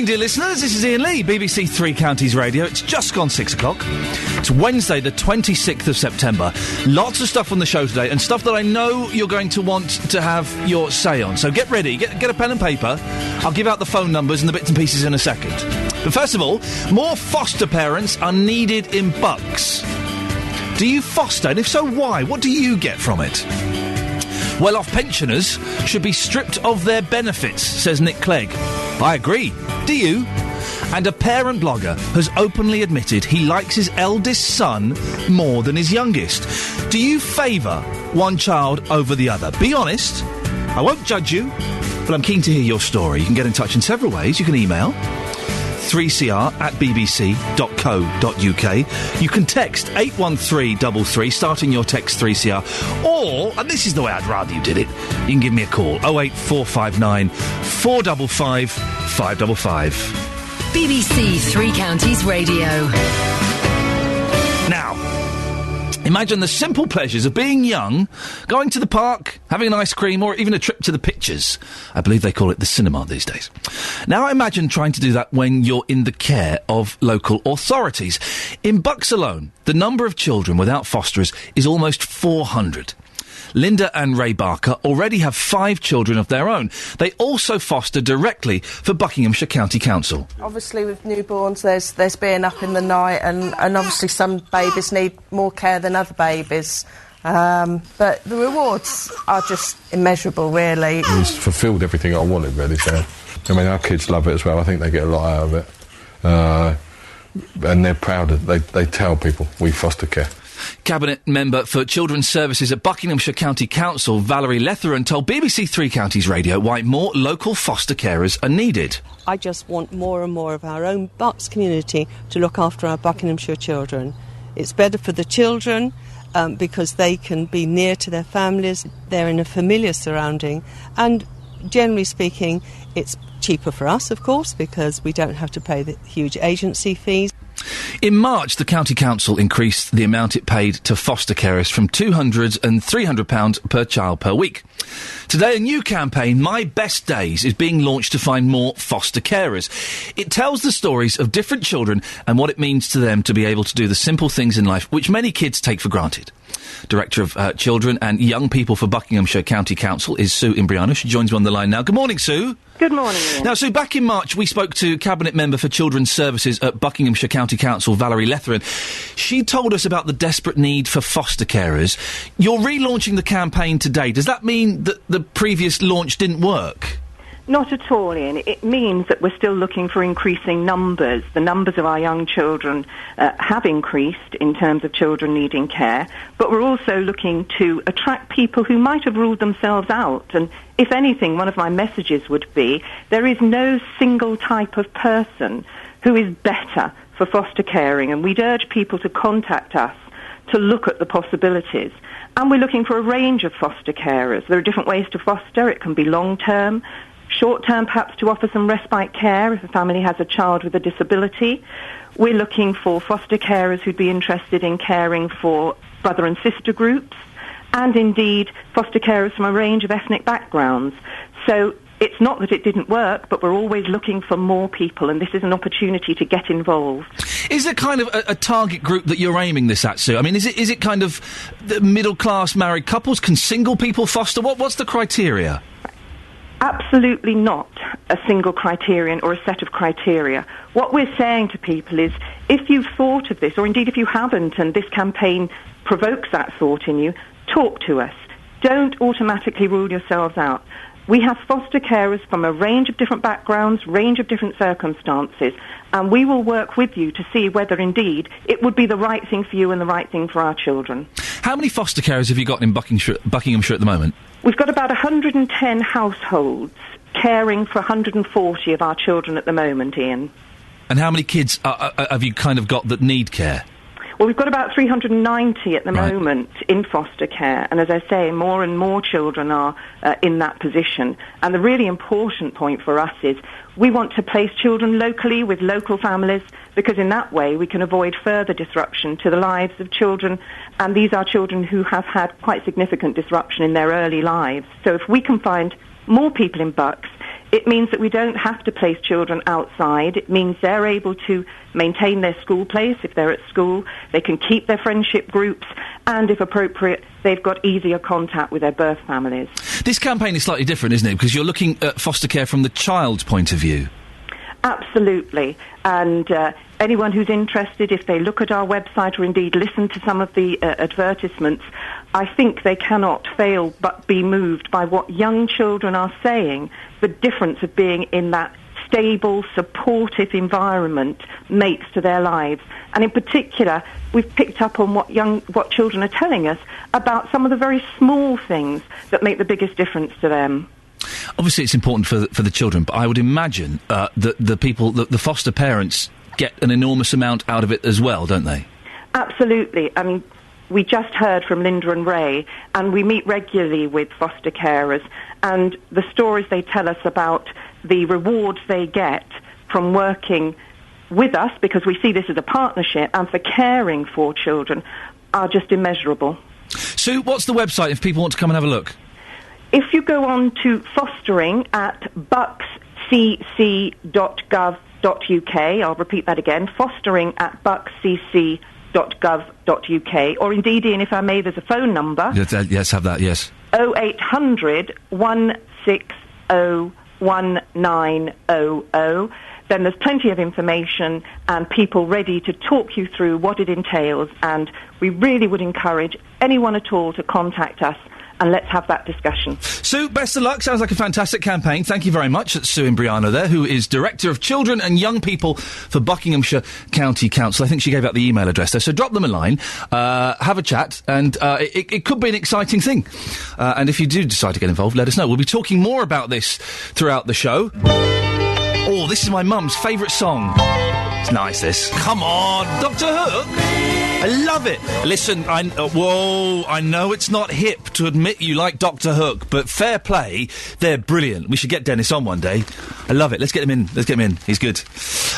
dear listeners. This is Iain Lee, BBC Three Counties Radio. It's just gone 6 o'clock. It's Wednesday, the 26th of September. Lots of stuff on the show today, and stuff that I know you're going to want to have your say on. So get ready, get a pen and paper. I'll give out the phone numbers and the bits and pieces in a second. But first of all, more foster parents are needed in Bucks. Do you foster? And if so, why? What do you get from it? Well-off pensioners should be stripped of their benefits, says Nick Clegg. I agree. Do you? And a parent blogger has openly admitted he likes his eldest son more than his youngest. Do you favour one child over the other? Be honest. I won't judge you, but I'm keen to hear your story. You can get in touch in several ways. You can email 3cr@bbc.co.uk. You can text 81333, starting your text 3CR. Or, and this is the way I'd rather you did it, you can give me a call, 08459 455 555. BBC Three Counties Radio. Now, imagine the simple pleasures of being young, going to the park, having an ice cream, or even a trip to the pictures. I believe they call it the cinema these days. Now imagine trying to do that when you're in the care of local authorities. In Bucks alone, the number of children without fosterers is almost 400. Linda and Ray Barker already have 5 children of their own. They also foster directly for Buckinghamshire County Council. Obviously, with newborns, there's being up in the night, and obviously some babies need more care than other babies. But the rewards are just immeasurable, really. It's fulfilled everything I wanted, really, so... I mean, our kids love it as well. I think they get a lot out of it. And they're proud of it. They tell people we foster care. Cabinet member for Children's Services at Buckinghamshire County Council, Valerie Letheran, told BBC Three Counties Radio why more local foster carers are needed. I just want more and more of our own Bucks community to look after our Buckinghamshire children. It's better for the children because they can be near to their families, they're in a familiar surrounding, and generally speaking, it's cheaper for us, of course, because we don't have to pay the huge agency fees. In March, the County Council increased the amount it paid to foster carers from £200 and £300 per child per week. Today, a new campaign, My Best Days, is being launched to find more foster carers. It tells the stories of different children and what it means to them to be able to do the simple things in life which many kids take for granted. Director of Children and Young People for Buckinghamshire County Council is Sue Imbriano. She joins me on the line now. Good morning, Sue. Good morning, Ian. Now, Sue, back in March, we spoke to Cabinet Member for Children's Services at Buckinghamshire County Council, Valerie Letheran. She told us about the desperate need for foster carers. You're relaunching the campaign today. Does that mean that the previous launch didn't work? Not at all, Ian. It means that we're still looking for increasing numbers. The numbers of our young children have increased in terms of children needing care, but we're also looking to attract people who might have ruled themselves out. And if anything, one of my messages would be there is no single type of person who is better for foster caring, and we'd urge people to contact us to look at the possibilities. And we're looking for a range of foster carers. There are different ways to foster. It can be long-term, short-term, perhaps to offer some respite care if a family has a child with a disability. We're looking for foster carers who'd be interested in caring for brother and sister groups, and indeed foster carers from a range of ethnic backgrounds. So it's not that it didn't work, but we're always looking for more people, and this is an opportunity to get involved. Is there kind of a target group that you're aiming this at, Sue? I mean, is it kind of the middle-class married couples? Can single people foster? What's the criteria? Absolutely not a single criterion or a set of criteria. What we're saying to people is, if you've thought of this, or indeed if you haven't, and this campaign provokes that thought in you, talk to us. Don't automatically rule yourselves out. We have foster carers from a range of different backgrounds, range of different circumstances, and we will work with you to see whether indeed it would be the right thing for you and the right thing for our children. How many foster carers have you got in Buckinghamshire at the moment? We've got about 110 households caring for 140 of our children at the moment, Ian. And how many kids have you kind of got that need care? Well, we've got about 390 at the moment in foster care, and as I say, more and more children are in that position. And the really important point for us is we want to place children locally with local families, because in that way we can avoid further disruption to the lives of children, and these are children who have had quite significant disruption in their early lives. So if we can find more people in Bucks, It means that we don't have to place children outside. It means they're able to maintain their school place if they're at school. They can keep their friendship groups, and if appropriate, they've got easier contact with their birth families. This campaign is slightly different, isn't it? Because you're looking at foster care from the child's point of view. Absolutely. And anyone who's interested, if they look at our website or indeed listen to some of the advertisements, I think they cannot fail but be moved by what young children are saying, the difference of being in that stable, supportive environment makes to their lives. And in particular, we've picked up on what children are telling us about some of the very small things that make the biggest difference to them. Obviously, it's important for the children, but I would imagine that the foster parents get an enormous amount out of it as well, don't they? Absolutely. I mean, we just heard from Linda and Ray, and we meet regularly with foster carers, and the stories they tell us about the rewards they get from working with us, because we see this as a partnership, and for caring for children, are just immeasurable. Sue, what's the website if people want to come and have a look? If you go on to fostering at buckscc.gov.uk, I'll repeat that again, fostering at buckscc.gov.uk, or indeed, Ian, if I may, there's a phone number. Yes, have that, yes. 0800 160 1900. Then there's plenty of information and people ready to talk you through what it entails, and we really would encourage anyone at all to contact us, and let's have that discussion. Sue, best of luck. Sounds like a fantastic campaign. Thank you very much. That's Sue Imbriano there, who is Director of Children and Young People for Buckinghamshire County Council. I think she gave out the email address there. So drop them a line, have a chat, and it could be an exciting thing. And if you do decide to get involved, let us know. We'll be talking more about this throughout the show. Oh, this is my mum's favourite song. It's nice, this. Come on, Dr. Hook. I love it. Listen, I know it's not hip to admit you like Dr. Hook, but fair play, they're brilliant. We should get Dennis on one day. I love it. Let's get him in. He's good.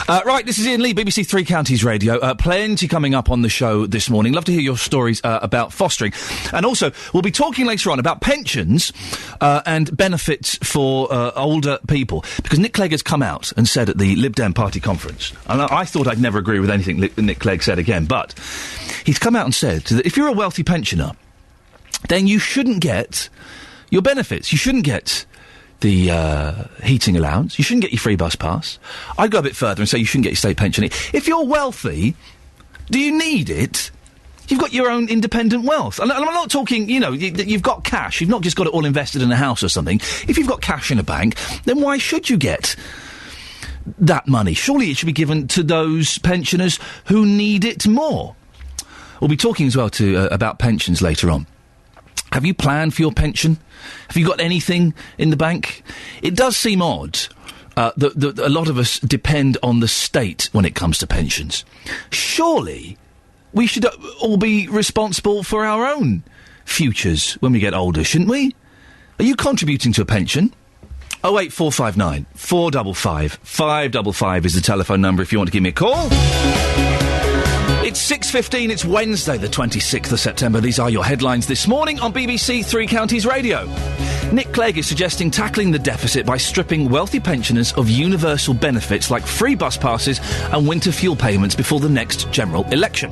Right, this is Iain Lee, BBC Three Counties Radio. Plenty coming up on the show this morning. Love to hear your stories about fostering. And also, we'll be talking later on about pensions and benefits for older people. Because Nick Clegg has come out and said at the Lib Dem Party conference, and I thought I'd never agree with anything Nick Clegg said again, but he's come out and said that if you're a wealthy pensioner, then you shouldn't get your benefits. You shouldn't get the heating allowance. You shouldn't get your free bus pass. I'd go a bit further and say you shouldn't get your state pension. If you're wealthy, do you need it? You've got your own independent wealth. And I'm not talking, you've got cash. You've not just got it all invested in a house or something. If you've got cash in a bank, then why should you get that money? Surely it should be given to those pensioners who need it more. We'll be talking as well about pensions later on. Have you planned for your pension? Have you got anything in the bank? It does seem odd that a lot of us depend on the state when it comes to pensions. Surely we should all be responsible for our own futures when we get older, shouldn't we? Are you contributing to a pension? 08459 455 555 is the telephone number if you want to give me a call. It's 6:15, it's Wednesday the 26th of September. These are your headlines this morning on BBC Three Counties Radio. Nick Clegg is suggesting tackling the deficit by stripping wealthy pensioners of universal benefits like free bus passes and winter fuel payments before the next general election.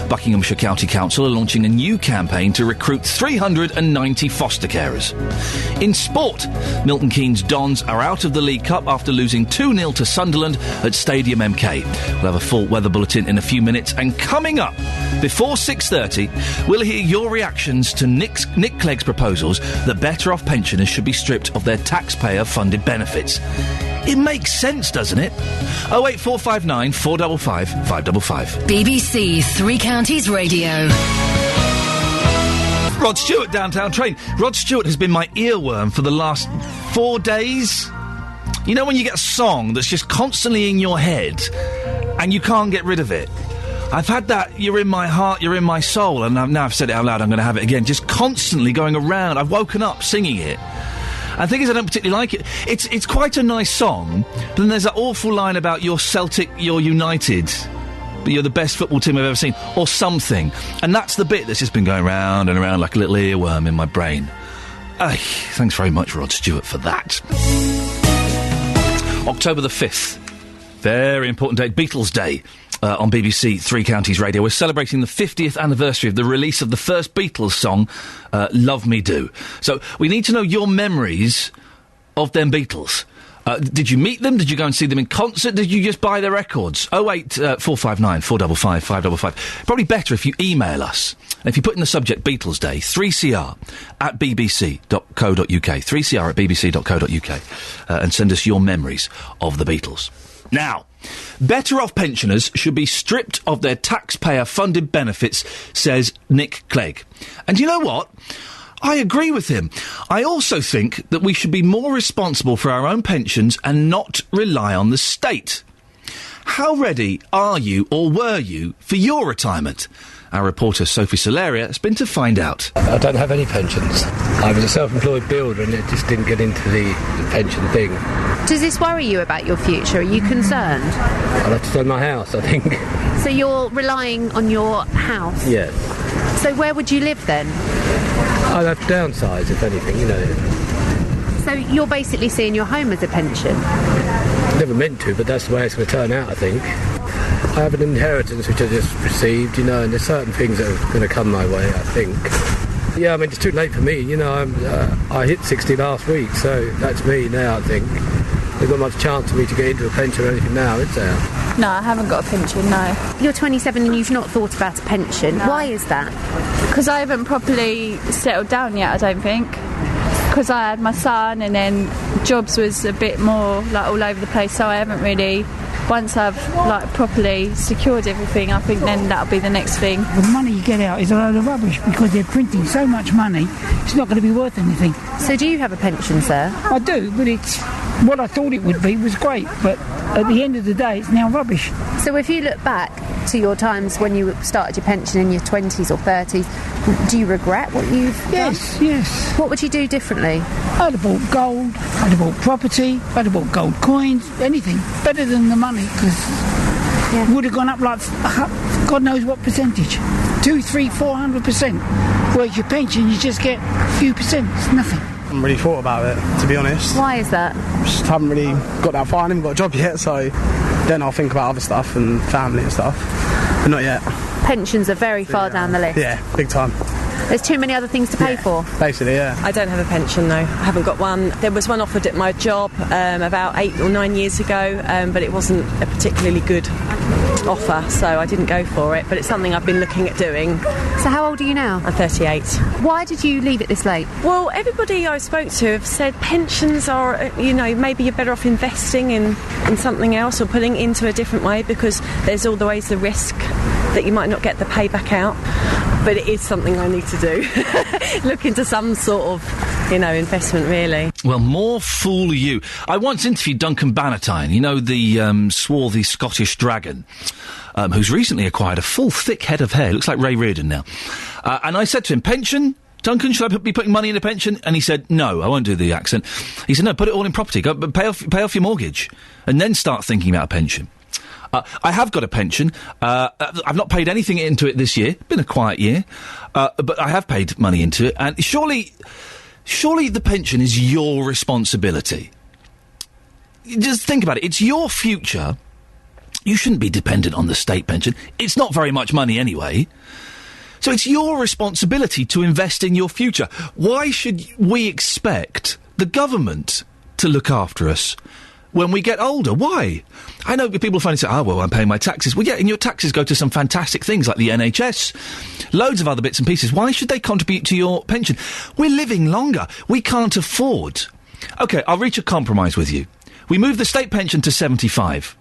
Buckinghamshire County Council are launching a new campaign to recruit 390 foster carers. In sport, Milton Keynes Dons are out of the League Cup after losing 2-0 to Sunderland at Stadium MK. We'll have a full weather bulletin in a few minutes, and coming up before 6:30, we'll hear your reactions to Nick Clegg's proposals that better-off pensioners should be stripped of their taxpayer-funded benefits. It makes sense, doesn't it? 08459 455 555. BBC Three Counties Radio. Rod Stewart, Downtown Train. Rod Stewart has been my earworm for the last 4 days. You know when you get a song that's just constantly in your head and you can't get rid of it? I've had that, you're in my heart, you're in my soul, and now I've said it out loud, I'm going to have it again, just constantly going around. I've woken up singing it. And the thing is, I don't particularly like it. It's quite a nice song, but then there's that awful line about you're Celtic, you're United, but you're the best football team I've ever seen, or something. And that's the bit that's just been going round and around like a little earworm in my brain. Thanks very much, Rod Stewart, for that. October the 5th. Very important date, Beatles Day. On BBC Three Counties Radio. We're celebrating the 50th anniversary of the release of the first Beatles song, Love Me Do. So we need to know your memories of them Beatles. Did you meet them? Did you go and see them in concert? Did you just buy their records? 08459 455 555. Probably better if you email us. And if you put in the subject Beatles Day, 3cr at bbc.co.uk. 3cr at bbc.co.uk. And send us your memories of the Beatles. Now, better off pensioners should be stripped of their taxpayer-funded benefits, says Nick Clegg. And you know what? I agree with him. I also think that we should be more responsible for our own pensions and not rely on the state. How ready are you or were you for your retirement? Our reporter Sophie Solaria has been to find out. I don't have any pensions. I was a self-employed builder and it just didn't get into the pension thing. Does this worry you about your future? Are you concerned? I'll have to sell my house, I think. So you're relying on your house? Yes. So where would you live then? I'd have to downsize, if anything, you know. So you're basically seeing your home as a pension? Never meant to, but that's the way it's going to turn out, I think. I have an inheritance which I just received, you know, and there's certain things that are going to come my way, I think. Yeah, I mean, it's too late for me, you know, I hit 60 last week, so that's me now, I think. There's not much chance for me to get into a pension or anything now, is there? No, I haven't got a pension, no. You're 27 and you've not thought about a pension. No. Why is that? Because I haven't properly settled down yet, I don't think. Because I had my son and then jobs was a bit more like all over the place, so I haven't really... Once I've like properly secured everything, I think then that'll be the next thing. The money you get out is a load of rubbish because they're printing so much money, it's not going to be worth anything. So do you have a pension, sir? I do, but it's what I thought it would be was great, but at the end of the day, it's now rubbish. So if you look back to your times when you started your pension in your 20s or 30s, do you regret what you've done? Yes. What would you do differently? I'd have bought gold, I'd have bought property, I'd have bought gold coins, anything. Better than the money, because it would have gone up like God knows what percentage. 200, 300, 400%. Whereas your pension, you just get a few percent. It's nothing. I haven't really thought about it, to be honest. Why is that? Just haven't really got that far. I haven't got a job yet, so then I'll think about other stuff and family and stuff. But not yet. Pensions are very far down the list. Yeah, big time. There's too many other things to pay for. Basically, yeah. I don't have a pension, no. I haven't got one. There was one offered at my job about 8 or 9 years ago, but it wasn't a particularly good offer, so I didn't go for it. But it's something I've been looking at doing. So how old are you now? I'm 38. Why did you leave it this late? Well, everybody I spoke to have said pensions are, you know, maybe you're better off investing in something else or putting it into a different way because there's always the risk that you might not get the payback out. But it is something I need to do. Look into some sort of, you know, investment, really. Well, more fool you. I once interviewed Duncan Bannatyne, you know, the swarthy Scottish dragon, who's recently acquired a full, thick head of hair. Looks like Ray Reardon now. And I said to him, pension? Duncan, should I be putting money in a pension? And he said, no, I won't do the accent. He said, no, put it all in property. Go, pay off your mortgage. And then start thinking about a pension. I have got a pension. I've not paid anything into it this year. Been a quiet year. But I have paid money into it. And surely the pension is your responsibility. Just think about it. It's your future. You shouldn't be dependent on the state pension. It's not very much money anyway. So it's your responsibility to invest in your future. Why should we expect the government to look after us when we get older? Why? I know people finally say, oh, well, I'm paying my taxes. Well, yeah, and your taxes go to some fantastic things like the NHS, loads of other bits and pieces. Why should they contribute to your pension? We're living longer. We can't afford. OK, I'll reach a compromise with you. We move the state pension to 75.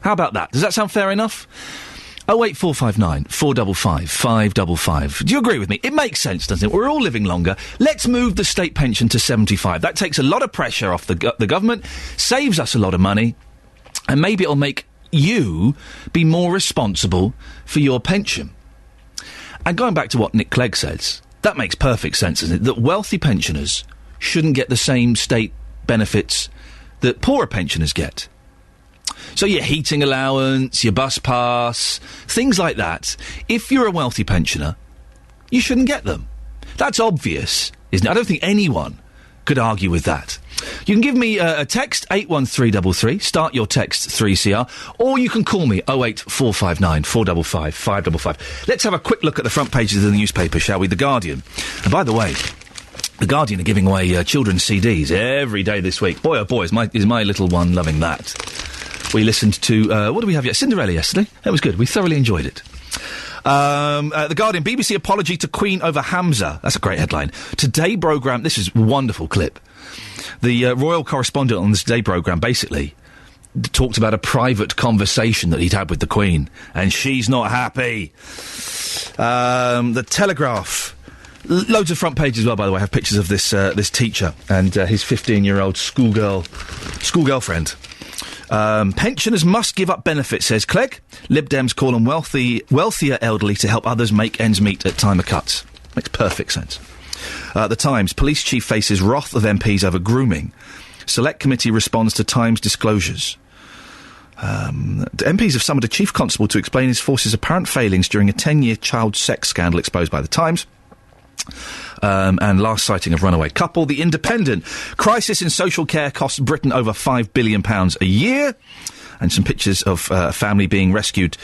How about that? Does that sound fair enough? 08459 455 555. Do you agree with me? It makes sense, doesn't it? We're all living longer. Let's move the state pension to 75. That takes a lot of pressure off the government, saves us a lot of money, and maybe it'll make you be more responsible for your pension. And going back to what Nick Clegg says, that makes perfect sense, doesn't it? That wealthy pensioners shouldn't get the same state benefits that poorer pensioners get. So your heating allowance, your bus pass, things like that. If you're a wealthy pensioner, you shouldn't get them. That's obvious, isn't it? I don't think anyone could argue with that. You can give me a text, 81333, start your text 3CR, or you can call me, 08459 455 555. Let's have a quick look at the front pages of the newspaper, shall we? The Guardian. And by the way, The Guardian are giving away children's CDs every day this week. Boy, oh boy, is my little one loving that. We listened to, what do we have yet? Cinderella yesterday. That was good. We thoroughly enjoyed it. The Guardian, BBC apology to Queen over Hamza. That's a great headline. Today programme, this is a wonderful clip. The royal correspondent on this Today programme basically talked about a private conversation that he'd had with the Queen, and she's not happy. The Telegraph. Loads of front pages as well, by the way, have pictures of this teacher and his 15-year-old schoolgirlfriend. Pensioners must give up benefits, says Clegg. Lib Dems call on wealthier elderly to help others make ends meet at time of cuts. Makes perfect sense. The Times, police chief faces wrath of MPs over grooming. Select committee responds to Times disclosures. MPs have summoned a chief constable to explain his force's apparent failings during a 10-year child sex scandal exposed by the Times. And last sighting of runaway couple. The Independent, crisis in social care costs Britain over £5 billion a year. And some pictures of a family being rescued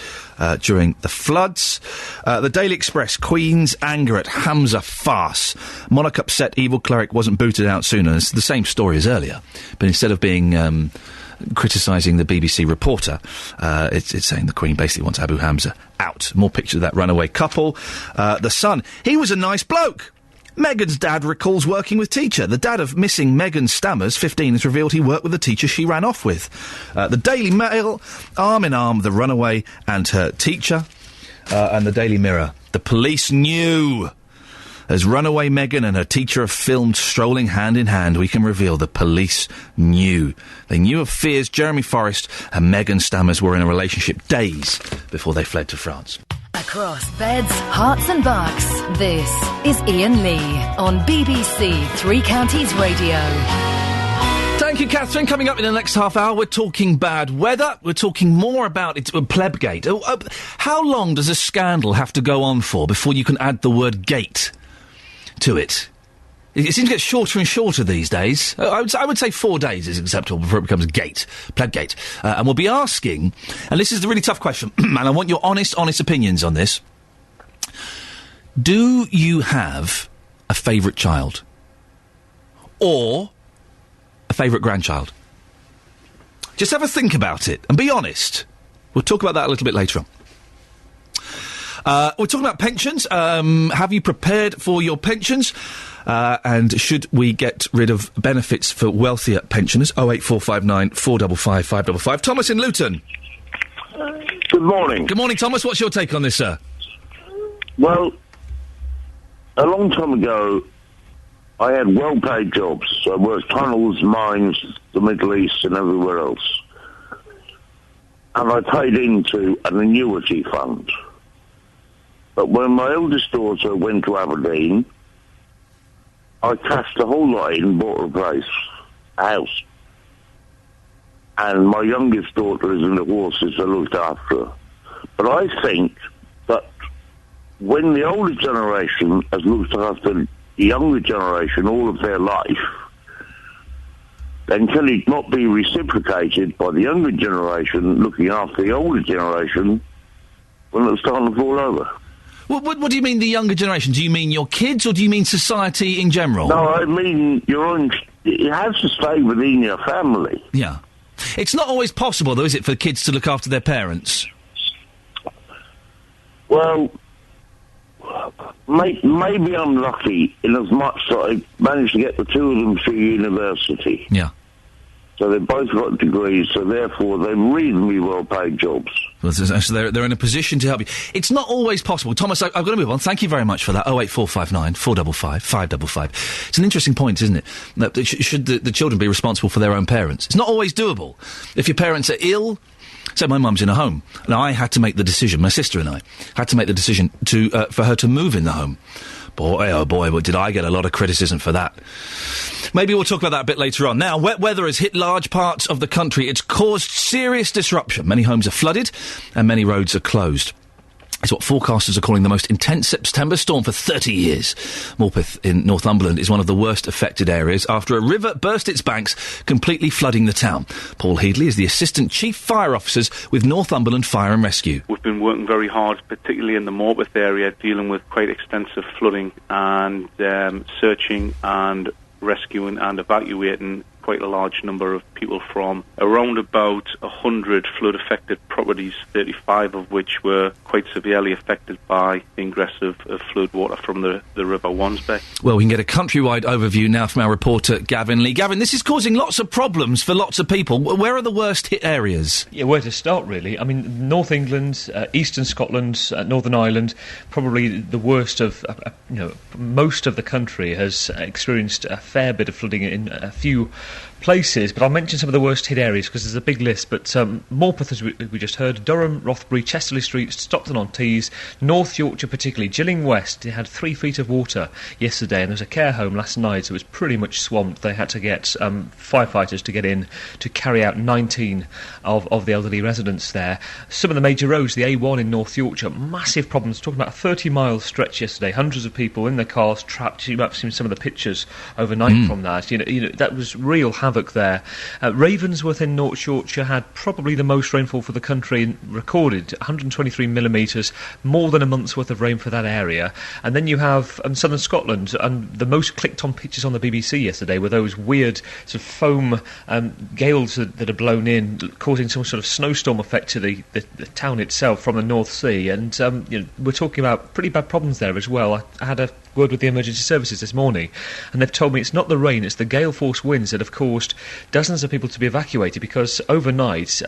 during the floods. The Daily Express, Queen's anger at Hamza farce. Monarch upset evil cleric wasn't booted out sooner. It's the same story as earlier. But instead of being criticising the BBC reporter, it's saying the Queen basically wants Abu Hamza out. More pictures of that runaway couple. The Sun, he was a nice bloke. Meghan's dad recalls working with teacher. The dad of missing Megan Stammers, 15, has revealed he worked with the teacher she ran off with. The Daily Mail, arm in arm, the runaway and her teacher. And the Daily Mirror, the police knew. As runaway Meghan and her teacher are filmed strolling hand in hand, we can reveal the police knew. They knew of fears Jeremy Forrest and Megan Stammers were in a relationship days before they fled to France. Across beds, hearts and bucks, this is Iain Lee on BBC Three Counties Radio. Thank you, Catherine. Coming up in the next half hour, we're talking bad weather. We're talking more about it, Plebgate. How long does a scandal have to go on for before you can add the word gate to it? It seems to get shorter and shorter these days. I would say 4 days is acceptable before it becomes Plebgate. And we'll be asking, and this is the really tough question, and I want your honest opinions on this. Do you have a favourite child? Or a favourite grandchild? Just have a think about it and be honest. We'll talk about that a little bit later on. We're talking about pensions. Have you prepared for your pensions? And should we get rid of benefits for wealthier pensioners? 08459 455 555. Thomas in Luton. Good morning. Good morning, Thomas. What's your take on this, sir? Well, a long time ago, I had well-paid jobs. I worked tunnels, mines, the Middle East and everywhere else. And I paid into an annuity fund. But when my eldest daughter went to Aberdeen, I cashed the whole lot in and bought a house. And my youngest daughter is in the horses, I looked after her. But I think that when the older generation has looked after the younger generation all of their life, then can it not be reciprocated by the younger generation looking after the older generation when it's starting to fall over? What do you mean the younger generation? Do you mean your kids or do you mean society in general? No, I mean your own. It has to stay within your family. Yeah. It's not always possible, though, is it, for kids to look after their parents? Well, maybe I'm lucky in as much that I managed to get the two of them through university. Yeah. So they've both got degrees, so therefore they're reasonably well-paid jobs. So they're in a position to help you. It's not always possible. Thomas, I've got to move on. Thank you very much for that. 08459 455 555. It's an interesting point, isn't it? That should the children be responsible for their own parents? It's not always doable. If your parents are ill, say my mum's in a home, and I had to make the decision, my sister and I, had to make the decision for her to move in the home. Boy, oh boy, did I get a lot of criticism for that. Maybe we'll talk about that a bit later on. Now, wet weather has hit large parts of the country. It's caused serious disruption. Many homes are flooded and many roads are closed. It's what forecasters are calling the most intense September storm for 30 years. Morpeth in Northumberland is one of the worst affected areas after a river burst its banks, completely flooding the town. Paul Headley is the Assistant Chief Fire Officer with Northumberland Fire and Rescue. We've been working very hard, particularly in the Morpeth area, dealing with quite extensive flooding and searching and rescuing and evacuating quite a large number of people from around about 100 flood-affected properties, 35 of which were quite severely affected by the ingress of flood water from the River Wansbeck. Well, we can get a countrywide overview now from our reporter Gavin Lee. Gavin, this is causing lots of problems for lots of people. Where are the worst hit areas? Yeah, where to start, really? I mean, North England, Eastern Scotland, Northern Ireland, probably the worst of, most of the country has experienced a fair bit of flooding in a few places, but I'll mention some of the worst hit areas because there's a big list. But Morpeth, as we just heard, Durham, Rothbury, Chesterley Street, Stockton-on-Tees, North Yorkshire particularly, Gilling West, it had 3 feet of water yesterday, and there was a care home last night, so it was pretty much swamped. They had to get firefighters to get in to carry out 19 of the elderly residents there. Some of the major roads, the A1 in North Yorkshire, massive problems. Talking about a 30-mile stretch yesterday, hundreds of people in their cars trapped. You might have seen some of the pictures overnight from that. You know, that was real havoc there. Ravensworth in North Yorkshire had probably the most rainfall for the country recorded, 123 millimetres, more than a month's worth of rain for that area. And then you have southern Scotland, and the most clicked on pictures on the BBC yesterday were those weird sort of foam gales that are blown in, causing some sort of snowstorm effect to the town itself from the North Sea. And we're talking about pretty bad problems there as well. I had a word with the emergency services this morning, and they've told me it's not the rain, it's the gale force winds that have caused dozens of people to be evacuated because overnight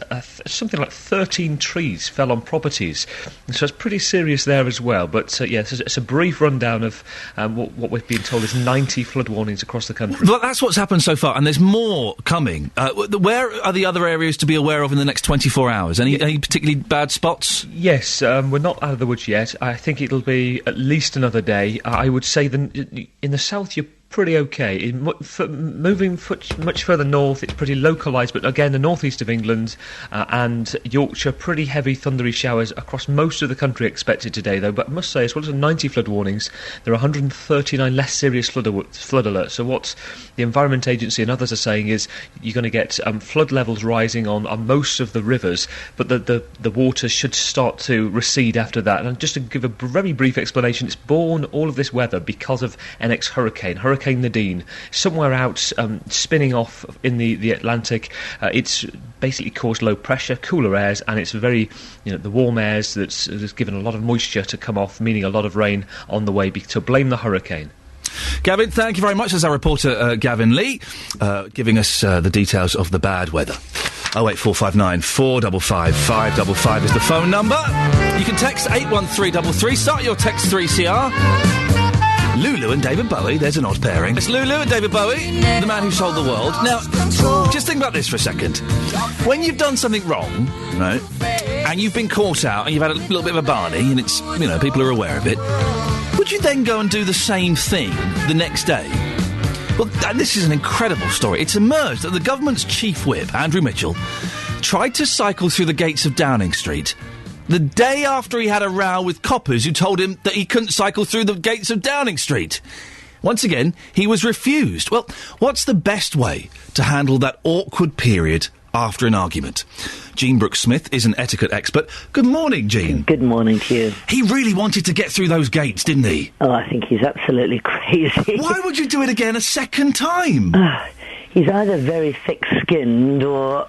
something like 13 trees fell on properties, and so it's pretty serious there as well. But it's a brief rundown of what we've been told is 90 flood warnings across the country. Well, that's what's happened so far, and there's more coming. Where are the other areas to be aware of in the next 24 hours? Any particularly bad spots? Yes, we're not out of the woods yet. I think it'll be at least another day. I would say in the south you're pretty okay. Moving much further north, it's pretty localised, but again, the northeast of England and Yorkshire, pretty heavy thundery showers across most of the country expected today, though. But I must say, as well as the 90 flood warnings, there are 139 less serious flood alerts. So what the Environment Agency and others are saying is you're going to get flood levels rising on most of the rivers, but the water should start to recede after that. And just to give a very brief explanation, it's born, all of this weather, because of an ex-hurricane, Hurricane Nadine, somewhere out spinning off in the Atlantic. It's basically caused low pressure, cooler airs, and it's very, the warm airs that's given a lot of moisture to come off, meaning a lot of rain on the way, to blame the hurricane. Gavin, thank you very much. That's our reporter, Gavin Lee, giving us the details of the bad weather. 08459 455 555 is the phone number. You can text 81333. Start your text 3CR. Lulu and David Bowie, there's an odd pairing. It's Lulu and David Bowie, the man who sold the world. Now, just think about this for a second. When you've done something wrong, right, and you've been caught out and you've had a little bit of a Barney, and it's, people are aware of it, would you then go and do the same thing the next day? Well, this is an incredible story. It's emerged that the government's chief whip, Andrew Mitchell, tried to cycle through the gates of Downing Street the day after he had a row with coppers who told him that he couldn't cycle through the gates of Downing Street. Once again, he was refused. Well, what's the best way to handle that awkward period after an argument? Jean Brooks-Smith is an etiquette expert. Good morning, Jean. Good morning to you. He really wanted to get through those gates, didn't he? Oh, I think he's absolutely crazy. Why would you do it again a second time? He's either very thick-skinned or...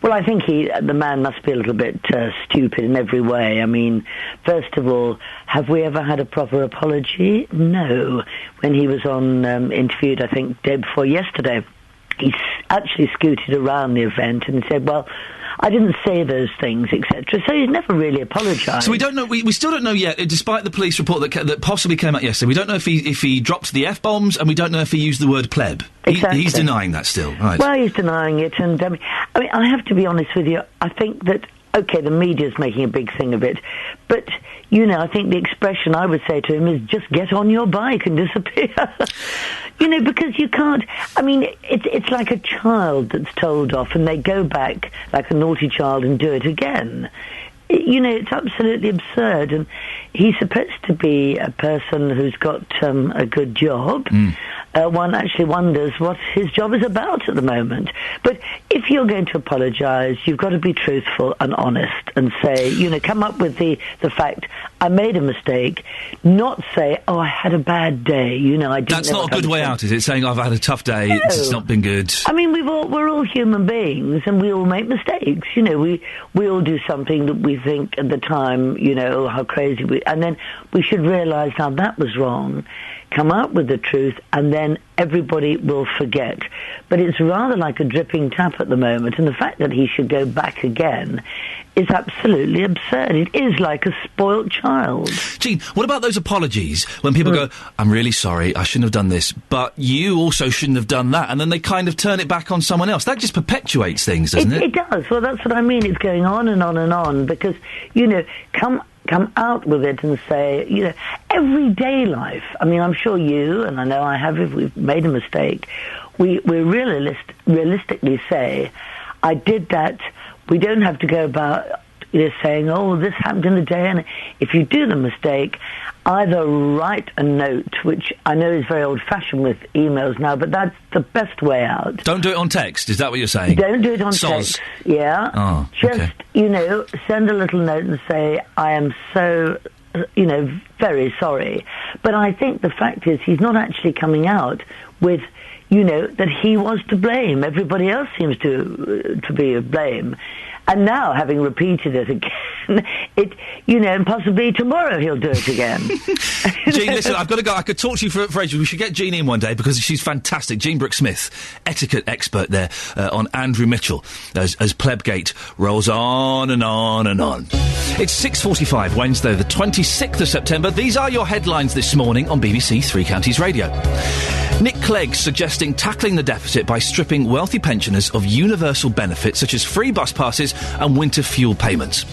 Well, I think the man must be a little bit stupid in every way. I mean, first of all, have we ever had a proper apology? No. When he was interviewed, I think, day before yesterday, he actually scooted around the event and said, well, I didn't say those things, etc. So he's never really apologised. So we don't know. We still don't know yet, despite the police report that possibly came out yesterday. We don't know if he dropped the F-bombs, and we don't know if he used the word pleb. Exactly. He's denying that still. Right. Well, he's denying it, and I have to be honest with you. I think that the media's making a big thing of it, but I think the expression I would say to him is just get on your bike and disappear. Because you can't... I mean, it's like a child that's told off and they go back like a naughty child and do it again. it's absolutely absurd. And he's supposed to be a person who's got a good job. One actually wonders what his job is about at the moment. But if you're going to apologise, you've got to be truthful and honest and say, come up with the fact, I made a mistake, not say, I had a bad day, I didn't. That's not a good way out, is it? Saying, I've had a tough day, No. it's not been good. I mean, we're all human beings, and we all make mistakes. We all do something that we think at the time, how crazy and then we should realise how that was wrong, come up with the truth, and then everybody will forget. But it's rather like a dripping tap at the moment, and the fact that he should go back again is absolutely absurd. It is like a spoilt child. Jean, what about those apologies when people go, I'm really sorry, I shouldn't have done this, but you also shouldn't have done that, and then they kind of turn it back on someone else? That just perpetuates things, doesn't it? It does. Well, that's what I mean. It's going on and on and on, because, come out with it and say, everyday life. I mean, I'm sure you, and I know I have, if we've made a mistake, we realistically say, I did that. We don't have to go about saying, this happened in the day. And if you do the mistake, either write a note, which I know is very old-fashioned with emails now, but that's the best way out. Don't do it on text, is that what you're saying? Don't do it on text, yeah. Oh, Just, send a little note and say, I am so, very sorry. But I think the fact is he's not actually coming out with, that he was to blame. Everybody else seems to be to blame. And now, having repeated it again, and possibly tomorrow he'll do it again. Jean, listen, I've got to go. I could talk to you for ages. We should get Jean in one day because she's fantastic. Jean Brooke-Smith, etiquette expert there on Andrew Mitchell, as Plebgate rolls on and on and on. It's 6:45, Wednesday, the 26th of September. These are your headlines this morning on BBC Three Counties Radio. Nick Clegg suggesting tackling the deficit by stripping wealthy pensioners of universal benefits such as free bus passes and winter fuel payments.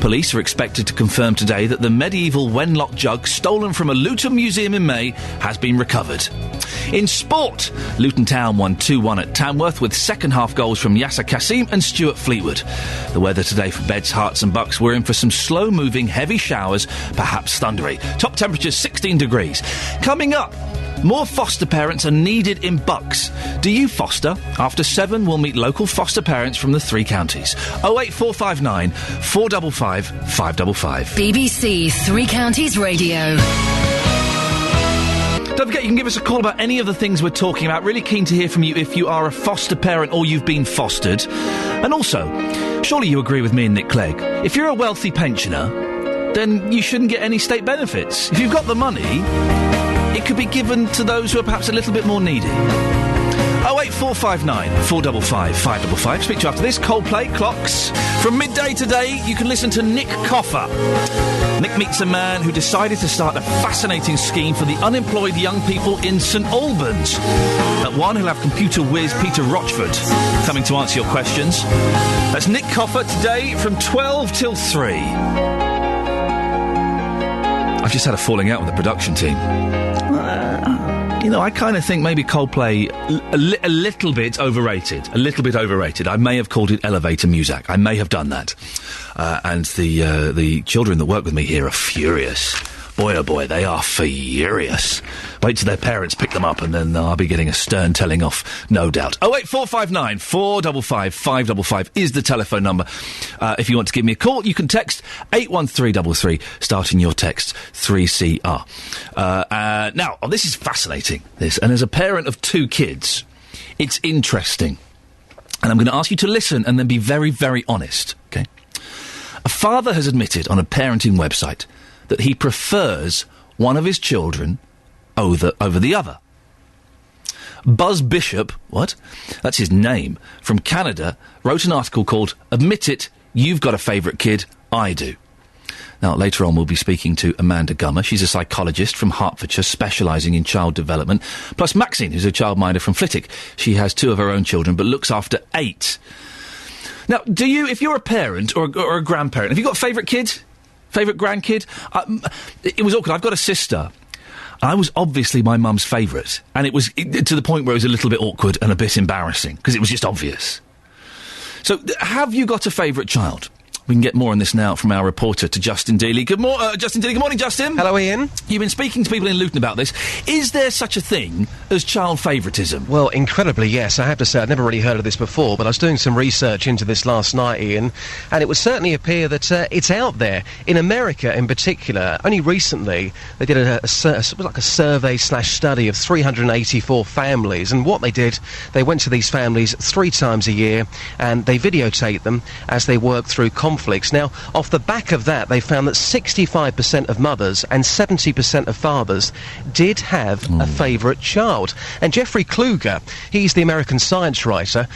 Police are expected to confirm today that the medieval Wenlock jug stolen from a Luton museum in May has been recovered. In sport, Luton Town won 2-1 at Tamworth with second-half goals from Yasser Kassim and Stuart Fleetwood. The weather today for Beds, Hearts and Bucks, we're in for some slow-moving, heavy showers, perhaps thundery. Top temperature 16 degrees. Coming up, more foster parents are needed in Bucks. Do you foster? After 7, we'll meet local foster parents from the three counties. 08459 455 555. BBC Three Counties Radio. Don't forget, you can give us a call about any of the things we're talking about. Really keen to hear from you if you are a foster parent or you've been fostered. And also, surely you agree with me and Nick Clegg, if you're a wealthy pensioner, then you shouldn't get any state benefits. If you've got the money, it could be given to those who are perhaps a little bit more needy. 08459 455 555. Speak to you after this. Coldplay, Clocks. From midday today, you can listen to Nick Coffer. Nick meets a man who decided to start a fascinating scheme for the unemployed young people in St Albans. At 1, he'll have computer whiz Peter Rochford coming to answer your questions. That's Nick Coffer today from 12 till 3. I've just had a falling out with the production team. I kind of think maybe Coldplay a little bit overrated. A little bit overrated. I may have called it elevator music. I may have done that. And the children that work with me here are furious. Boy, oh boy, they are furious. Wait till their parents pick them up and then I'll be getting a stern telling off, no doubt. 08459 455 555 is the telephone number. If you want to give me a call, you can text 81333, starting your text 3CR. Now, this is fascinating, this. And as a parent of 2 kids, it's interesting. And I'm going to ask you to listen and then be very, very honest, okay? A father has admitted on a parenting website that he prefers one of his children over the other. Buzz Bishop, that's his name, from Canada, wrote an article called Admit It, You've Got a Favourite Kid, I Do. Now, later on, we'll be speaking to Amanda Gummer. She's a psychologist from Hertfordshire, specialising in child development. Plus Maxine, who's a childminder from Flitwick. She has 2 of her own children, but looks after 8. Now, do you, if you're a parent or a grandparent, have you got a favourite kid? Favourite grandkid? It was awkward. I've got a sister. I was obviously my mum's favourite. And it was to the point where it was a little bit awkward and a bit embarrassing, because it was just obvious. So, have you got a favourite child? We can get more on this now from our reporter to Justin Dealey. Justin Dealey. Good morning, Justin. Hello, Ian. You've been speaking to people in Luton about this. Is there such a thing as child favouritism? Well, incredibly, yes. I have to say, I'd never really heard of this before, but I was doing some research into this last night, Ian, and it would certainly appear that it's out there. In America, in particular, only recently, they did a survey/study of 384 families, and what they did, they went to these families 3 times a year, and they videotaped them as they worked through conflicts. Now, off the back of that, they found that 65% of mothers and 70% of fathers did have a favourite child. And Jeffrey Kluger, he's the American science writer,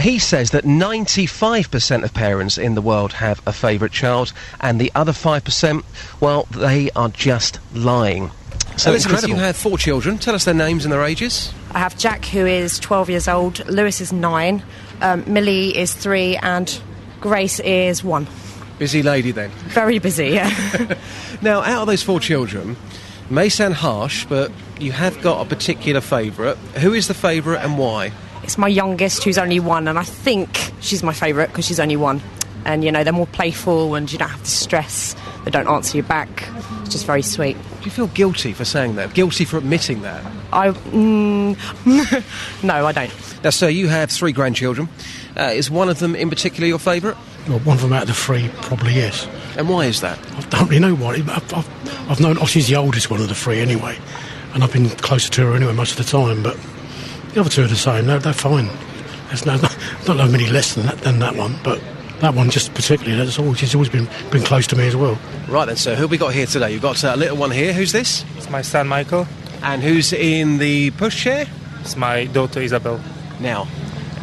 he says that 95% of parents in the world have a favourite child, and the other 5%, well, they are just lying. So Elizabeth, you had 4 children. Tell us their names and their ages. I have Jack, who is 12 years old, Lewis is 9, Millie is 3, and Grace is 1. Busy lady, then. Very busy, yeah. Now, out of those 4 children, may sound harsh, but you have got a particular favourite. Who is the favourite and why? It's my youngest, who's only 1, and I think she's my favourite because she's only 1. And, you know, they're more playful and you don't have to stress. They don't answer you back. It's just very sweet. Do you feel guilty for saying that? Guilty for admitting that? No, I don't. Now, sir, you have 3 grandchildren. Is one of them in particular your favourite? Well, one of them out of the 3 probably is. And why is that? I don't really know why. I've known... she's the oldest one of the 3 anyway. And I've been closer to her anyway most of the time. But the other 2 are the same. They're fine. There's not many less than that one. But that one just particularly, she's always been close to me as well. Right then, sir. Who have we got here today? You've got a little one here. Who's this? It's my son, Michael. And who's in the pushchair? It's my daughter, Isabel. Now,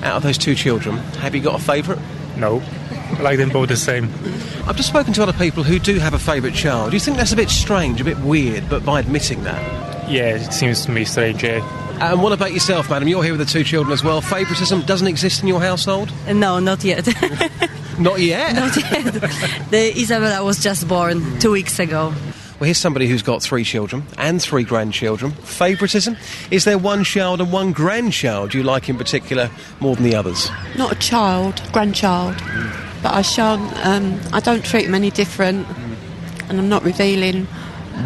out of those 2 children, have you got a favourite? No. I like them both the same. I've just spoken to other people who do have a favourite child. Do you think that's a bit strange, a bit weird, but by admitting that? Yeah, it seems to me strange, yeah. And what about yourself, madam? You're here with the 2 children as well. Favouritism doesn't exist in your household? No, not yet. Not yet? Not yet. The Isabella was just born 2 weeks ago. Well, here's somebody who's got 3 children and 3 grandchildren. Favouritism? Is there one child and one grandchild you like in particular more than the others? Not a child, grandchild. But I don't treat them any different, and I'm not revealing.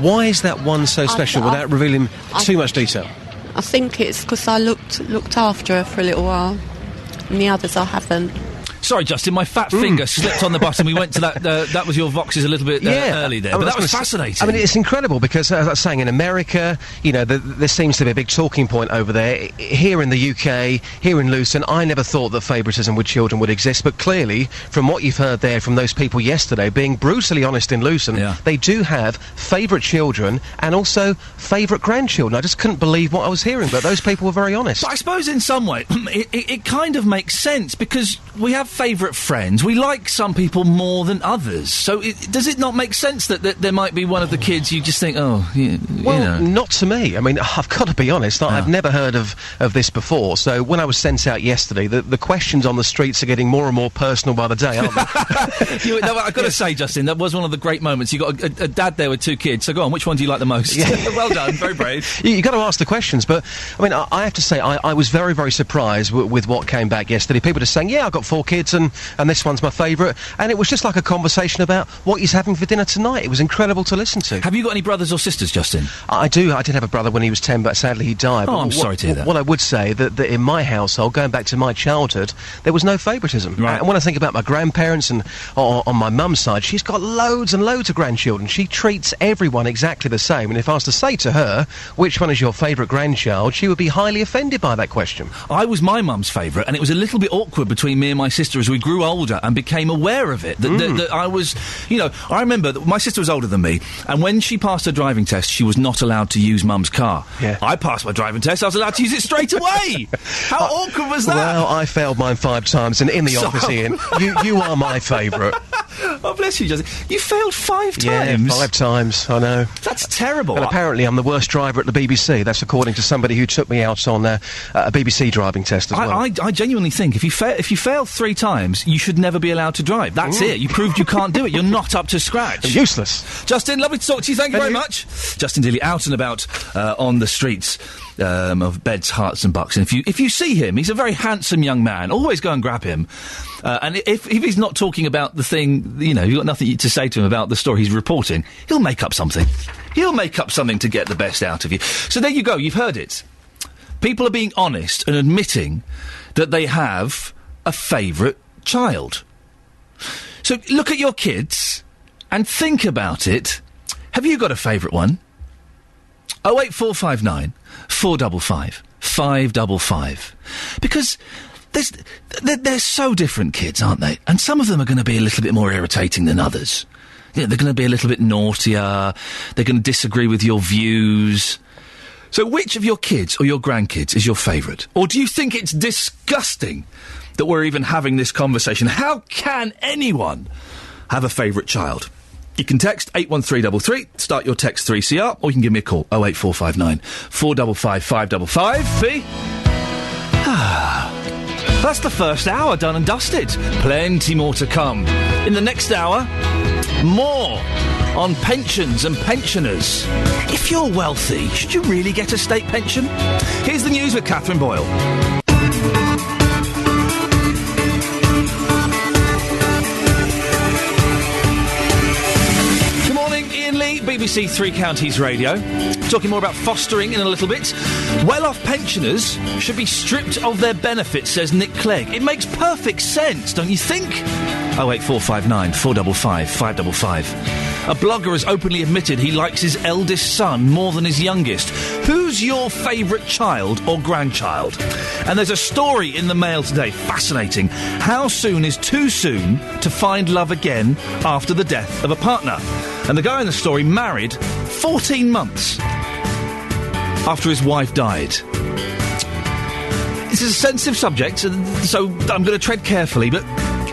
Why is that one so special without revealing too much detail? I think it's because I looked after her for a little while, and the others I haven't. Sorry, Justin, my fat finger slipped on the button. We went to that. That was your Voxes a little bit early there, but that was fascinating. I mean, it's incredible because, as I was saying, in America, you know, there seems to be a big talking point over there. Here in the UK, here in Luton, I never thought that favouritism with children would exist, but clearly, from what you've heard there from those people yesterday, being brutally honest in Luton, they do have favourite children and also favourite grandchildren. I just couldn't believe what I was hearing, but those people were very honest. But I suppose in some way, it kind of makes sense because we have favourite friends. We like some people more than others. So does it not make sense that there might be one of the kids you just think, not to me. I mean, I've got to be honest, I've never heard of this before. So when I was sent out yesterday, the questions on the streets are getting more and more personal by the day, aren't they? I've got to say, Justin, that was one of the great moments. You got a dad there with 2 kids. So go on, which one do you like the most? Yeah. Well done, very brave. You've got to ask the questions, but I mean, I have to say, I was very, very surprised with what came back yesterday. People just saying, yeah, I've got 4 kids and this one's my favourite, and it was just like a conversation about what he's having for dinner tonight. It was incredible to listen to. Have you got any brothers or sisters, Justin? I do. I did have a brother when he was 10, but sadly he died. Oh, I'm sorry to hear that. What I would say, that in my household, going back to my childhood, there was no favouritism. Right. And when I think about my grandparents and on my mum's side, she's got loads and loads of grandchildren. She treats everyone exactly the same, and if I was to say to her, which one is your favourite grandchild, she would be highly offended by that question. I was my mum's favourite, and it was a little bit awkward between me and my sister as we grew older and became aware of it. That I was, I remember that my sister was older than me, and when she passed her driving test, she was not allowed to use mum's car. Yeah. I passed my driving test, I was allowed to use it straight away! How awkward was that? Well, I failed mine 5 times, and in the office, Ian, you are my favourite. Oh, bless you, Justin. You failed 5 times? Yeah, 5 times, I know. That's terrible. And apparently I'm the worst driver at the BBC. That's according to somebody who took me out on a BBC driving test as well. I genuinely think if you fail 3 times, you should never be allowed to drive. That's it. You proved you can't do it. You're not up to scratch. Useless. Justin, lovely to talk to you. Thank you very much. Justin Dealey out and about on the streets of Beds, Herts and Bucks. And if you see him, he's a very handsome young man. Always go and grab him. And if he's not talking about the thing, you've got nothing to say to him about the story he's reporting, he'll make up something. He'll make up something to get the best out of you. So there you go, you've heard it. People are being honest and admitting that they have a favourite child. So look at your kids and think about it. Have you got a favourite one? 08459 455 555. Because they're so different, kids, aren't they? And some of them are going to be a little bit more irritating than others. They're going to be a little bit naughtier. They're going to disagree with your views. So which of your kids or your grandkids is your favourite? Or do you think it's disgusting that we're even having this conversation? How can anyone have a favourite child? You can text 81333, start your text 3CR, or you can give me a call, 08459 455 555. B? That's the first hour done and dusted. Plenty more to come. In the next hour, more on pensions and pensioners. If you're wealthy, should you really get a state pension? Here's the news with Catherine Boyle. BBC Three Counties Radio. Talking more about fostering in a little bit. Well-off pensioners should be stripped of their benefits, says Nick Clegg. It makes perfect sense, don't you think? 08459 455 555. A blogger has openly admitted he likes his eldest son more than his youngest. Who's your favourite child or grandchild? And there's a story in the Mail today, fascinating. How soon is too soon to find love again after the death of a partner? And the guy in the story married 14 months after his wife died. This is a sensitive subject, so I'm going to tread carefully, but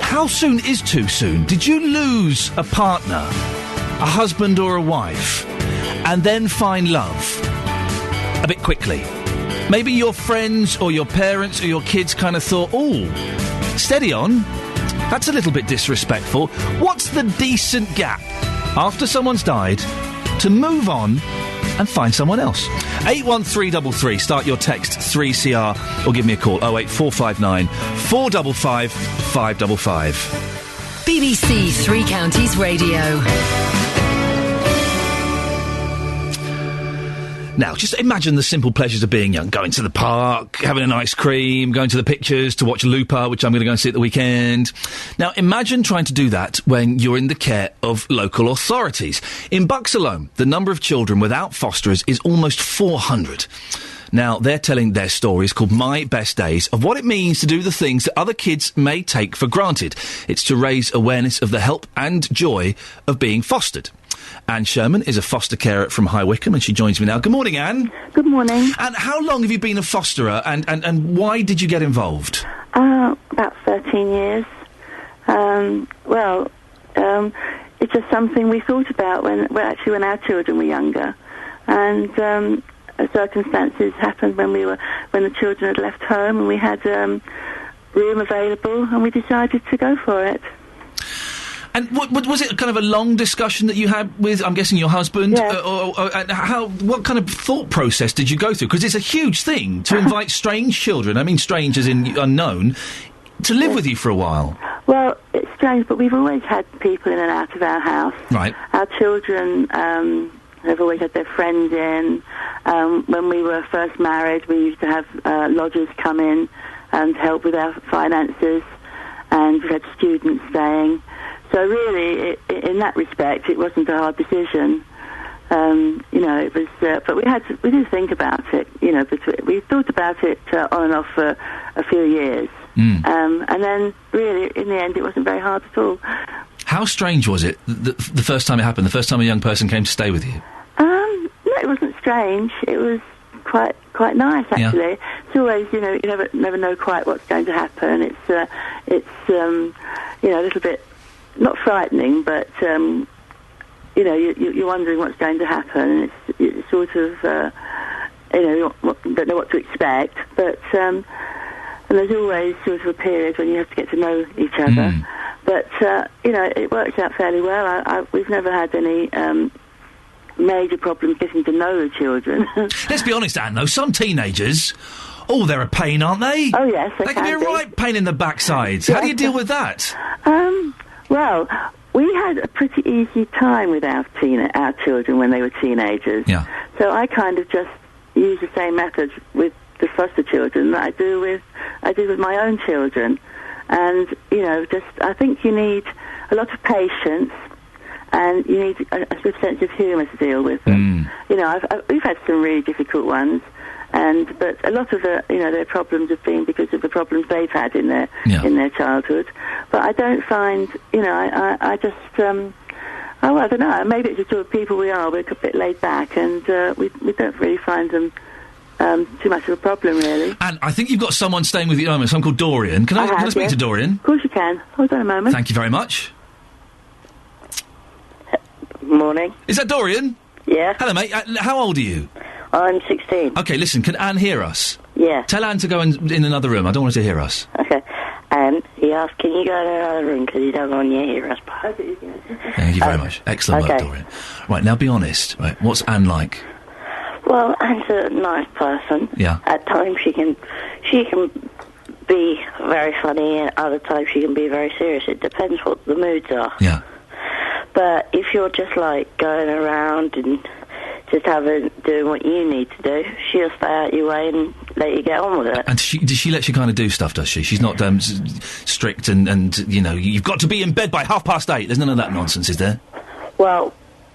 how soon is too soon? Did you lose a partner, a husband or a wife, and then find love a bit quickly? Maybe your friends or your parents or your kids kind of thought, "Oh, steady on, that's a little bit disrespectful." What's the decent gap after someone's died to move on and find someone else? 81333, start your text 3CR or give me a call, 08459 455 555. BBC Three Counties Radio. Now, just imagine the simple pleasures of being young. Going to the park, having an ice cream, going to the pictures to watch Looper, which I'm going to go and see at the weekend. Now, imagine trying to do that when you're in the care of local authorities. In Bucks alone, the number of children without fosterers is almost 400. Now, they're telling their stories called My Best Days of what it means to do the things that other kids may take for granted. It's to raise awareness of the help and joy of being fostered. Anne Sherman is a foster carer from High Wycombe, and she joins me now. Good morning, Anne. Good morning. And how long have you been a fosterer, and why did you get involved? About 13 years. It's just something we thought about when our children were younger, and circumstances happened when the children had left home, and we had room available, and we decided to go for it. And was it kind of a long discussion that you had with, I'm guessing, your husband? Yes. What kind of thought process did you go through? Because it's a huge thing to invite strange children, I mean strange as in unknown, to live with you for a while. Well, it's strange, but we've always had people in and out of our house. Right. Our children have always had their friends in. When we were first married, we used to have lodgers come in to help with our finances, and we had students staying. So really, in that respect, it wasn't a hard decision. It was, but we did think about it. But we thought about it on and off for a few years, and then really, in the end, it wasn't very hard at all. How strange was it the first time it happened? The first time a young person came to stay with you? No, it wasn't strange. It was quite nice, actually. Yeah. It's always, you never know quite what's going to happen. It's a little bit. Not frightening, but you're wondering what's going to happen. It's sort of you don't know what to expect. But and there's always sort of a period when you have to get to know each other. But it works out fairly well. We've never had any major problems getting to know the children. Let's be honest, Anne. Though some teenagers. Oh, they're a pain, aren't they? Oh yes, they can be a right pain in the backside. Yes. How do you deal with that? Well, we had a pretty easy time with our children when they were teenagers. Yeah. So I kind of just use the same methods with the foster children that I do with my own children. And, I think you need a lot of patience, and you need a good sense of humour to deal with them. We've had some really difficult ones, but a lot of their problems have been because of the problems they've had in their childhood. But I don't find, I don't know. Maybe it's the sort of people we are. We're a bit laid back, and we don't really find them too much of a problem, really. And I think you've got someone staying with you at the moment, someone called Dorian. Can I speak to Dorian? Of course you can. Hold on a moment. Thank you very much. Morning. Is that Dorian? Yeah. Hello, mate. How old are you? I'm 16. Okay, listen, can Anne hear us? Yeah. Tell Anne to go in another room. I don't want her to hear us. Okay. And he asked, can you go in another room because you don't want to hear us? Thank you very much. Excellent work, Dorian. Right, now be honest. Right, what's Anne like? Well, Anne's a nice person. Yeah. At times she can be very funny, and other times she can be very serious. It depends what the moods are. Yeah. But if you're just like going around and just doing what you need to do, she'll stay out your way and let you get on with it. And does she let you kind of do stuff, does she? She's not strict and, you've got to be in bed by 8:30. There's none of that nonsense, is there? Well,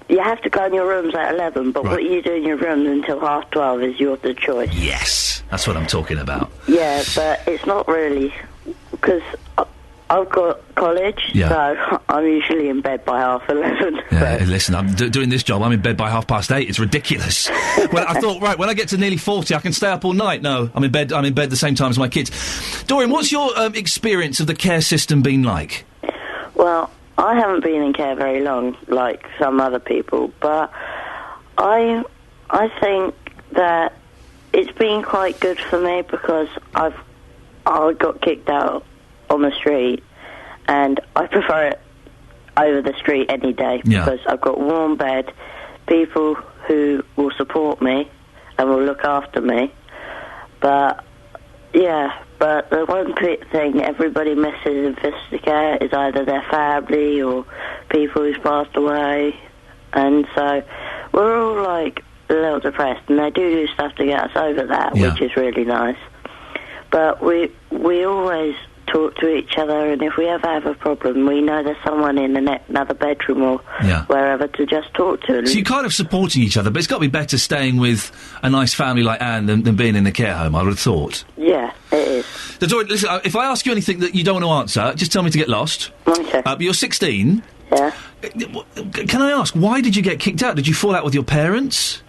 you have to go in your rooms at 11, but what you do in your rooms until 12:30 is your choice. Yes, that's what I'm talking about. Yeah, but it's not really, because I've got college, so I'm usually in bed by 11:30. Yeah, listen, I'm doing this job, I'm in bed by 8:30. It's ridiculous. Well, I thought, right, when I get to nearly 40, I can stay up all night. No, I'm in bed the same time as my kids. Dorian, what's your experience of the care system been like? Well, I haven't been in care very long, like some other people, but I think that it's been quite good for me because I got kicked out on the street, and I prefer it over the street any day because I've got a warm bed, people who will support me and will look after me. But the one thing everybody misses in foster care is either their family or people who's passed away, and so we're all like a little depressed, and they do stuff to get us over that, which is really nice. But we always talk to each other, and if we ever have a problem, we know there's someone in another bedroom or wherever to just talk to. So you're kind of supporting each other, but it's got to be better staying with a nice family like Anne than being in a care home, I would have thought. Yeah, it is. So, Dorian, listen, if I ask you anything that you don't want to answer, just tell me to get lost. Okay. But you're 16. Yeah. Can I ask, why did you get kicked out? Did you fall out with your parents?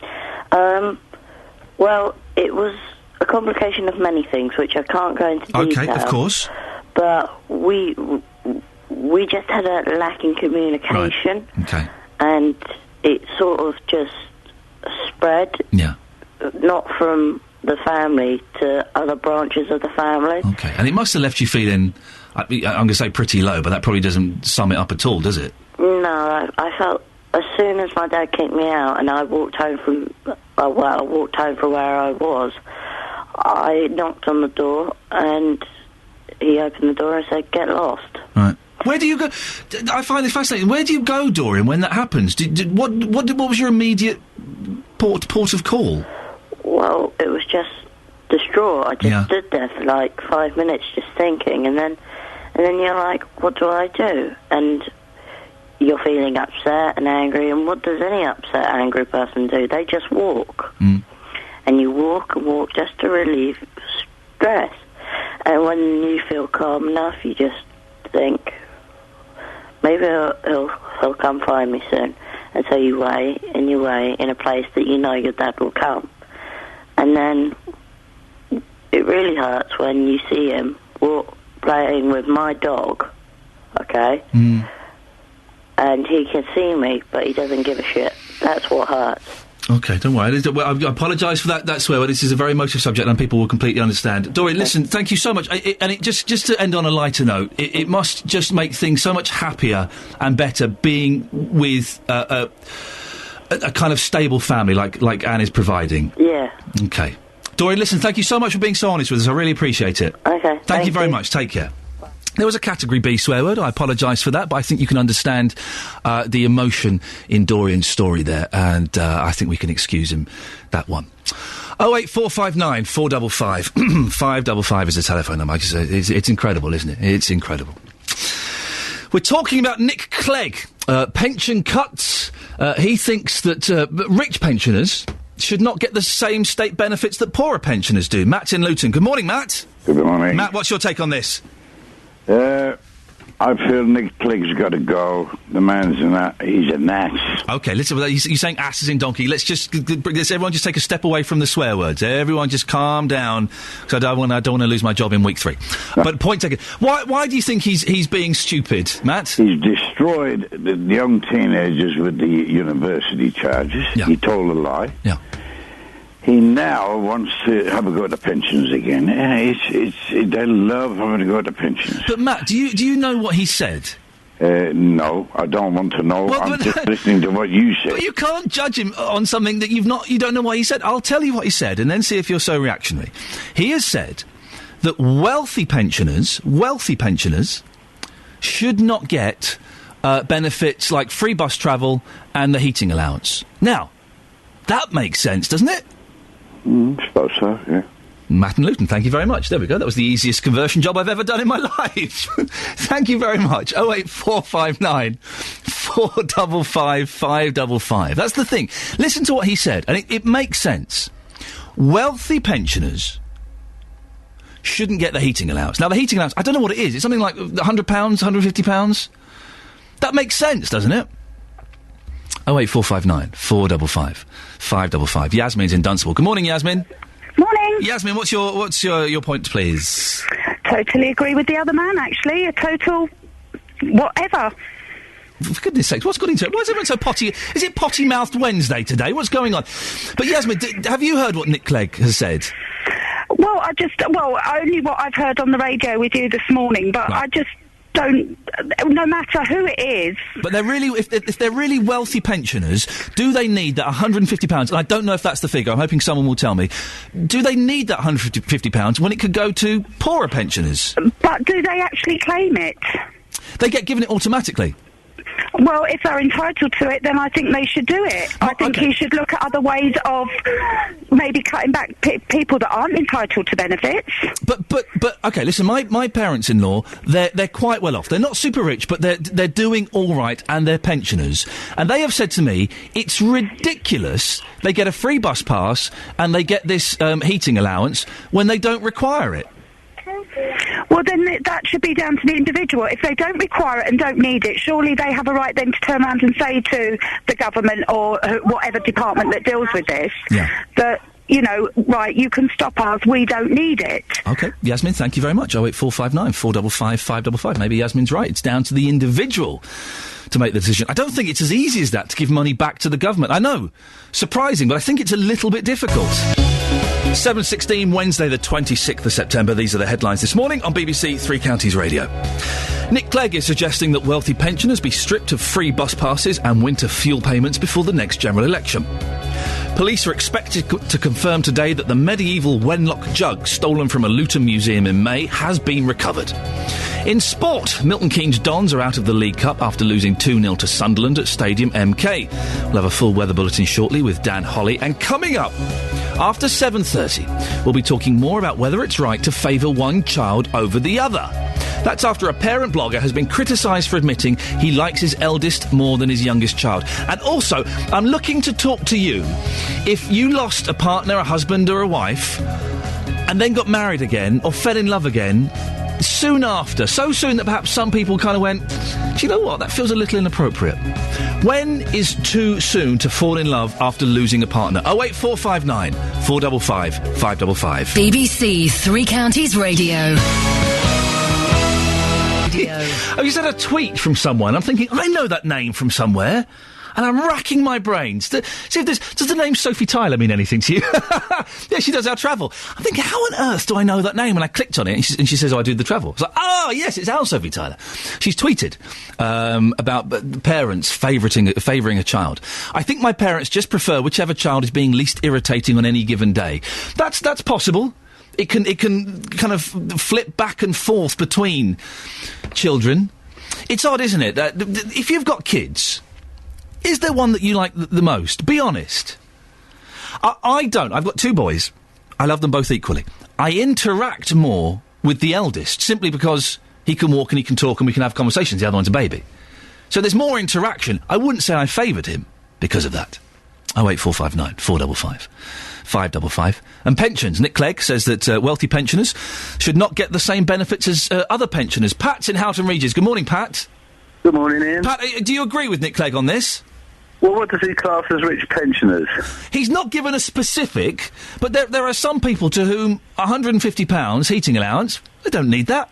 Well, it was a complication of many things, which I can't go into detail. Okay, of course. But we just had a lack in communication. Right. Okay. And it sort of just spread. Yeah. Not from the family to other branches of the family. Okay. And it must have left you feeling, I'm going to say pretty low, but that probably doesn't sum it up at all, does it? No, I felt as soon as my dad kicked me out and I walked home from where I was, I knocked on the door and he opened the door and said, "Get lost." Right. Where do you go? I find this fascinating. Where do you go, Dorian, when that happens? What was your immediate port of call? Well, it was just distraught. I just stood there for like 5 minutes just thinking, and then you're like, what do I do? And you're feeling upset and angry, and what does any upset, angry person do? They just walk. And you walk and walk just to relieve stress. And when you feel calm enough, you just think, maybe he'll come find me soon. And so you wait in a place that you know your dad will come. And then it really hurts when you see him playing with my dog, okay? And he can see me, but he doesn't give a shit. That's what hurts. Okay, don't worry. I apologise for that swear word. This is a very emotive subject and people will completely understand. Dorian, listen, thank you so much. Just to end on a lighter note, it must just make things so much happier and better being with a kind of stable family like Anne is providing. Yeah. Okay. Dorian, listen, thank you so much for being so honest with us. I really appreciate it. Okay. Thank you very much. Take care. There was a Category B swear word. I apologise for that, but I think you can understand the emotion in Dorian's story there, and I think we can excuse him that one. 08459 455 555 is the telephone number. It's incredible, isn't it? It's incredible. We're talking about Nick Clegg. Pension cuts. He thinks that rich pensioners should not get the same state benefits that poorer pensioners do. Matt's in Luton. Good morning, Matt. Good morning. Matt, what's your take on this? I feel Nick Clegg's got to go. The man's he's an ass. OK, listen, you're saying ass is in donkey. Let's everyone just take a step away from the swear words. Everyone just calm down, because I don't want to lose my job in week 3. But point taken. Why do you think he's being stupid, Matt? He's destroyed the young teenagers with the university charges. Yeah. He told a lie. Yeah. He now wants to have a go at the pensions again. They love having a go at the pensions. But Matt, do you know what he said? No, I don't want to know. I'm just listening to what you said. But you can't judge him on something that you don't know what he said. I'll tell you what he said, and then see if you're so reactionary. He has said that wealthy pensioners should not get benefits like free bus travel and the heating allowance. Now, that makes sense, doesn't it? I suppose so, yeah. Matt and Luton, thank you very much. There we go. That was the easiest conversion job I've ever done in my life. Thank you very much. 08459 455 555. That's the thing. Listen to what he said, and it makes sense. Wealthy pensioners shouldn't get the heating allowance. Now, the heating allowance, I don't know what it is. It's something like £100, £150. That makes sense, doesn't it? 08459 455 555. Yasmin's in Dunstable. Good morning, Yasmin. Morning. Yasmin, what's your point, please? Totally agree with the other man, actually. A total whatever. For goodness sakes, what's got into it? Why is everyone so potty? Is it potty-mouthed Wednesday today? What's going on? But Yasmin, have you heard what Nick Clegg has said? Well, only what I've heard on the radio with you this morning, but right. I just don't, no matter who it is. But they're really, if they're really wealthy pensioners, do they need that £150? And I don't know if that's the figure. I'm hoping someone will tell me. Do they need that £150 when it could go to poorer pensioners? But do they actually claim it? They get given it automatically. Well, if they're entitled to it, then I think they should do it. I think he should look at other ways of maybe cutting back people that aren't entitled to benefits. But okay, listen, my parents-in-law, they're quite well off. They're not super rich, but they're doing all right, and they're pensioners. And they have said to me, it's ridiculous they get a free bus pass and they get this heating allowance when they don't require it. Well, then that should be down to the individual. If they don't require it and don't need it, surely they have a right then to turn around and say to the government or whatever department that deals with this that, right, you can stop us, we don't need it. OK, Yasmin, thank you very much. 08459 455 555. Maybe Yasmin's right. It's down to the individual to make the decision. I don't think it's as easy as that to give money back to the government. I know, surprising, but I think it's a little bit difficult. 7:16, Wednesday the 26th of September. These are the headlines this morning on BBC Three Counties Radio. Nick Clegg is suggesting that wealthy pensioners be stripped of free bus passes and winter fuel payments before the next general election. Police are expected to confirm today that the medieval Wenlock jug stolen from a Luton museum in May has been recovered. In sport, Milton Keynes Dons are out of the League Cup after losing 2-0 to Sunderland at Stadium MK. We'll have a full weather bulletin shortly with Dan Holly. And coming up, after 7:30, we'll be talking more about whether it's right to favour one child over the other. That's after a parent blogger has been criticised for admitting he likes his eldest more than his youngest child. And also, I'm looking to talk to you. If you lost a partner, a husband or a wife, and then got married again, or fell in love again, soon after, so soon that perhaps some people kind of went, do you know what, that feels a little inappropriate. When is too soon to fall in love after losing a partner? 08459 455 555. BBC Three Counties Radio. I just had a tweet from someone. I'm thinking, I know that name from somewhere. And I'm racking my brains to see if does the name Sophie Tyler mean anything to you? Yeah, she does our travel. I'm thinking, how on earth do I know that name? And I clicked on it, and she says, I do the travel. It's like, yes, it's our Sophie Tyler. She's tweeted about parents favouring a child. I think my parents just prefer whichever child is being least irritating on any given day. That's possible. It can kind of flip back and forth between children. It's odd, isn't it? If you've got kids, is there one that you like the most? Be honest. I don't. I've got 2 boys. I love them both equally. I interact more with the eldest, simply because he can walk and he can talk and we can have conversations. The other one's a baby. So there's more interaction. I wouldn't say I favoured him because of that. 08459 455 555. And pensions. Nick Clegg says that wealthy pensioners should not get the same benefits as other pensioners. Pat's in Houghton Regis. Good morning, Pat. Good morning, Ian. Pat, do you agree with Nick Clegg on this? Well, what does he class as rich pensioners? He's not given a specific, but there are some people to whom £150 heating allowance, they don't need that.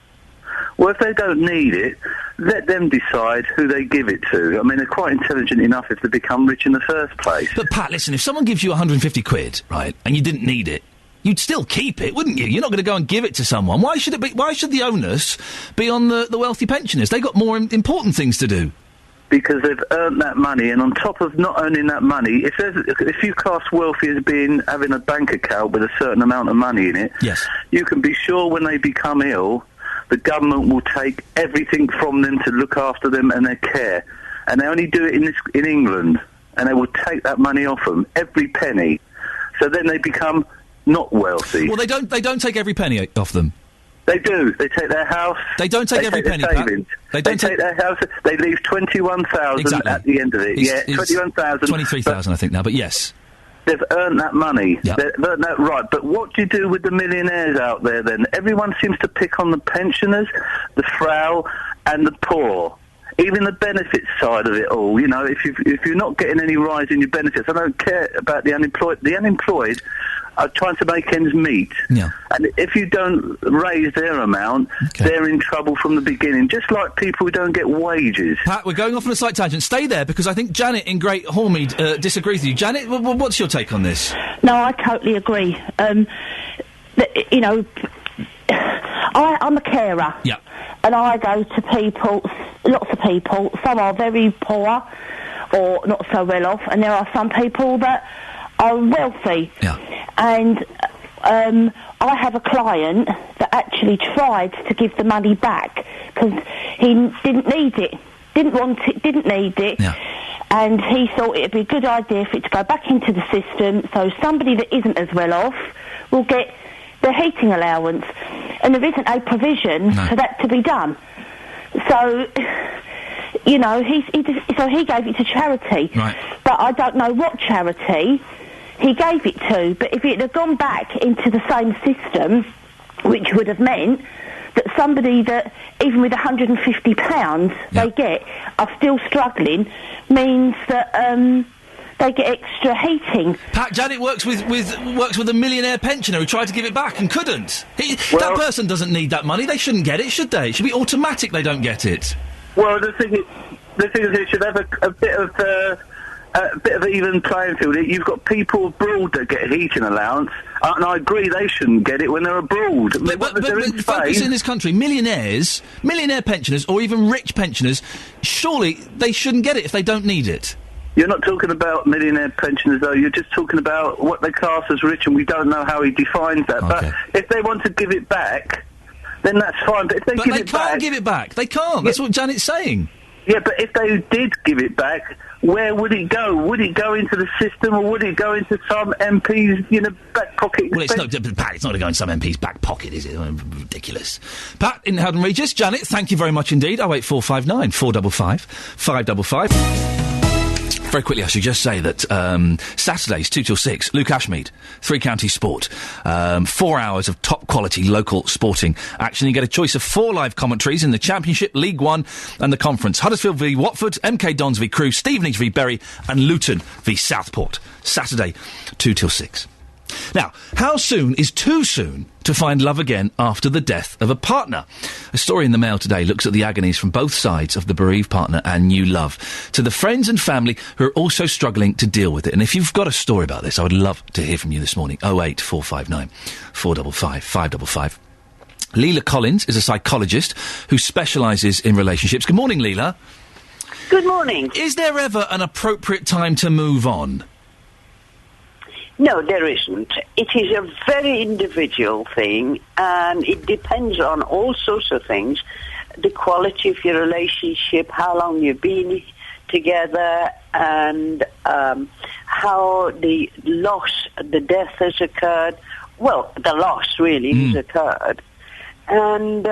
Well, if they don't need it, let them decide who they give it to. I mean, they're quite intelligent enough if they become rich in the first place. But, Pat, listen, if someone gives you 150 quid, right, and you didn't need it, you'd still keep it, wouldn't you? You're not going to go and give it to someone. Why should the onus be on the wealthy pensioners? They got more important things to do. Because they've earned that money, and on top of not earning that money, if you class wealthy as having a bank account with a certain amount of money in it, yes, you can be sure when they become ill, the government will take everything from them to look after them and their care. And they only do it in England, and they will take that money off them, every penny. So then they become not wealthy. Well, they don't take every penny off them. They do. They take their house. They don't take every penny, Pat. They take their house. They leave 21,000 exactly at the end of it. It's 21,000. 23,000, I think now. But yes, they've earned that money. Yep. They've earned that right. But what do you do with the millionaires out there? Then everyone seems to pick on the pensioners, the frail, and the poor. Even the benefits side of it all. You know, if you're not getting any rise in your benefits, I don't care about the unemployed. The unemployed are trying to make ends meet. Yeah. And if you don't raise their amount, they're in trouble from the beginning, just like people who don't get wages. Pat, we're going off on a slight tangent. Stay there, because I think Janet in Great Hormead disagrees with you. Janet, what's your take on this? No, I totally agree. You know, I'm a carer. Yeah. And I go to people, lots of people. Some are very poor or not so well off, and there are some people that are wealthy. Yeah. And I have a client that actually tried to give the money back because he didn't need it, didn't want it, didn't need it. Yeah. And he thought it'd be a good idea for it to go back into the system so somebody that isn't as well off will get their heating allowance. And there isn't a provision for that to be done. So, you know, so he gave it to charity. Right. But I don't know what charity he gave it to. But if it had gone back into the same system, which would have meant that somebody that, even with £150 they get, are still struggling, means that they get extra heating. Pat, Janet works with a millionaire pensioner who tried to give it back and couldn't. That person doesn't need that money. They shouldn't get it, should they? It should be automatic they don't get it. Well, the thing is, they should have a bit of an even playing field. You've got people abroad that get heating allowance, and I agree they shouldn't get it when they're abroad. But focus in this country, millionaire pensioners, or even rich pensioners, surely they shouldn't get it if they don't need it. You're not talking about millionaire pensioners, though. You're just talking about what they class as rich, and we don't know how he defines that. Okay. But if they want to give it back, then that's fine. But if they can't give it back. They can't. That's what Janet's saying. Yeah, but if they did give it back, where would it go? Would it go into the system, or would it go into some MP's, back pocket? Well, it's not going to go in some MP's back pocket, is it? Ridiculous. Pat in Howden Regis. Janet, thank you very much indeed. 08459 455 555. Very quickly, I should just say that Saturdays, 2 till 6, Luke Ashmead, 3 Counties Sport. 4 hours of top-quality local sporting action. You get a choice of 4 live commentaries in the Championship, League One and the Conference. Huddersfield v Watford, MK Dons v Crewe, Stevenage v Bury and Luton v Southport. Saturday, 2 till 6. Now, how soon is too soon to find love again after the death of a partner? A story in the Mail today looks at the agonies from both sides of the bereaved partner and new love, to the friends and family who are also struggling to deal with it. And if you've got a story about this, I would love to hear from you this morning. 08459 455 555. Leela Collins is a psychologist who specialises in relationships. Good morning, Leela. Good morning. Is there ever an appropriate time to move on? No, there isn't. It is a very individual thing, and it depends on all sorts of things. The quality of your relationship, how long you've been together, and how the loss, the death has occurred. Well, the loss really has occurred. And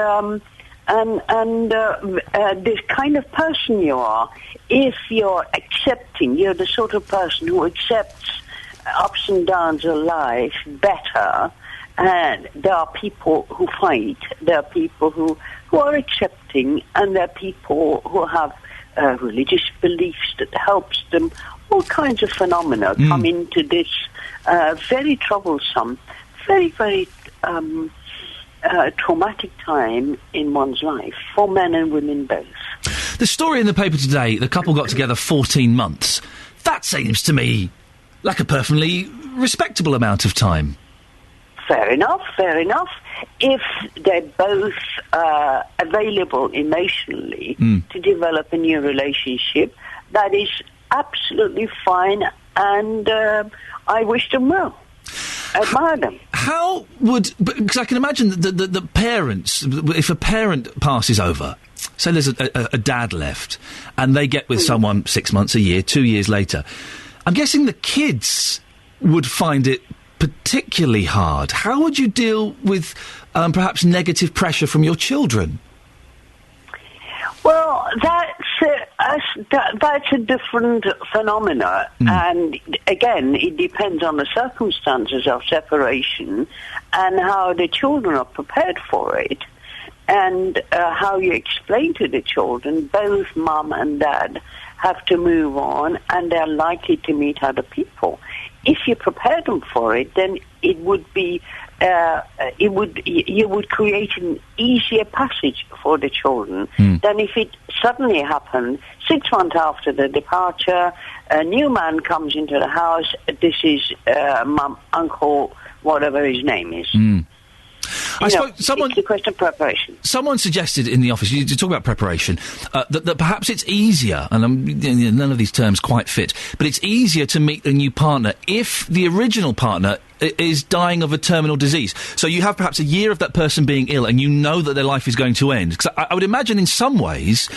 this kind of person you are, if you're accepting, you're the sort of person who accepts ups and downs of life better, and there are people who fight, there are people who are accepting, and there are people who have religious beliefs that helps them. All kinds of phenomena come into this very troublesome, very, very traumatic time in one's life, for men and women both. The story in the paper today, the couple got together 14 months. That seems to me like a perfectly respectable amount of time. Fair enough, fair enough. If they're both available emotionally to develop a new relationship, that is absolutely fine, and I wish them well. Admire them. How would... Because I can imagine that the parents, if a parent passes over, say there's a dad left, and they get with someone 6 months, a year, 2 years later, I'm guessing the kids would find it particularly hard. How would you deal with perhaps negative pressure from your children? Well, that's a different phenomena, and again, it depends on the circumstances of separation and how the children are prepared for it, and how you explain to the children, both mum and dad have to move on, and they're likely to meet other people. If you prepare them for it, then it would be you would create an easier passage for the children than if it suddenly happened 6 months after the departure. A new man comes into the house. This is mum, uncle, whatever his name is. It's a question of preparation. Someone suggested in the office, you talk about preparation, that perhaps it's easier, and none of these terms quite fit, but it's easier to meet a new partner if the original partner is dying of a terminal disease. So you have perhaps a year of that person being ill, and you know that their life is going to end. Because I would imagine in some ways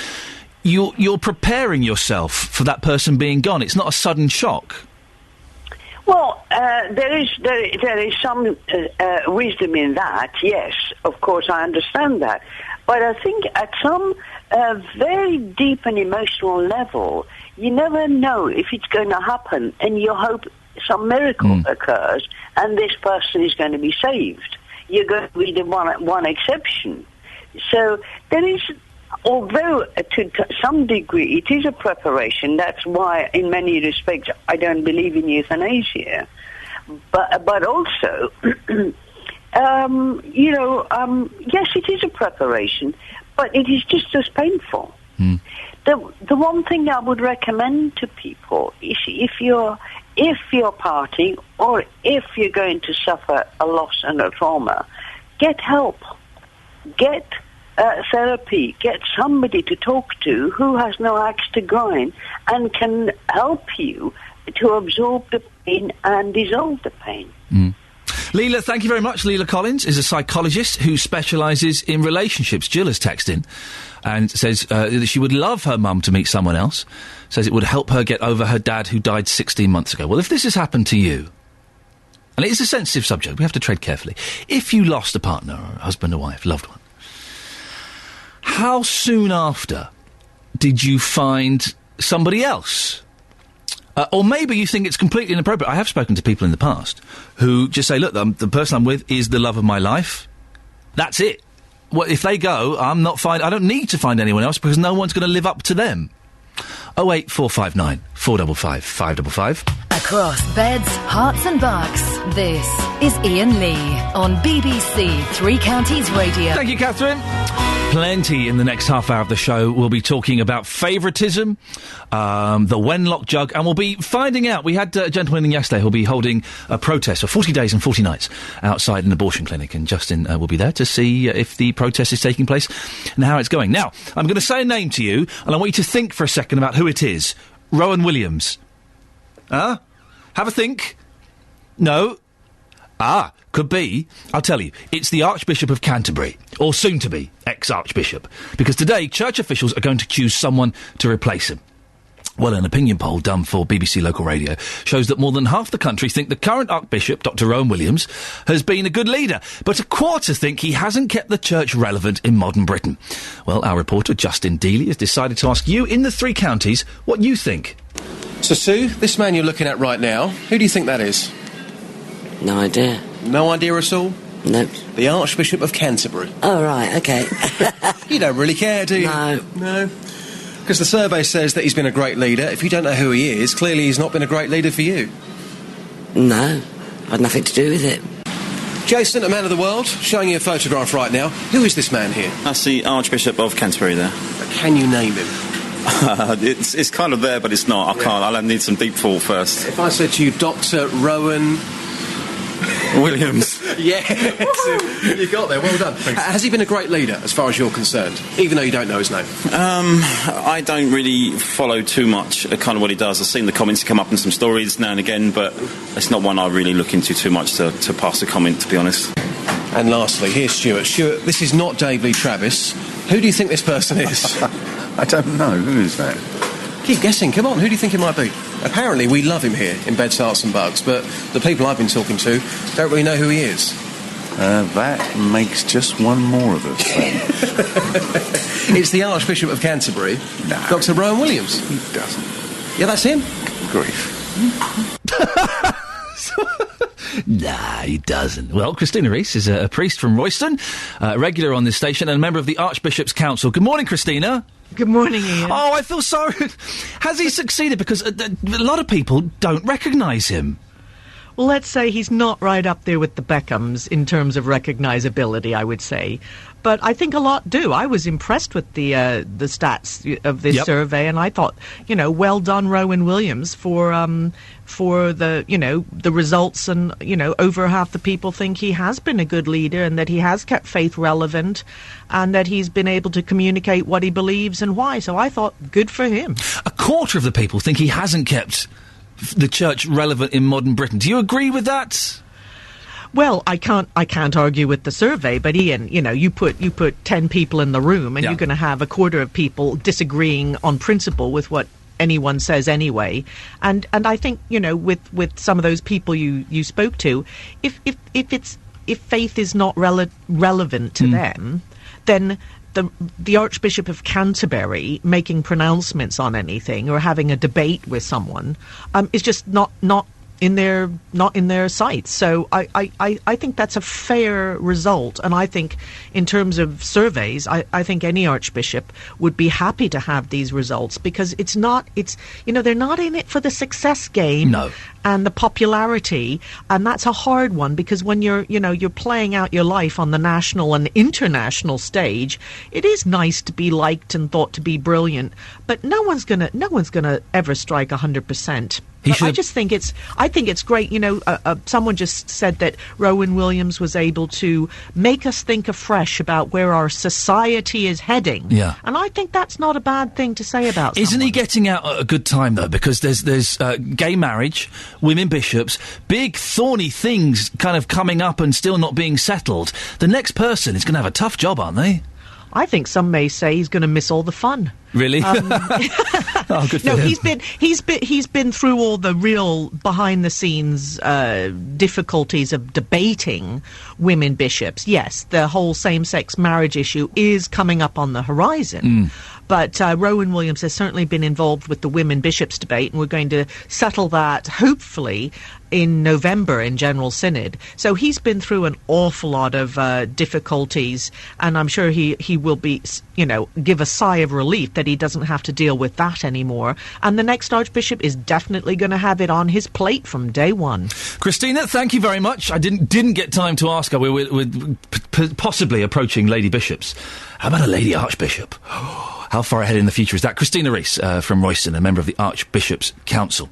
you're preparing yourself for that person being gone. It's not a sudden shock. Well, there is some wisdom in that, yes, of course, I understand that. But I think at some very deep and emotional level, you never know if it's going to happen, and you hope some miracle occurs and this person is going to be saved. You're going to be the one exception. So there is... Although to some degree it is a preparation, that's why in many respects I don't believe in euthanasia. But also, yes, it is a preparation, but it is just as painful. The one thing I would recommend to people is if you're parting or if you're going to suffer a loss and a trauma, get help. Get therapy, get somebody to talk to who has no axe to grind and can help you to absorb the pain and dissolve the pain. Leela, thank you very much. Leela Collins is a psychologist who specialises in relationships. Jill has texted in and says that she would love her mum to meet someone else, says it would help her get over her dad who died 16 months ago. Well, if this has happened to you, and it is a sensitive subject, we have to tread carefully. If you lost a partner, or a husband or wife, loved one, how soon after did you find somebody else? Or maybe you think it's completely inappropriate. I have spoken to people in the past who just say, look, the person I'm with is the love of my life. That's it. Well, if they go, I don't need to find anyone else because no one's going to live up to them. 08459 455 555. Across beds, hearts and bucks, this is Iain Lee on BBC Three Counties Radio. Thank you, Catherine. Plenty in the next half hour of the show. We'll be talking about favouritism, the Wenlock jug, and we'll be finding out. We had a gentleman in yesterday who'll be holding a protest for 40 days and 40 nights outside an abortion clinic, and Justin will be there to see if the protest is taking place and how it's going. Now, I'm going to say a name to you, and I want you to think for a second about who it is. Rowan Williams. Have a think. No. Could be. I'll tell you. It's the Archbishop of Canterbury, or soon to be ex-Archbishop, because today church officials are going to choose someone to replace him. Well, an opinion poll done for BBC Local Radio shows that more than half the country think the current Archbishop, Dr. Rowan Williams, has been a good leader, but a quarter think he hasn't kept the church relevant in modern Britain. Well, our reporter, Justin Dealey, has decided to ask you in the 3 counties what you think. So, Sue, this man you're looking at right now, who do you think that is? No idea. No idea at all? Nope. The Archbishop of Canterbury. Oh, right, OK. You don't really care, do you? No. No. Because the survey says that he's been a great leader. If you don't know who he is, clearly he's not been a great leader for you. No. Had nothing to do with it. Jason, a man of the world, showing you a photograph right now. Who is this man here? That's the Archbishop of Canterbury there. Can you name him? It's kind of there, but it's not. I can't. I'll need some deep thought first. If I said to you, Dr. Rowan Williams. Yeah, you got there. Well done. Has he been a great leader, as far as you're concerned, even though you don't know his name? I don't really follow too much kind of what he does. I've seen the comments come up in some stories now and again, but it's not one I really look into too much to pass a comment, to be honest. And lastly, here's Stuart. Stuart, this is not Dave Lee Travis. Who do you think this person is? I don't know. Who is that? Keep guessing. Come on, who do you think it might be? Apparently, we love him here in Beds, Hearts and Bugs, but the people I've been talking to don't really know who he is. That makes just one more of us, then. It's the Archbishop of Canterbury, No. Dr. Rowan Williams. He doesn't. Yeah, that's him. Grief. Nah, he doesn't. Well, Christina Rees is a priest from Royston, regular on this station and a member of the Archbishop's Council. Good morning, Christina. Good morning, Ian. Oh, I feel sorry. Has he succeeded? Because a lot of people don't recognise him. Well, let's say he's not right up there with the Beckhams in terms of recognisability, I would say. But I think a lot do. I was impressed with the stats of this survey, and I thought, well done, Rowan Williams, for the, the results, and, over half the people think he has been a good leader and that he has kept faith relevant and that he's been able to communicate what he believes and why. So I thought, good for him. A quarter of the people think he hasn't kept the church relevant in modern Britain. Do you agree with that? Well, I can't argue with the survey, but Ian, you put 10 people in the room and you're going to have a quarter of people disagreeing on principle with what anyone says anyway. And I think, with some of those people you spoke to, if faith is not relevant to them, then the Archbishop of Canterbury making pronouncements on anything or having a debate with someone is just not in their sights. So I think that's a fair result, and I think in terms of surveys, I think any archbishop would be happy to have these results, because they're not in it for the success game and the popularity, and that's a hard one, because when you're playing out your life on the national and international stage, it is nice to be liked and thought to be brilliant, but no one's gonna ever strike 100%. I think it's great. Someone just said that Rowan Williams was able to make us think afresh about where our society is heading. Yeah. And I think that's not a bad thing to say about someone. Isn't he getting out at a good time, though? Because there's gay marriage, women bishops, big thorny things kind of coming up and still not being settled. The next person is going to have a tough job, aren't they? I think some may say he's going to miss all the fun. Really? Oh, good for no, him. he's been through all the real behind the scenes difficulties of debating women bishops. Yes, the whole same-sex marriage issue is coming up on the horizon. But Rowan Williams has certainly been involved with the women bishops debate, and we're going to settle that, hopefully, in November in General Synod. So he's been through an awful lot of difficulties, and I'm sure he will be, give a sigh of relief that he doesn't have to deal with that anymore. And the next Archbishop is definitely going to have it on his plate from day one. Christina, thank you very much. I didn't get time to ask her. We're possibly approaching Lady Bishops. How about a Lady Archbishop? How far ahead in the future is that? Christina Rees from Royston, a member of the Archbishop's Council.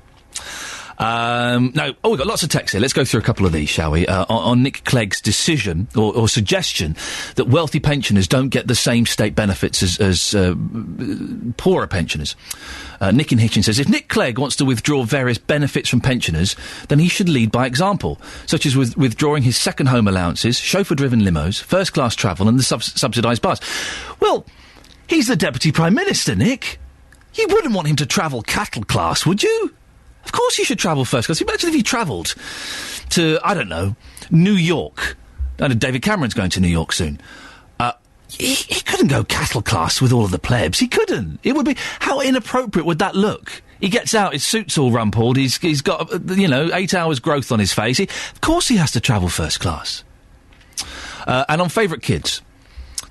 No. Oh, we've got lots of texts here. Let's go through a couple of these, shall we? On Nick Clegg's decision or suggestion that wealthy pensioners don't get the same state benefits as poorer pensioners. Nick in Hitchin says, if Nick Clegg wants to withdraw various benefits from pensioners, then he should lead by example, such as withdrawing his second home allowances, chauffeur-driven limos, first-class travel and the subsidised bus. Well, he's the Deputy Prime Minister, Nick. You wouldn't want him to travel cattle class, would you? Of course he should travel first class. Imagine if he travelled to, I don't know, New York. I know David Cameron's going to New York soon. He couldn't go cattle class with all of the plebs. He couldn't. It would be... How inappropriate would that look? He gets out, his suit's all rumpled, he's got, 8 hours growth on his face. Of course he has to travel first class. And on favourite kids...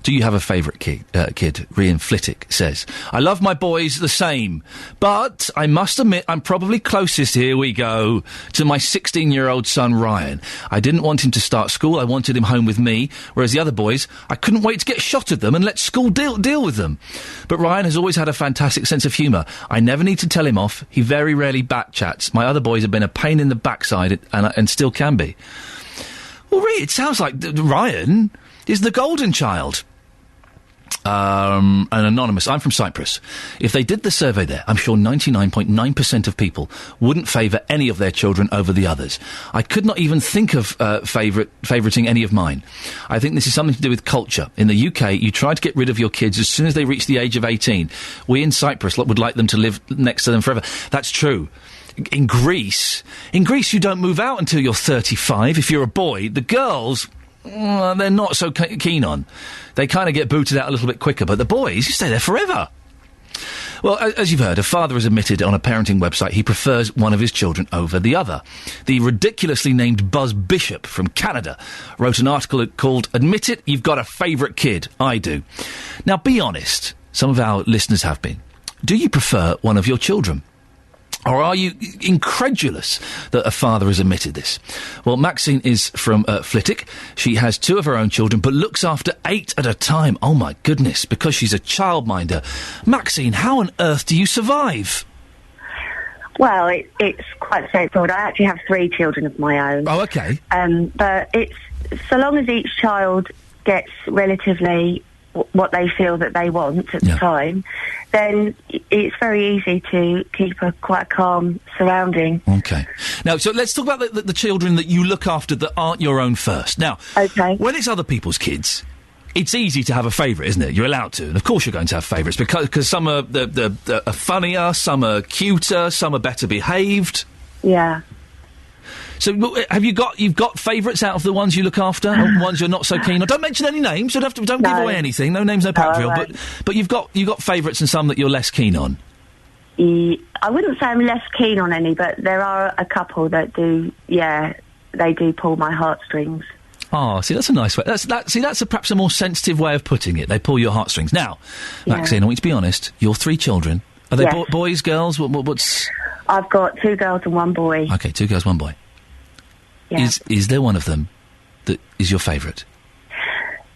Do you have a favourite kid? Rian Flittick says, I love my boys the same, but I must admit I'm probably closest, here we go, to my 16-year-old son Ryan. I didn't want him to start school, I wanted him home with me, whereas the other boys, I couldn't wait to get shot at them and let school deal with them. But Ryan has always had a fantastic sense of humour. I never need to tell him off, he very rarely backchats. My other boys have been a pain in the backside and still can be. Well, really, it sounds like Ryan is the golden child. An anonymous, I'm from Cyprus. If they did the survey there, I'm sure 99.9% of people wouldn't favour any of their children over the others. I could not even think of favouriting any of mine. I think this is something to do with culture. In the UK, you try to get rid of your kids as soon as they reach the age of 18. We in Cyprus would like them to live next to them forever. That's true. In Greece, you don't move out until you're 35. If you're a boy, the girls... they're not so keen on. They kind of get booted out a little bit quicker, but the boys, you stay there forever. Well, as you've heard, a father has admitted on a parenting website he prefers one of his children over the other. The ridiculously named Buzz Bishop from Canada wrote an article called Admit It, You've Got a Favourite Kid. I do. Now, be honest. Some of our listeners have been. Do you prefer one of your children? Or are you incredulous that a father has admitted this? Well, Maxine is from Flittick. She has 2 of her own children, but looks after 8 at a time. Oh, my goodness, because she's a childminder. Maxine, how on earth do you survive? Well, it's quite straightforward. I actually have 3 children of my own. Oh, OK. But it's so long as each child gets relatively what they feel that they want at the time, then it's very easy to keep quite a calm surrounding. OK. Now, so let's talk about the children that you look after that aren't your own first. Now, when it's other people's kids, it's easy to have a favourite, isn't it? You're allowed to. And of course you're going to have favourites because some are are funnier, some are cuter, some are better behaved. Yeah. So you've got favourites out of the ones you look after, or ones you're not so keen on? Don't mention any names. Don't give away anything. No names, no pack drill. But you've got favourites and some that you're less keen on. I wouldn't say I'm less keen on any, but there are a couple that do. Yeah, they do pull my heartstrings. Oh, see, that's a nice way. That's perhaps a more sensitive way of putting it. They pull your heartstrings. Now, Maxine, I want you to be honest. Your 3 children, are they boys, girls? What's? I've got 2 girls and 1 boy. Okay, 2 girls, 1 boy. Yeah. Is there one of them that is your favourite?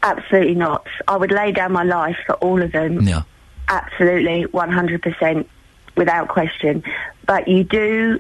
Absolutely not. I would lay down my life for all of them. Yeah. Absolutely, 100%, without question. But you do...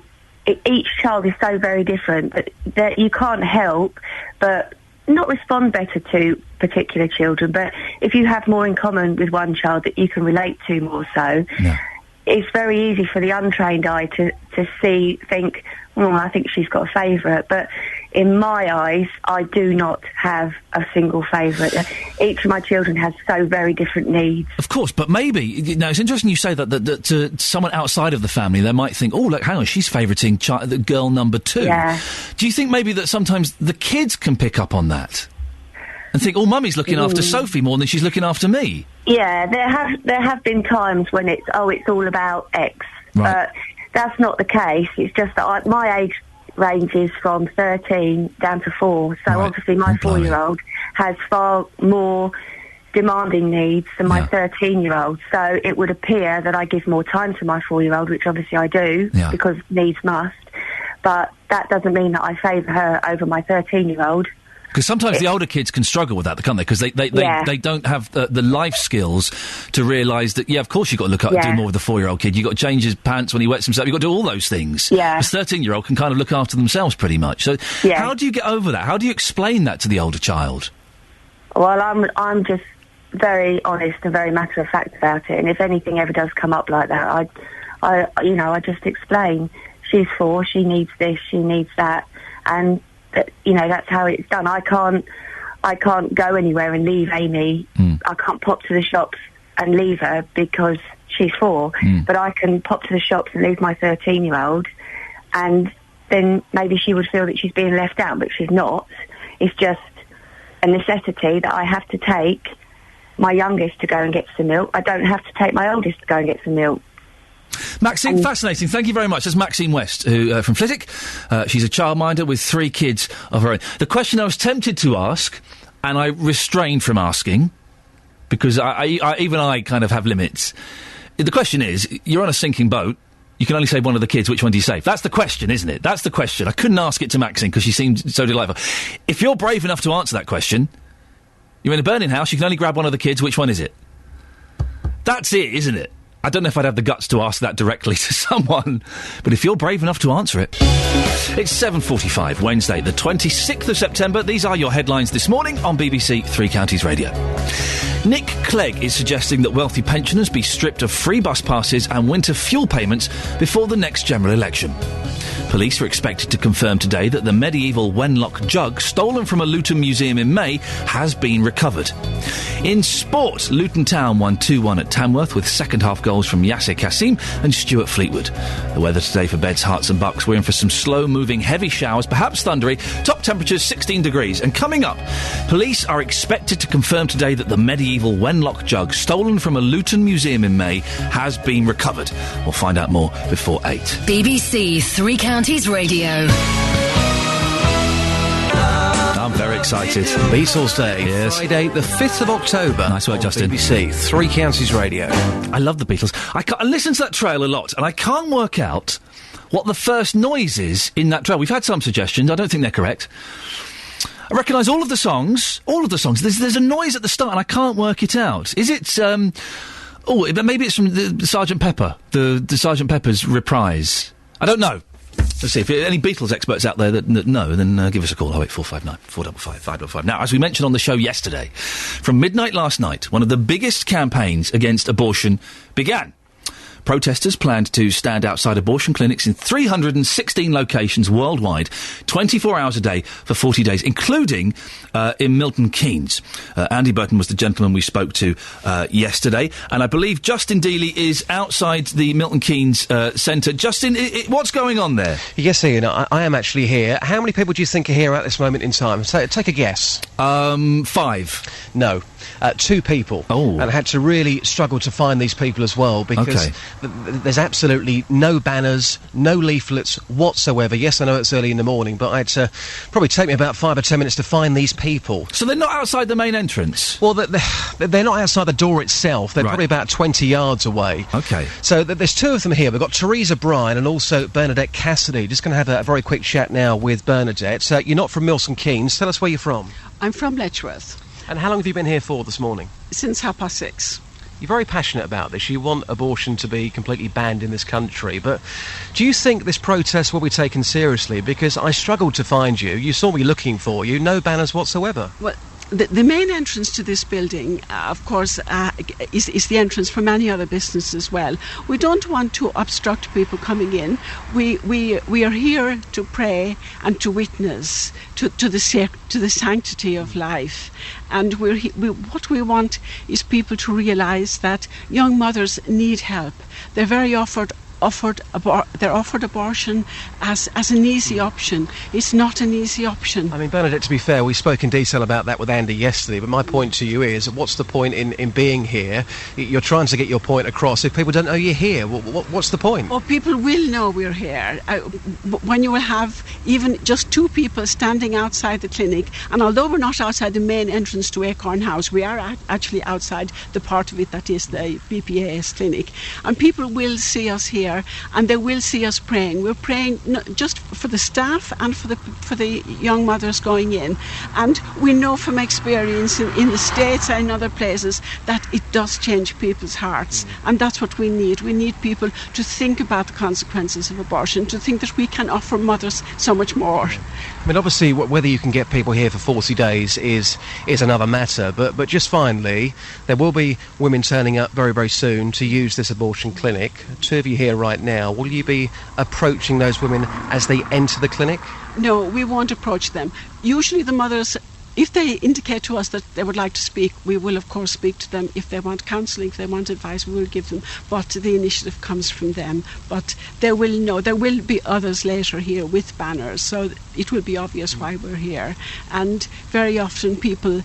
Each child is so very different that you can't help but not respond better to particular children. But if you have more in common with one child that you can relate to more so... Yeah. It's very easy for the untrained eye to think, I think she's got a favourite. But in my eyes, I do not have a single favourite. Each of my children has so very different needs. Of course, but maybe... Now, it's interesting you say that to someone outside of the family, they might think, oh, look, hang on, she's favouriting the girl number 2. Yeah. Do you think maybe that sometimes the kids can pick up on that? And think, oh, Mummy's looking after Sophie more than she's looking after me. Yeah, there have been times when it's all about X. Right. But that's not the case. It's just that my age range is from 13 down to 4. So obviously my 4-year-old has far more demanding needs than my 13-year-old. So it would appear that I give more time to my 4-year-old, which obviously I do, because needs must. But that doesn't mean that I favour her over my 13-year-old. Because sometimes the older kids can struggle with that, can't they? Because they don't have the life skills to realise that, of course you've got to look up and do more with the 4-year-old kid. You've got to change his pants when he wets himself. You've got to do all those things. Yeah. This 13-year-old can kind of look after themselves pretty much. So how do you get over that? How do you explain that to the older child? Well, I'm just very honest and very matter of fact about it. And if anything ever does come up like that, I just explain. She's 4. She needs this. She needs that. And that's how it's done. I can't go anywhere and leave Amy. I can't pop to the shops and leave her because she's 4. But I can pop to the shops and leave my 13-year-old, and then maybe she would feel that she's being left out, but she's not. It's just a necessity that I have to take my youngest to go and get some milk. I don't have to take my oldest to go and get some milk. Maxine, fascinating. Thank you very much. That's Maxine West, who from Flitwick. She's a childminder with 3 kids of her own. The question I was tempted to ask, and I restrained from asking, because even I kind of have limits. The question is, you're on a sinking boat. You can only save one of the kids. Which one do you save? That's the question, isn't it? That's the question. I couldn't ask it to Maxine because she seemed so delightful. If you're brave enough to answer that question, you're in a burning house. You can only grab one of the kids. Which one is it? That's it, isn't it? I don't know if I'd have the guts to ask that directly to someone, but if you're brave enough to answer it. It's 7:45, Wednesday, the 26th of September. These are your headlines this morning on BBC Three Counties Radio. Nick Clegg is suggesting that wealthy pensioners be stripped of free bus passes and winter fuel payments before the next general election. Police are expected to confirm today that the medieval Wenlock jug stolen from a Luton museum in May has been recovered. In sport, Luton Town won 2-1 at Tamworth with second-half goals from Yasser Kassim and Stuart Fleetwood. The weather today for Beds, Herts and Bucks. We're in for some slow-moving heavy showers, perhaps thundery. Top temperatures 16 degrees. And coming up, police are expected to confirm today that the medieval Wenlock jug stolen from a Luton museum in May has been recovered. We'll find out more before 8. BBC Three Counties Radio. I'm very excited. Beatles Day, yes. Friday the 5th of October. Nice work, Justin. BBC Three Counties Radio. I love the Beatles. I listen to that trail a lot, and I can't work out what the first noise is in that trail. We've had some suggestions. I don't think they're correct. I recognise all of the songs. There's a noise at the start, and I can't work it out. Is it... maybe it's from the Sgt. Pepper. The Sgt. Pepper's reprise. I don't know. Let's see, if any Beatles experts out there that know, then give us a call, 08459 455 555. Now, as we mentioned on the show yesterday, from midnight last night, one of the biggest campaigns against abortion began. Protesters planned to stand outside abortion clinics in 316 locations worldwide, 24 hours a day for 40 days, including in Milton Keynes. Andy Burton was the gentleman we spoke to yesterday, and I believe Justin Dealey is outside the Milton Keynes centre. Justin, what's going on there? Yes, Ian, I am actually here. How many people do you think are here at this moment in time? Take a guess. 5. No. 2 people. Oh. And I had to really struggle to find these people as well because there's absolutely no banners, no leaflets whatsoever. Yes, I know it's early in the morning, but I'd probably take me about 5 or 10 minutes to find these people. So they're not outside the main entrance? Well, they're not outside the door itself. They're probably about 20 yards away. OK. So there's 2 of them here. We've got Teresa Bryan and also Bernadette Cassidy. Just going to have a very quick chat now with Bernadette. You're not from Milton Keynes. Tell us where you're from. I'm from Letchworth. And how long have you been here for this morning? Since 6:30. You're very passionate about this. You want abortion to be completely banned in this country. But do you think this protest will be taken seriously? Because I struggled to find you. You saw me looking for you. No banners whatsoever. Well, the main entrance to this building, of course, is the entrance for many other businesses as well. We don't want to obstruct people coming in. We are here to pray and to witness to the sanctity of life. And what we want is people to realise that young mothers need help. They're very offered abortion as an easy option. It's not an easy option. I mean, Bernadette, to be fair, we spoke in detail about that with Andy yesterday, but my point to you is, what's the point in being here? You're trying to get your point across. If people don't know you're here, what's the point? Well, people will know we're here. When you will have even just 2 people standing outside the clinic, and although we're not outside the main entrance to Acorn House, we are actually outside the part of it that is the BPAS clinic, and people will see us here. there, and they will see us praying. We're praying just for the staff and for the young mothers going in. And we know from experience in the States and in other places that it does change people's hearts, and that's what we need. We need people to think about the consequences of abortion, to think that we can offer mothers so much more. I mean, obviously, whether you can get people here for 40 days is another matter, but just finally, there will be women turning up very, very soon to use this abortion clinic. Two of you here right now. Will you be approaching those women as they enter the clinic? No, we won't approach them. Usually the mothers, if they indicate to us that they would like to speak, we will of course speak to them. If they want counselling, if they want advice, we will give them, but the initiative comes from them. But they will know. There will be others later here with banners, so it will be obvious why we're here. And very often people,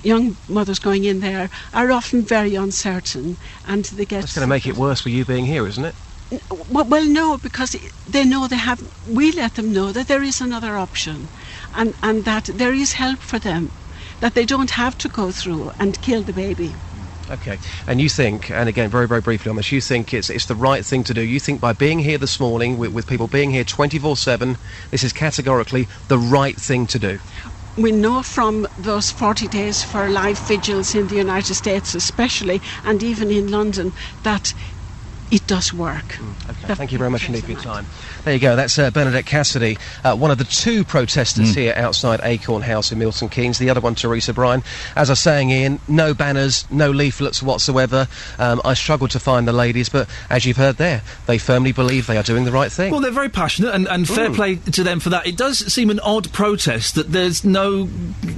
young mothers going in there, are often very uncertain, and they get... That's going to make it worse for you being here, isn't it? Well, no, because they know we let them know that there is another option, and that there is help for them, that they don't have to go through and kill the baby. Okay, and you think, and again, very, very briefly on this, you think it's the right thing to do. You think by being here this morning, with people being here 24/7, this is categorically the right thing to do? We know from those 40 days for live vigils in the United States especially, and even in London, that it does work. Okay. Thank you very much indeed for your time. There you go, that's Bernadette Cassidy, one of the two protesters here outside Acorn House in Milton Keynes, the other one Teresa Bryan. As I was saying, Ian, no banners, no leaflets whatsoever. I struggled to find the ladies, but as you've heard there, they firmly believe they are doing the right thing. Well, they're very passionate, and fair play to them for that. It does seem an odd protest that there's no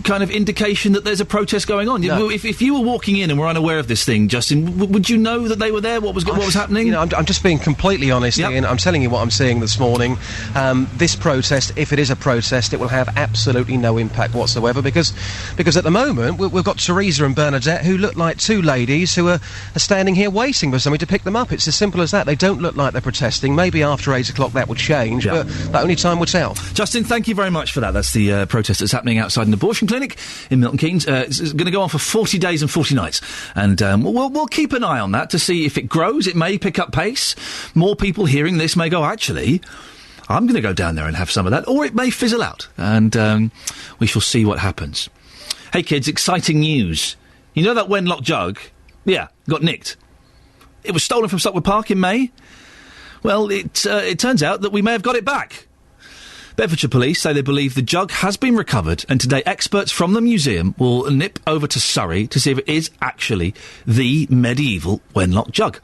kind of indication that there's a protest going on. No. If you were walking in and were unaware of this thing, Justin, would you know that they were there? What was happening? You know, I'm just being completely honest, Ian. I'm telling you what I'm seeing this morning. This protest, if it is a protest, it will have absolutely no impact whatsoever, because at the moment we've got Teresa and Bernadette, who look like two ladies who are standing here waiting for somebody to pick them up. It's as simple as that. They don't look like they're protesting. Maybe after 8 o'clock that would change, but that only time will tell. Justin, thank you very much for that. That's the protest that's happening outside an abortion clinic in Milton Keynes. It's going to go on for 40 days and 40 nights, and we'll keep an eye on that to see if it grows. It may pick up pace. More people hearing this may go, actually, I'm going to go down there and have some of that, or it may fizzle out, and we shall see what happens. Hey kids, exciting news. You know that Wenlock jug? Yeah, got nicked. It was stolen from Stockwell Park in May. Well, it turns out that we may have got it back. Bedfordshire Police say they believe the jug has been recovered, and today experts from the museum will nip over to Surrey to see if it is actually the medieval Wenlock jug.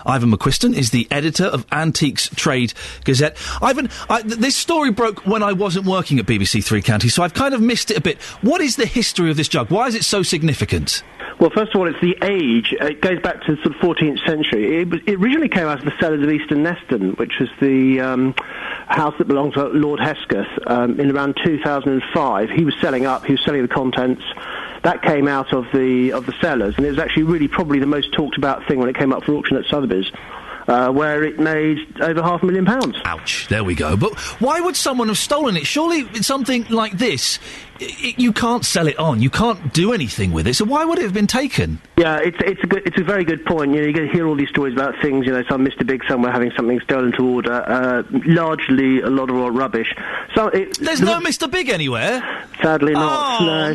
Ivan McQuiston is the editor of Antiques Trade Gazette. Ivan, this story broke when I wasn't working at BBC Three Counties, so I've kind of missed it a bit. What is the history of this jug? Why is it so significant? Well, first of all, it's the age. It goes back to the sort of 14th century. It originally came out of the cellars of Easton Neston, which was the house that belonged to Lord Hesketh. In around 2005, he was selling the contents. That came out of the cellars, and it was actually really probably the most talked about thing when it came up for auction at Sotheby's, where it made over £500,000. Ouch, there we go. But why would someone have stolen it? Surely something like this, you can't sell it on, you can't do anything with it, so why would it have been taken? Yeah, it's a very good point. You know, you hear all these stories about things, you know, some Mr. Big somewhere having something stolen to order, largely a lot of rubbish. There's no Mr. Big anywhere? Sadly not, no.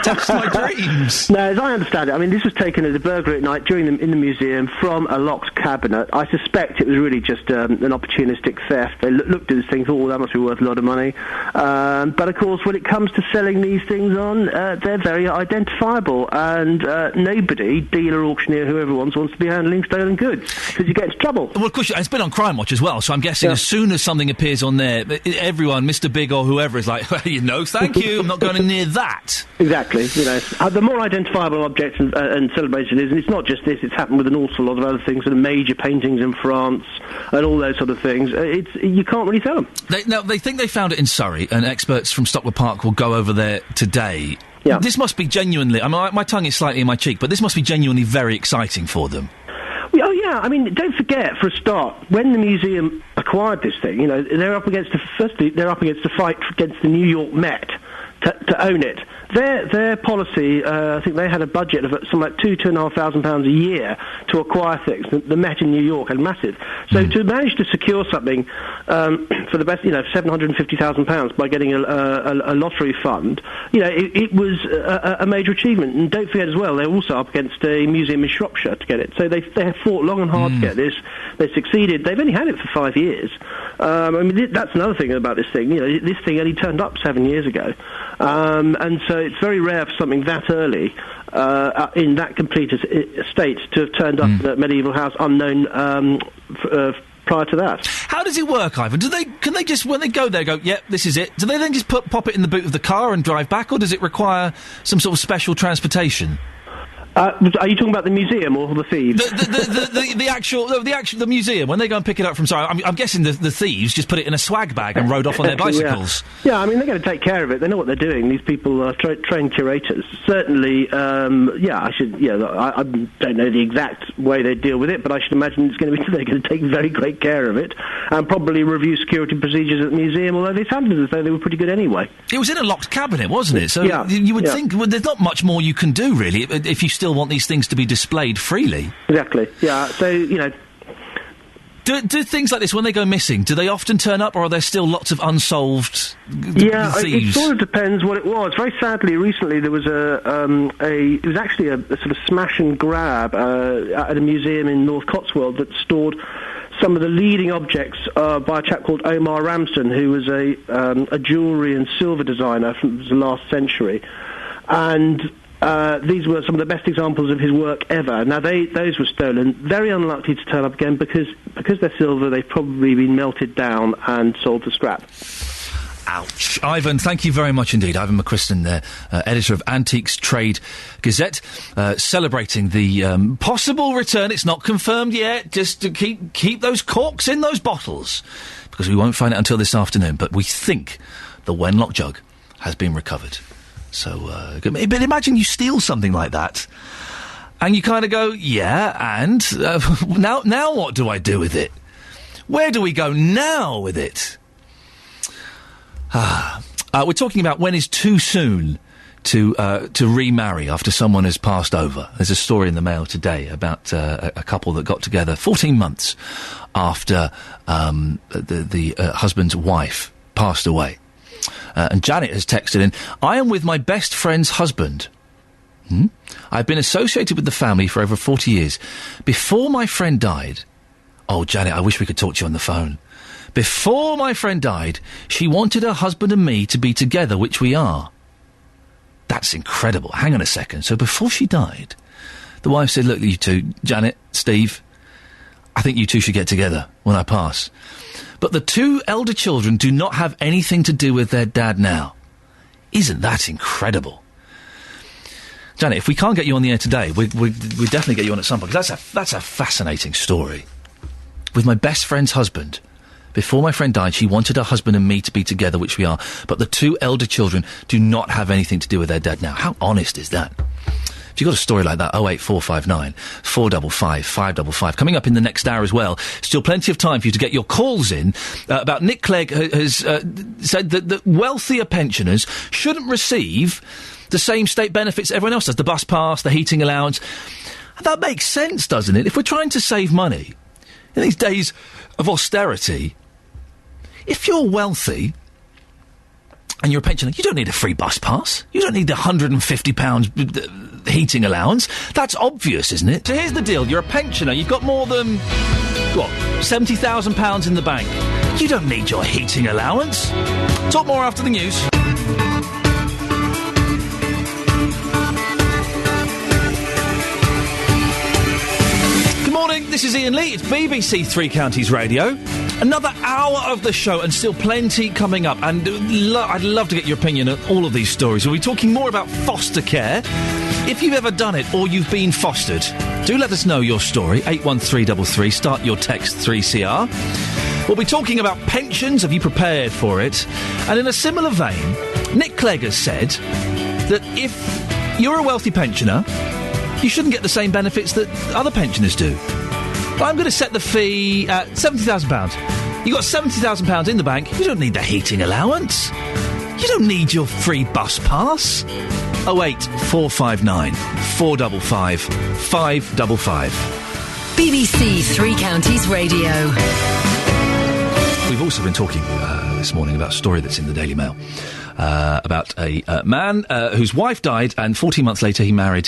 That's my dreams. No, as I understand it, I mean, this was taken as a burglary at night in the museum from a locked cabinet. I suspect it was really just an opportunistic theft. They looked at this thing, thought, that must be worth a lot of money. But of course, when it comes to selling these things on, they're very identifiable, and nobody, dealer, auctioneer, whoever wants to be handling stolen goods, because you get into trouble. Well, of course, it's been on Crime Watch as well, so I'm guessing as soon as something appears on there, everyone, Mr. Big or whoever, is like, well, thank you, I'm not going near that. Exactly, the more identifiable objects and celebration it is, and it's not just this, it's happened with an awful lot of other things, sort of major paintings in France, and all those sort of things. You can't really sell them. They think they found it in Surrey, and experts from Stockwell Park will go over there today. Yeah. This must be genuinely, I mean, my tongue is slightly in my cheek, but this must be genuinely very exciting for them. Oh, yeah, I mean, don't forget, for a start, when the museum acquired this thing, they're up against a fight against the New York Met to own it. Their policy, I think they had a budget of something like £2,500 a year to acquire things. The Met in New York had massive. So to manage to secure something for the best, £750,000 by getting a lottery fund, it was a major achievement. And don't forget as well, they're also up against a museum in Shropshire to get it. So they have fought long and hard to get this. They succeeded. They've only had it for 5 years. That's another thing about this thing. This thing only turned up 7 years ago. And so it's very rare for something that early in that complete state to have turned up at Medieval House unknown prior to that. How does it work, Ivan? Can they just, when they go there, go, yep, this is it? Do they then just pop it in the boot of the car and drive back, or does it require some sort of special transportation? Are you talking about the museum or the thieves? The museum, when they go and pick it up from... Sorry, I'm guessing the thieves just put it in a swag bag and rode off on their bicycles. Yeah, they're going to take care of it. They know what they're doing. These people are trained curators. Certainly, I don't know the exact way they deal with it, but I should imagine they're going to take very great care of it and probably review security procedures at the museum, although they sounded as though they were pretty good anyway. It was in a locked cabinet, wasn't it? So you would think there's not much more you can do, really, if you still want these things to be displayed freely. Exactly, yeah. So, Do things like this, when they go missing, do they often turn up, or are there still lots of unsolved thieves? It sort of depends what it was. Very sadly, recently there was it was actually a sort of smash and grab at a museum in North Cotswold that stored some of the leading objects by a chap called Omar Ramsden, who was a jewellery and silver designer from the last century. And these were some of the best examples of his work ever. Now, those were stolen. Very unlikely to turn up again because they're silver, they've probably been melted down and sold for scrap. Ouch. Ivan, thank you very much indeed. Ivan McChristen there, editor of Antiques Trade Gazette, celebrating the possible return. It's not confirmed yet, just to keep those corks in those bottles, because we won't find out until this afternoon. But we think the Wenlock jug has been recovered. So, but imagine you steal something like that, and you kind of go, yeah, and now what do I do with it? Where do we go now with it? We're talking about when is too soon to remarry after someone has passed over. There's a story in the Mail today about a couple that got together 14 months after the husband's wife passed away. And Janet has texted in, I am with my best friend's husband. I've been associated with the family for over 40 years. Before my friend died... Oh, Janet, I wish we could talk to you on the phone. Before my friend died, she wanted her husband and me to be together, which we are. That's incredible. Hang on a second. So before she died, the wife said, look, you two, Janet, Steve, I think you two should get together when I pass. But the two elder children do not have anything to do with their dad now. Isn't that incredible? Janet, if we can't get you on the air today, we definitely get you on at some point, because that's a fascinating story. With my best friend's husband, before my friend died, she wanted her husband and me to be together, which we are, but the two elder children do not have anything to do with their dad now. How honest is that? If you've got a story like that, 08459 455 555. Coming up in the next hour as well. Still plenty of time for you to get your calls in about Nick Clegg has said that wealthier pensioners shouldn't receive the same state benefits everyone else does. The bus pass, the heating allowance. That makes sense, doesn't it? If we're trying to save money in these days of austerity, if you're wealthy and you're a pensioner, you don't need a free bus pass. You don't need the £150 heating allowance. That's obvious, isn't it? So here's the deal. You're a pensioner. You've got more than, £70,000 in the bank. You don't need your heating allowance. Talk more after the news. Good morning, this is Iain Lee. It's BBC Three Counties Radio. Another hour of the show and still plenty coming up. And I'd love to get your opinion on all of these stories. We'll be talking more about foster care. If you've ever done it or you've been fostered, do let us know your story. 81333. Start your text 3CR. We'll be talking about pensions. Have you prepared for it? And in a similar vein, Nick Clegg has said that if you're a wealthy pensioner, you shouldn't get the same benefits that other pensioners do. I'm going to set the fee at £70,000. You've got £70,000 in the bank. You don't need the heating allowance. You don't need your free bus pass. 08459 455 555. BBC Three Counties Radio. We've also been talking this morning about a story that's in the Daily Mail about a man whose wife died, and 14 months later he married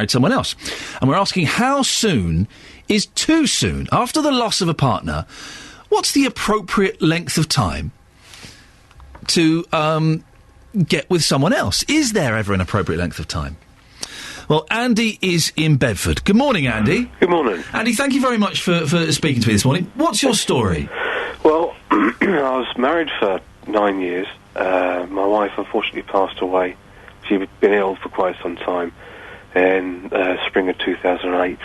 someone else. And we're asking, how soon is too soon? After the loss of a partner, what's the appropriate length of time to get with someone else? Is there ever an appropriate length of time? Well, Andy is in Bedford. Good morning, Andy. Good morning. Andy, thank you very much for speaking to me this morning. What's your story? Well, I was married for 9 years. My wife unfortunately passed away. She'd been ill for quite some time in spring of 2008.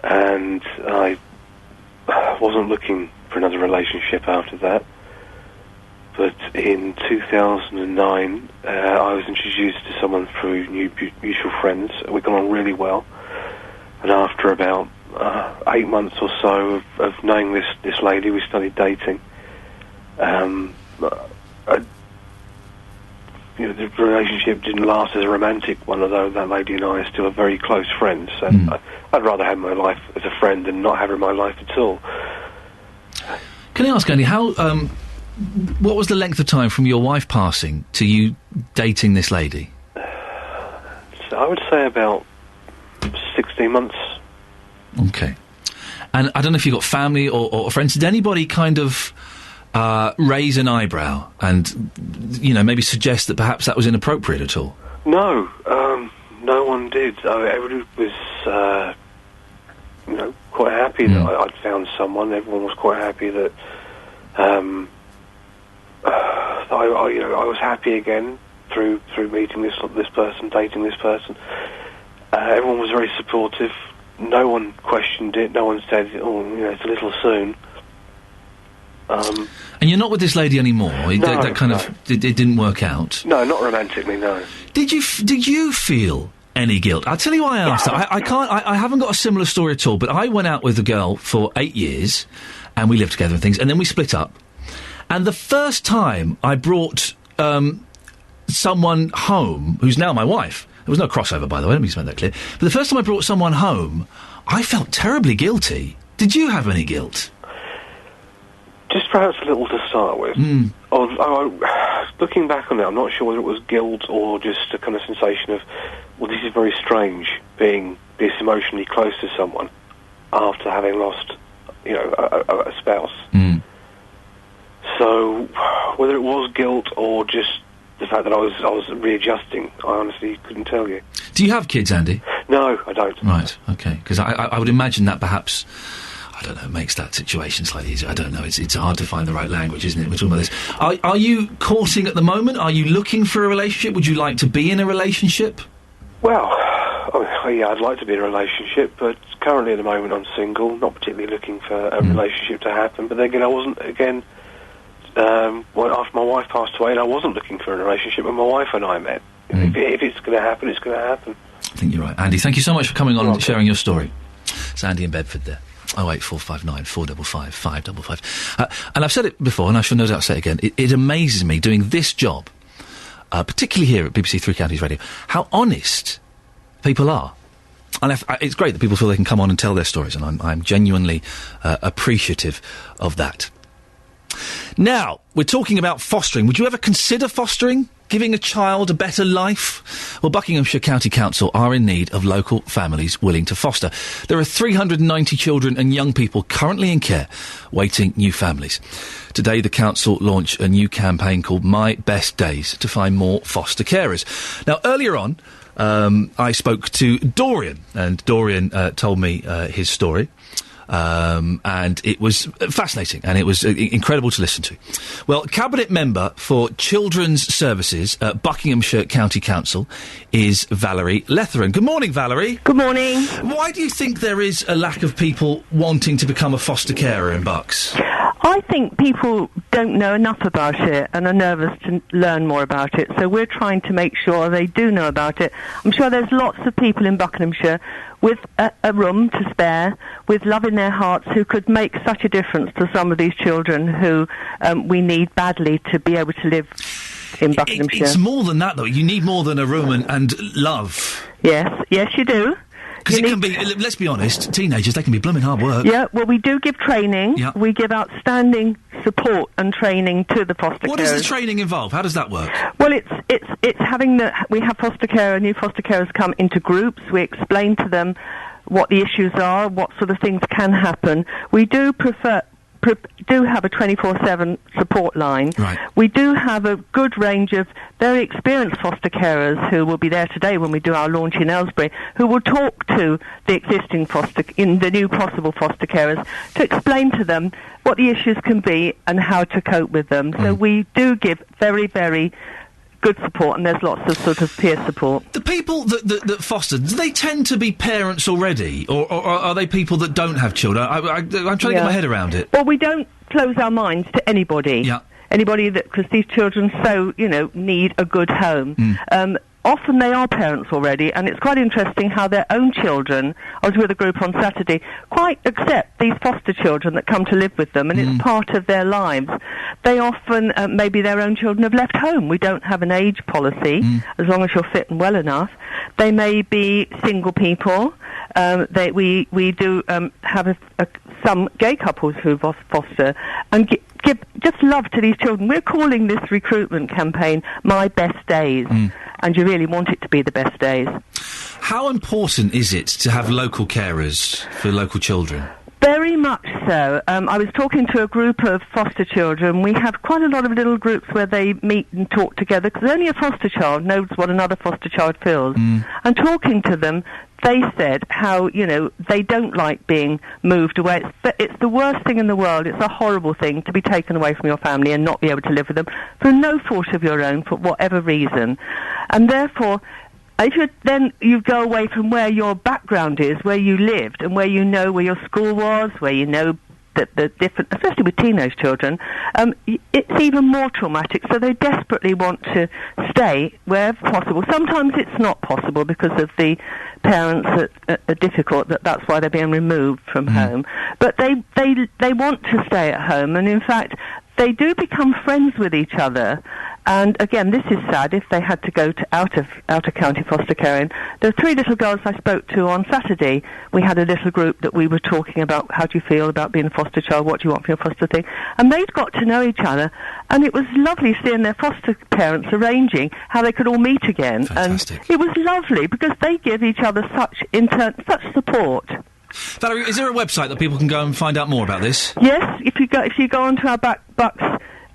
And I wasn't looking for another relationship after that. But in 2009, I was introduced to someone through mutual friends. We got on really well. And after about 8 months or so of knowing this lady, we started dating. The relationship didn't last as a romantic one, although that lady and I are still very close friends. And I'd rather have my life as a friend than not have her in my life at all. Can I ask, Andy, how... what was the length of time from your wife passing to you dating this lady? So I would say about 16 months. Okay. And I don't know if you got family or friends. Did anybody kind of raise an eyebrow and, maybe suggest that perhaps that was inappropriate at all? No. No one did. Everybody was, quite happy that I'd found someone. Everyone was quite happy that... I was happy again through meeting this person, dating this person. Everyone was very supportive. No one questioned it. No one said, it's a little soon. And you're not with this lady anymore? No, that kind of... It didn't work out? No, not romantically, no. Did you feel any guilt? I'll tell you why I asked that. I haven't got a similar story at all, but I went out with a girl for 8 years, and we lived together and things, and then we split up. And the first time I brought someone home, who's now my wife, there was no crossover, by the way, let me just make that clear, but the first time I brought someone home, I felt terribly guilty. Did you have any guilt? Just perhaps a little to start with. Looking back on it, I'm not sure whether it was guilt or just a kind of sensation of, well, this is very strange, being this emotionally close to someone after having lost, a spouse. So, whether it was guilt or just the fact that I was readjusting, I honestly couldn't tell you. Do you have kids, Andy? No, I don't. Right, okay. Because I would imagine that perhaps, I don't know, makes that situation slightly easier. I don't know, it's hard to find the right language, isn't it? We're talking about this. Are you courting at the moment? Are you looking for a relationship? Would you like to be in a relationship? Well, I'd like to be in a relationship, but currently at the moment I'm single, not particularly looking for a relationship to happen. But then again, I wasn't, after my wife passed away, and I wasn't looking for a relationship when my wife and I met. If it's going to happen, it's going to happen. I think you're right. Andy, thank you so much for coming on and sharing your story. It's Andy in Bedford there. 08459 455 555. And I've said it before, and I shall no doubt say it again. It amazes me doing this job, particularly here at BBC Three Counties Radio, how honest people are. And it's great that people feel they can come on and tell their stories, and I'm genuinely appreciative of that. Now, we're talking about fostering. Would you ever consider fostering? Giving a child a better life? Well, Buckinghamshire County Council are in need of local families willing to foster. There are 390 children and young people currently in care, waiting new families. Today, the council launched a new campaign called My Best Days to find more foster carers. Now, earlier on, I spoke to Dorian, and Dorian told me his story. And it was fascinating, and it was incredible to listen to. Well, Cabinet Member for Children's Services at Buckinghamshire County Council is Valerie Letheran. Good morning, Valerie. Good morning. Why do you think there is a lack of people wanting to become a foster carer in Bucks? I think people don't know enough about it and are nervous to learn more about it, so we're trying to make sure they do know about it. I'm sure there's lots of people in Buckinghamshire with a room to spare, with love in their hearts, who could make such a difference to some of these children who we need badly to be able to live in Buckinghamshire. It's more than that, though. You need more than a room and love. Yes, you do. Because it can be, let's be honest, teenagers, they can be blooming hard work. Yeah, well, we do give training. Yeah. We give outstanding support and training to the foster carers. What does the training involve? How does that work? Well, it's having we have new foster carers come into groups. We explain to them what the issues are, what sort of things can happen. We do have a 24/7 support line. Right. We do have a good range of very experienced foster carers who will be there today when we do our launch in Aylesbury, who will talk to the existing the new possible foster carers to explain to them what the issues can be and how to cope with them. So we do give very, very good support, and there's lots of sort of peer support. The people that foster, do they tend to be parents already, or are they people that don't have children? I'm trying to get my head around it. Well, we don't close our minds to anybody. Yeah. Anybody because these children need a good home. Often they are parents already, and it's quite interesting how their own children, I was with a group on Saturday, quite accept these foster children that come to live with them, and it's part of their lives. They often, maybe their own children have left home. We don't have an age policy, as long as you're fit and well enough. They may be single people. We do have some gay couples who foster, and give just love to these children. We're calling this recruitment campaign My Best Days, and you really want it to be the best days. How important is it to have local carers for local children? Very much so. I was talking to a group of foster children. We have quite a lot of little groups where they meet and talk together, because only a foster child knows what another foster child feels. And talking to them, they said how, they don't like being moved away. It's the worst thing in the world. It's a horrible thing to be taken away from your family and not be able to live with them for no fault of your own, for whatever reason. And therefore, you go away from where your background is, where you lived, and where you know where your school was, where you know that the different, especially with teenage children, it's even more traumatic. So they desperately want to stay wherever possible. Sometimes it's not possible because of the parents are difficult. That's why they're being removed from home. But they want to stay at home, and in fact, they do become friends with each other. And again, this is sad if they had to go to out of county foster caring. There are 3 little girls I spoke to on Saturday. We had a little group that we were talking about how do you feel about being a foster child, what do you want for your foster thing. And they'd got to know each other, and it was lovely seeing their foster parents arranging how they could all meet again. Fantastic. And it was lovely because they give each other such support. Valerie, is there a website that people can go and find out more about this? Yes, if you go onto our Bucks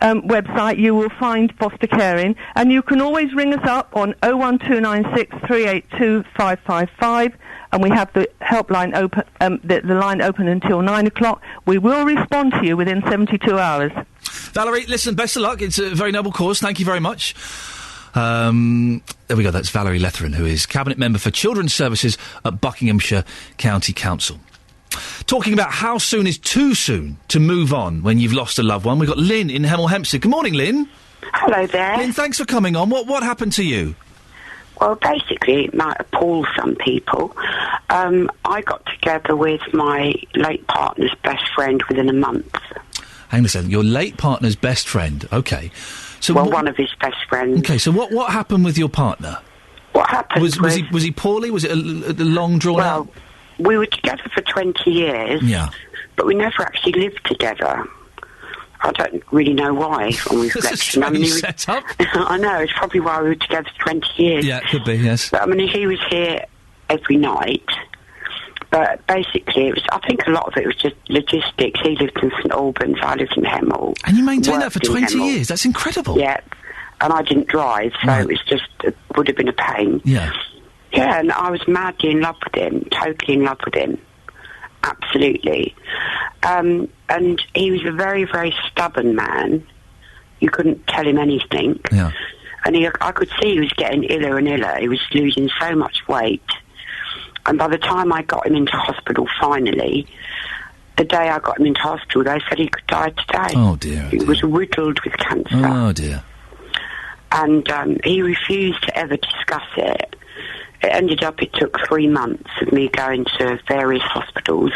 website, you will find foster caring, and you can always ring us up on 01296 382 555, and we have the helpline open, the line open until 9 o'clock. We will respond to you within 72 hours. Valerie, listen, best of luck. It's a very noble cause. Thank you very much. There we go. That's Valerie Letheran, who is Cabinet Member for Children's Services at Buckinghamshire County Council. Talking about how soon is too soon to move on when you've lost a loved one. We've got Lynn in Hemel Hempstead. Good morning, Lynn. Hello there. Lynn, thanks for coming on. What happened to you? Well, basically, it might appall some people. I got together with my late partner's best friend within a month. Hang on a second. Your late partner's best friend. Okay. So one of his best friends. Okay, so what happened with your partner? What happened was he poorly? Was it a long drawn out? Well, we were together for 20 years. Yeah. But we never actually lived together. I don't really know why, on reflection. That's a strange setup. I know, it's probably why we were together for 20 years. Yeah, it could be, yes. But, he was here every night. But basically, I think a lot of it was just logistics. He lived in St Albans, I lived in Hemel. And you maintained that for 20 years? That's incredible. Yeah. And I didn't drive, so it was just, it would have been a pain. Yeah. Yeah, and I was madly in love with him, totally in love with him. Absolutely. And he was a very, very stubborn man. You couldn't tell him anything. Yeah. And I could see he was getting iller and iller. He was losing so much weight. And by the time I got him into hospital finally, the day I got him into hospital, they said he could die today. Oh, dear. He was riddled with cancer. Oh, dear. And he refused to ever discuss it. It ended up, it took 3 months of me going to various hospitals,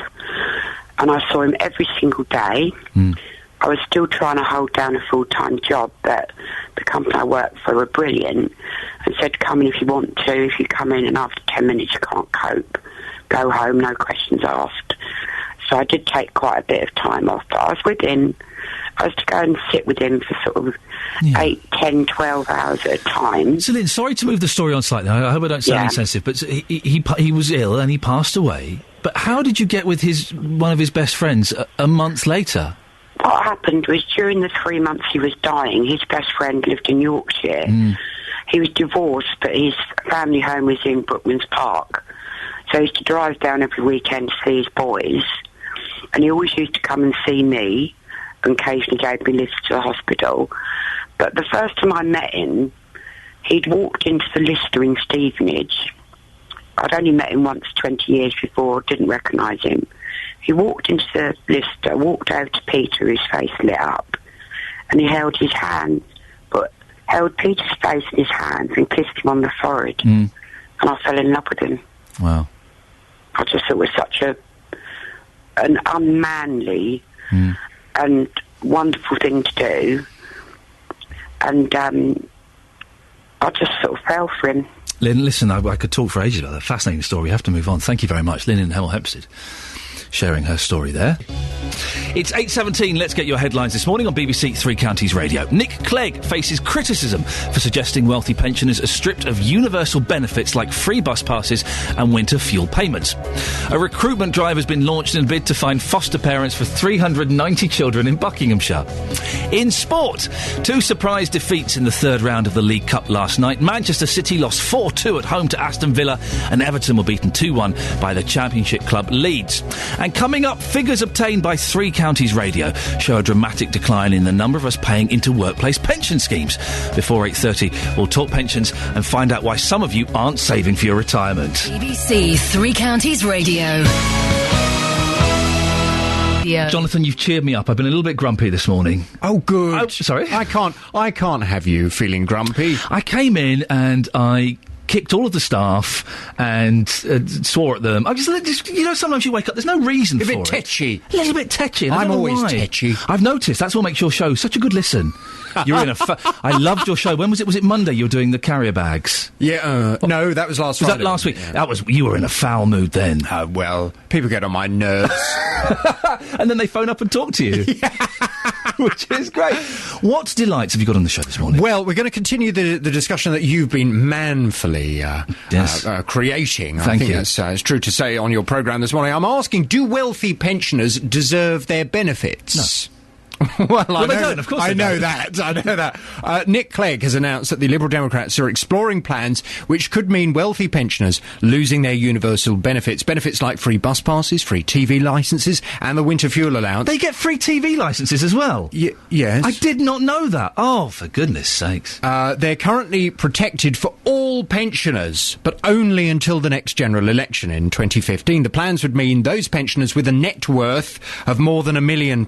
and I saw him every single day. I was still trying to hold down a full-time job, but the company I worked for were brilliant and said, come in if you want to. If you come in and after 10 minutes you can't cope, go home, no questions asked. So I did take quite a bit of time off, but I was with him. I was to go and sit with him for sort of 8, 10, 12 hours at a time. So, Lynn, sorry to move the story on slightly. I hope I don't sound insensitive, but he was ill and he passed away. But how did you get with one of his best friends a month later? What happened was during the 3 months he was dying, his best friend lived in Yorkshire. He was divorced, but his family home was in Brookman's Park. So he used to drive down every weekend to see his boys. And he always used to come and see me, and occasionally gave me lifts to the hospital. But the first time I met him, he'd walked into the Lister in Stevenage. I'd only met him once 20 years before, didn't recognise him. He walked into the Lister, walked over to Peter, his face lit up, and he held his hand, but held Peter's face in his hands and kissed him on the forehead. And I fell in love with him. Wow. I just thought it was such an unmanly and wonderful thing to do. And I just sort of fell for him. Lynn, listen, I could talk for ages about that. Fascinating story. We have to move on. Thank you very much. Lynn in Hemel Hempstead, sharing her story there. It's 8:17. Let's get your headlines this morning on BBC Three Counties Radio. Nick Clegg faces criticism for suggesting wealthy pensioners are stripped of universal benefits like free bus passes and winter fuel payments. A recruitment drive has been launched in a bid to find foster parents for 390 children in Buckinghamshire. In sport, 2 surprise defeats in the third round of the League Cup last night. Manchester City lost 4-2 at home to Aston Villa, and Everton were beaten 2-1 by the Championship club Leeds. And coming up, figures obtained by Three Counties Radio show a dramatic decline in the number of us paying into workplace pension schemes. Before 8:30, we'll talk pensions and find out why some of you aren't saving for your retirement. BBC Three Counties Radio. Jonathan, you've cheered me up. I've been a little bit grumpy this morning. Oh, good. Oh, sorry? I can't have you feeling grumpy. I came in and I kicked all of the staff and swore at them. I just, you know, sometimes you wake up, there's no reason for it. A bit tetchy. A little bit tetchy. I'm always tetchy. I've noticed. That's what makes your show such a good listen. You're in I loved your show. When was it? Was it Monday you were doing the carrier bags? Yeah, no, that was last Friday. Was that last week? Yeah. You were in a foul mood then. Well, people get on my nerves. And then they phone up and talk to you. Which is great. What delights have you got on the show this morning? Well, we're going to continue the discussion that you've been manfully creating. Thank you. It's true to say on your programme this morning. I'm asking, do wealthy pensioners deserve their benefits? No. Well, they don't, of course I they know don't. I know that. Nick Clegg has announced that the Liberal Democrats are exploring plans which could mean wealthy pensioners losing their universal benefits. Benefits like free bus passes, free TV licences and the winter fuel allowance. They get free TV licences as well? Yes. I did not know that. Oh, for goodness sakes. They're currently protected for all pensioners, but only until the next general election in 2015. The plans would mean those pensioners with a net worth of more than £1 million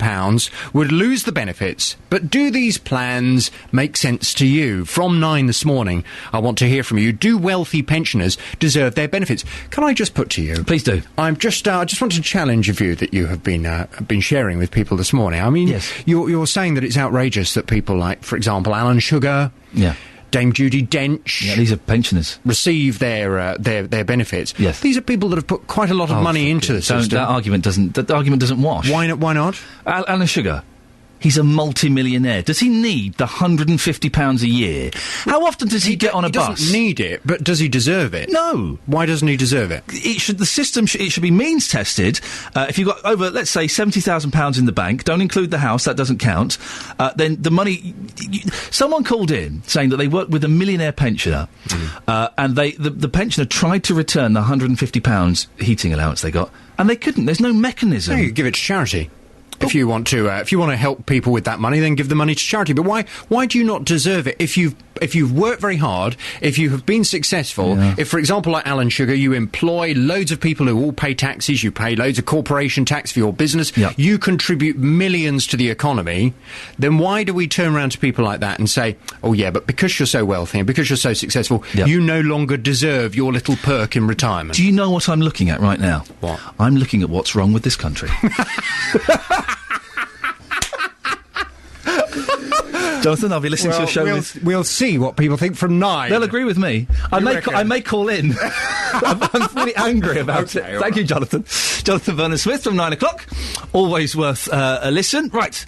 would lose the benefits. But do these plans make sense to you? From 9 this morning, I want to hear from you. Do wealthy pensioners deserve their benefits? Can I just put to you? Please do. I just want to challenge a view that you have been sharing with people this morning. I mean, yes. You're saying that it's outrageous that people like, for example, Alan Sugar, Dame Judi Dench, these are pensioners, receive their benefits. Yes, these are people that have put quite a lot of money into the system. That argument doesn't wash. Why not? Alan Sugar. He's a multi-millionaire. Does he need the £150 a year? How often does he get on a bus? He doesn't need it, but does he deserve it? No. Why doesn't he deserve it? It should be means tested. If you've got over, let's say, £70,000 in the bank, don't include the house, that doesn't count, then the money... someone called in saying that they worked with a millionaire pensioner, and the pensioner tried to return the £150 heating allowance they got, and they couldn't. There's no mechanism. No, you give it to charity. If you want to help people with that money, then give the money to charity. But why do you not deserve it if you've if you've worked very hard, if you have been successful, if, for example, like Alan Sugar, you employ loads of people who all pay taxes, you pay loads of corporation tax for your business, you contribute millions to the economy, then why do we turn around to people like that and say, oh yeah, but because you're so wealthy and because you're so successful, you no longer deserve your little perk in retirement? Do you know what I'm looking at right now? What? I'm looking at what's wrong with this country. Jonathan, I'll be listening to your show we'll see what people think from 9. They'll agree with me. I may call in. I'm really angry about it. Thank you, Jonathan. Jonathan Vernon-Smith from 9 o'clock. Always worth a listen. Right.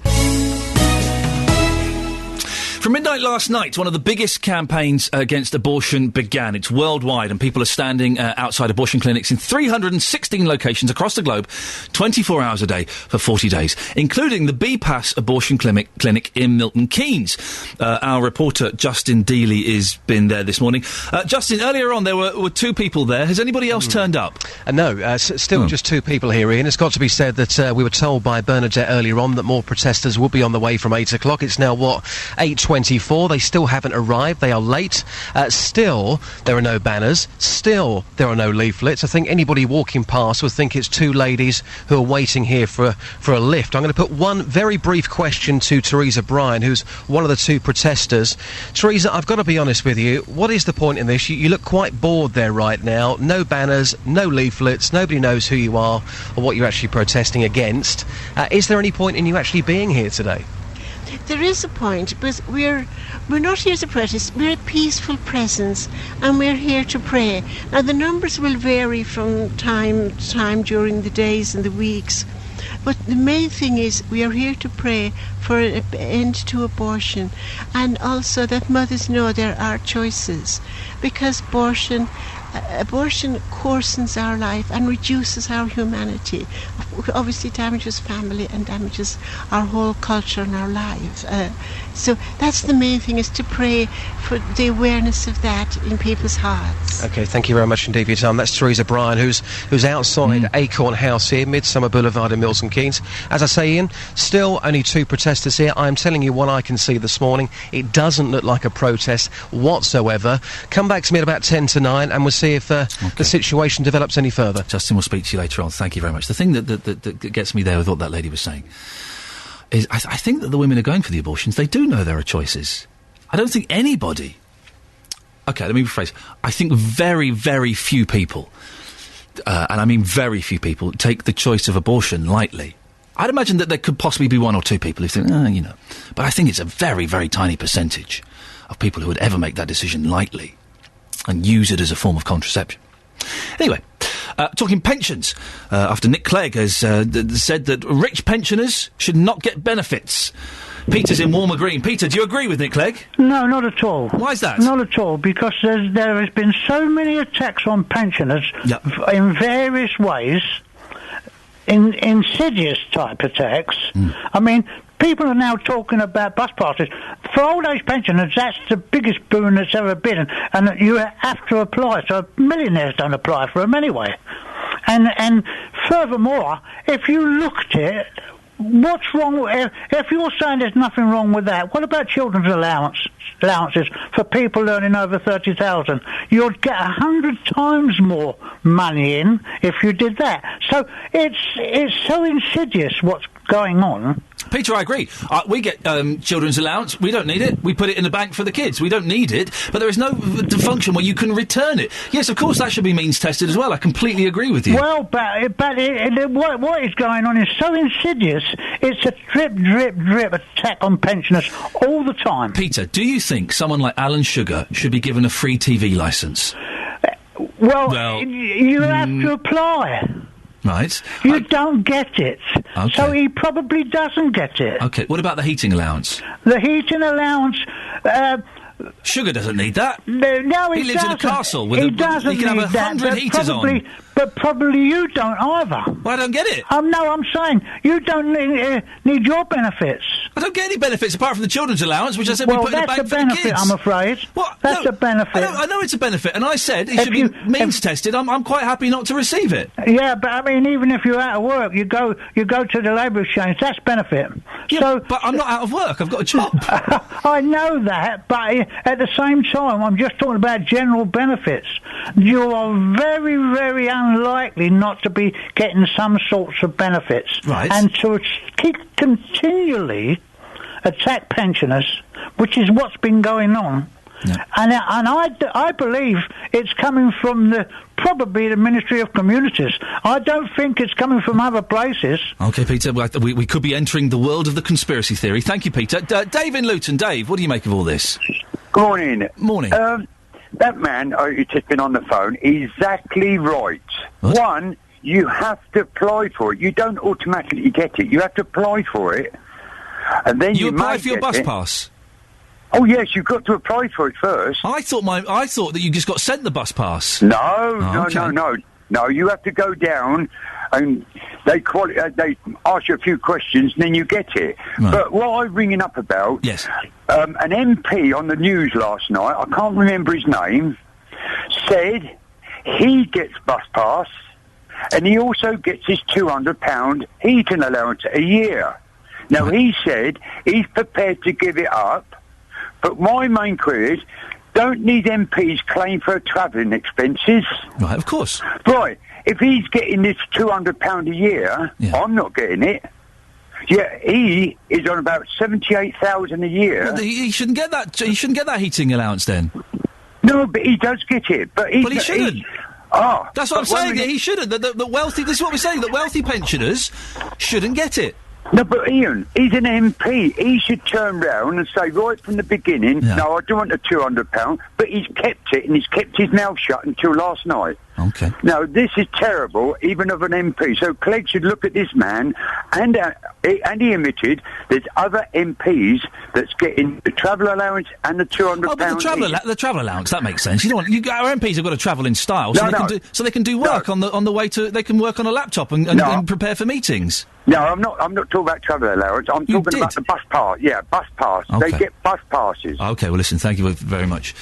From midnight last night, one of the biggest campaigns against abortion began. It's worldwide, and people are standing outside abortion clinics in 316 locations across the globe, 24 hours a day for 40 days, including the BPAS abortion clinic in Milton Keynes. Our reporter, Justin Dealey, has been there this morning. Justin, earlier on, there were 2 people there. Has anybody else turned up? No, still just 2 people here, Ian. It's got to be said that we were told by Bernadette earlier on that more protesters will be on the way from 8 o'clock. It's now, 8:24. They still haven't arrived. They are late. Still, there are no banners. Still, there are no leaflets. I think anybody walking past would think it's 2 ladies who are waiting here for a lift. I'm going to put one very brief question to Teresa Bryan, who's one of the 2 protesters. Teresa, I've got to be honest with you. What is the point in this? You look quite bored there right now. No banners, no leaflets. Nobody knows who you are or what you're actually protesting against. Is there any point in you actually being here today? There is a point, but we're not here to protest. We're a peaceful presence, and we're here to pray. Now, the numbers will vary from time to time during the days and the weeks, but the main thing is we are here to pray for an end to abortion, and also that mothers know there are choices, because abortion coarsens our life and reduces our humanity. Obviously damages family and damages our whole culture and our life. So that's the main thing, is to pray for the awareness of that in people's hearts. OK, thank you very much indeed for your time. That's Teresa Bryan, who's outside Acorn House here, Midsummer Boulevard in Milton Keynes. As I say, Ian, still only 2 protesters here. I'm telling you what I can see this morning. It doesn't look like a protest whatsoever. Come back to me at about 10 to 9 and we'll see if the situation develops any further. Justin, we'll speak to you later on. Thank you very much. The thing that gets me there with what that lady was saying is I think that the women are going for the abortions. They do know there are choices. I don't think anybody... OK, let me rephrase. I think very, very few people, and I mean very few people, take the choice of abortion lightly. I'd imagine that there could possibly be 1 or 2 people who think, But I think it's a very, very tiny percentage of people who would ever make that decision lightly and use it as a form of contraception. Anyway, talking pensions, after Nick Clegg has said that rich pensioners should not get benefits. Peter's in Walmer Green. Peter, do you agree with Nick Clegg? No, not at all. Why is that? Not at all, because there has been so many attacks on pensioners in various ways, insidious type attacks. I mean, people are now talking about bus passes. For old age pensioners, that's the biggest boon that's ever been, and you have to apply, so millionaires don't apply for them anyway. And furthermore, if you looked at it, what's wrong if you're saying there's nothing wrong with that, what about children's allowances for people earning over 30,000? You'd get 100 times more money in if you did that. So it's so insidious what's going on. Peter, I agree. We get children's allowance. We don't need it. We put it in the bank for the kids. We don't need it. But there is no function where you can return it. Yes, of course, that should be means tested as well. I completely agree with you. Well, but what is going on is so insidious. It's a drip, drip, drip attack on pensioners all the time. Peter, do you think someone like Alan Sugar should be given a free TV licence? Well, you have to apply. Right. You don't get it. Okay. So he probably doesn't get it. OK, what about the heating allowance? The heating allowance... Sugar doesn't need that. No, he lives in a castle with he doesn't he can need have 100 that, heaters on. but probably you don't either. Well, I don't get it. No, I'm saying you don't need your benefits. I don't get any benefits apart from the children's allowance, which I said we put in the bank for the kids. That's a benefit, I'm afraid. What? That's a benefit. I know it's a benefit, and I said it should be means tested. I'm quite happy not to receive it. Yeah, but I mean, even if you're out of work, you go to the labour exchange. That's benefit. Yeah, but I'm not out of work. I've got a job. I know that, but at the same time, I'm just talking about general benefits. You are very, very unlikely not to be getting some sorts of benefits. Right. And to continually attack pensioners, which is what's been going on. Yeah. And I believe it's coming from probably the Ministry of Communities. I don't think it's coming from other places. Okay, Peter, we could be entering the world of the conspiracy theory. Thank you, Peter. Dave in Luton. Dave, what do you make of all this? Good morning. Morning. That man who's just been on the phone, exactly right. What? One, you have to apply for it. You don't automatically get it. You have to apply for it. And then you apply might for your get bus it. pass? Oh, yes, you've got to apply for it first. I thought that you just got sent the bus pass. No, okay. No, you have to go down and they ask you a few questions and then you get it. Right. But what I'm ringing up about, yes, an MP on the news last night, I can't remember his name, said he gets bus pass and he also gets his £200 heating allowance a year. Now, he said he's prepared to give it up, but my main query is, don't need MPs claim for travelling expenses? Right, of course. Right, if he's getting this £200 a year, I'm not getting it. Yeah, he is on about 78,000 a year. Well, he shouldn't get that. He shouldn't get that heating allowance then. No, but he does get it. But he shouldn't. That's what I'm saying. He shouldn't. The wealthy. This is what we're saying. That wealthy pensioners shouldn't get it. No, but Ian, he's an MP. He should turn round and say right from the beginning, no, I don't want the £200, but he's kept it, and he's kept his mouth shut until last night. Okay. Now, this is terrible, even of an MP. So Clegg should look at this man, and he admitted there's other MPs that's getting the travel allowance and the £200. Oh, but the travel allowance, that makes sense. You don't want, our MPs have got to travel in style, so they can do work on the way to. They can work on a laptop and prepare for meetings. No, I'm not talking about travel allowance. I'm talking about the bus pass. Yeah, bus pass. Okay. They get bus passes. Okay, well, listen, thank you very much,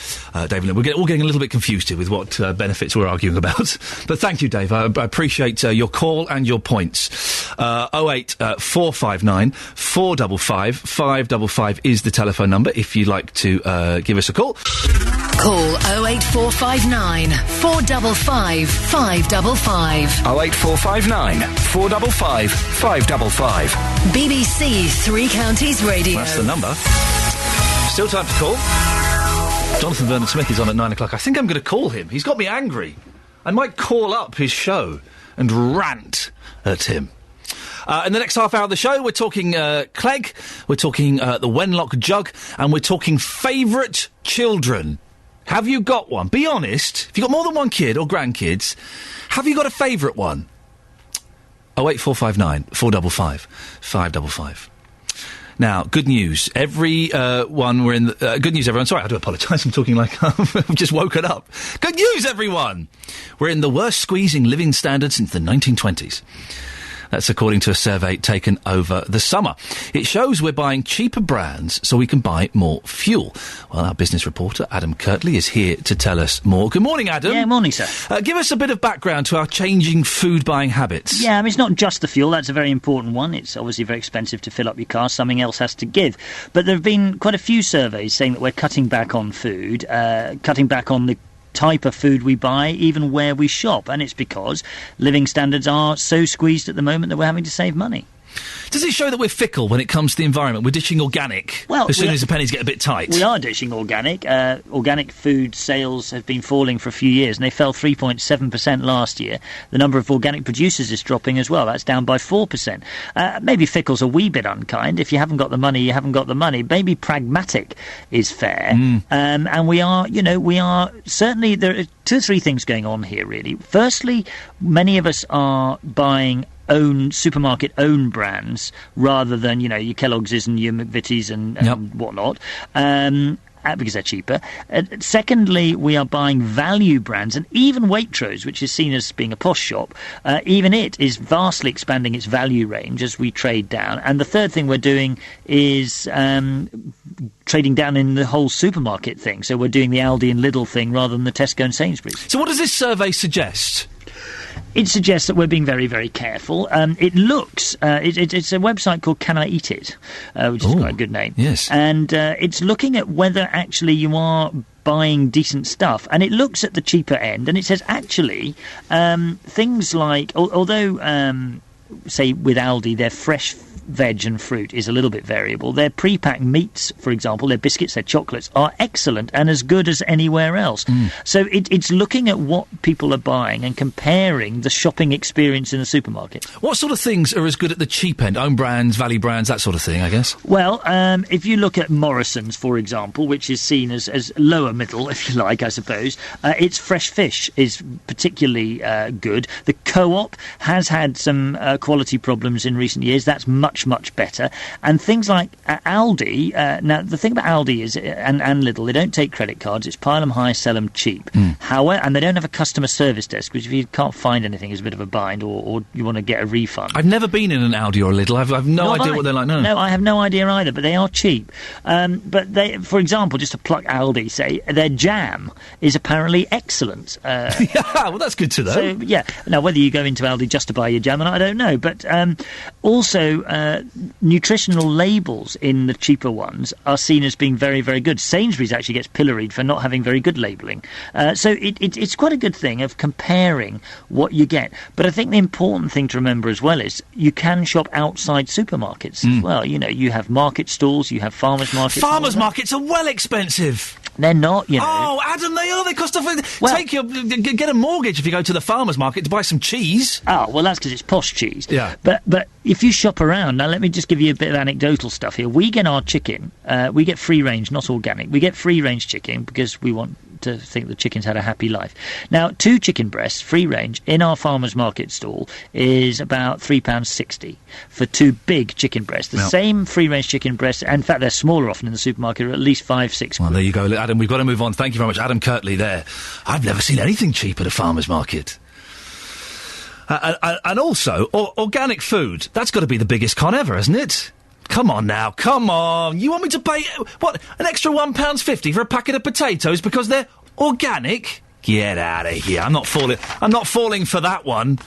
David. We're all getting a little bit confused here with what benefits we're arguing about. But thank you, Dave. I appreciate your call and your points. 08459 455 555 is the telephone number if you'd like to give us a call. Call 08459 455 555. 08459 455 555. BBC Three Counties Radio. That's the number. Still time to call. Jonathan Vernon-Smith is on at 9 o'clock. I think I'm going to call him. He's got me angry. I might call up his show and rant at him. In the next half hour of the show, we're talking Clegg, we're talking the Wenlock Jug, and we're talking favourite children. Have you got one? Be honest. If you've got more than one kid or grandkids, have you got a favourite one? 08459 455 555. Now, good news. Good news, everyone. Sorry, I do apologise. I'm talking like I've just woken up. Good news, everyone. We're in the worst squeezing living standard since the 1920s. That's according to a survey taken over the summer. It shows we're buying cheaper brands so we can buy more fuel. Well, our business reporter, Adam Kirtley, is here to tell us more. Good morning, Adam. Yeah, morning, sir. Give us a bit of background to our changing food buying habits. Yeah, I mean, it's not just the fuel. That's a very important one. It's obviously very expensive to fill up your car. Something else has to give. But there have been quite a few surveys saying that we're cutting back on food, cutting back on the type of food we buy, even where we shop, and it's because living standards are so squeezed at the moment that we're having to save money. Does it show that we're fickle when it comes to the environment? We're ditching organic as soon as the pennies get a bit tight. We are ditching organic. Organic food sales have been falling for a few years, and they fell 3.7% last year. The number of organic producers is dropping as well. That's down by 4%. Maybe fickle's a wee bit unkind. If you haven't got the money, you haven't got the money. Maybe pragmatic is fair. And we are certainly, there are two or three things going on here, really. Firstly, many of us are buying supermarket own brands rather than your Kellogg's and your McVitie's and whatnot. because they're cheaper. Secondly, we are buying value brands, and even Waitrose, which is seen as being a posh shop, even it is vastly expanding its value range as we trade down. And the third thing we're doing is trading down in the whole supermarket thing. So we're doing the Aldi and Lidl thing rather than the Tesco and Sainsbury's. So what does this survey suggest? It suggests that we're being very, very careful. It looks... it's a website called Can I Eat It, which is quite a good name. Yes. And it's looking at whether actually you are buying decent stuff. And it looks at the cheaper end, and it says, actually, things like... Although, say, with Aldi, their fresh veg and fruit is a little bit variable. Their pre-packed meats, for example, their biscuits, their chocolates, are excellent and as good as anywhere else. So it's looking at what people are buying and comparing the shopping experience in the supermarket. What sort of things are as good at the cheap end? Own brands, value brands, that sort of thing, I guess? Well, if you look at Morrison's, for example, which is seen as lower middle, if you like, I suppose, its fresh fish is particularly good. The Co-op has had some quality problems in recent years. That's much better. And things like Aldi, now the thing about Aldi is, and Lidl, they don't take credit cards. It's pile them high, sell them cheap. However, and they don't have a customer service desk, which if you can't find anything is a bit of a bind, or you want to get a refund. I've never been in an Aldi or a Lidl. I've no idea what they're like. No, I have no idea either, but they are cheap. But they, for example, just to pluck Aldi, say, their jam is apparently excellent. Yeah, well, that's good to know. So, yeah. Now, whether you go into Aldi just to buy your jam, and I don't know, but also nutritional labels in the cheaper ones are seen as being very, very good. Sainsbury's actually gets pilloried for not having very good labelling. So it's quite a good thing of comparing what you get. But I think the important thing to remember as well is you can shop outside supermarkets as well. You know, you have market stalls, you have farmers markets. Farmers markets are well expensive. They're not, you know. Oh, Adam, they are. They cost get a mortgage if you go to the farmers market to buy some cheese. Oh, well, that's because it's posh cheese. Yeah. But if you shop around, now let me just give you a bit of anecdotal stuff here. We get our chicken, we get free range, not organic. We get free range chicken because we want to think the chickens had a happy life. Now, 2 chicken breasts, free range, in our farmers market stall is about £3.60 for 2 big chicken breasts. The same free range chicken breasts, in fact, they're smaller often in the supermarket, are at least 5-6. Well, there you go, Adam. We've got to move on. Thank you very much, Adam Kirtley. There, I've never seen anything cheap at a farmers market. And also, organic food. That's got to be the biggest con ever, hasn't it? Come on now, come on. You want me to pay, what, an extra £1.50 for a packet of potatoes because they're organic? Get out of here. I'm not falling for that one.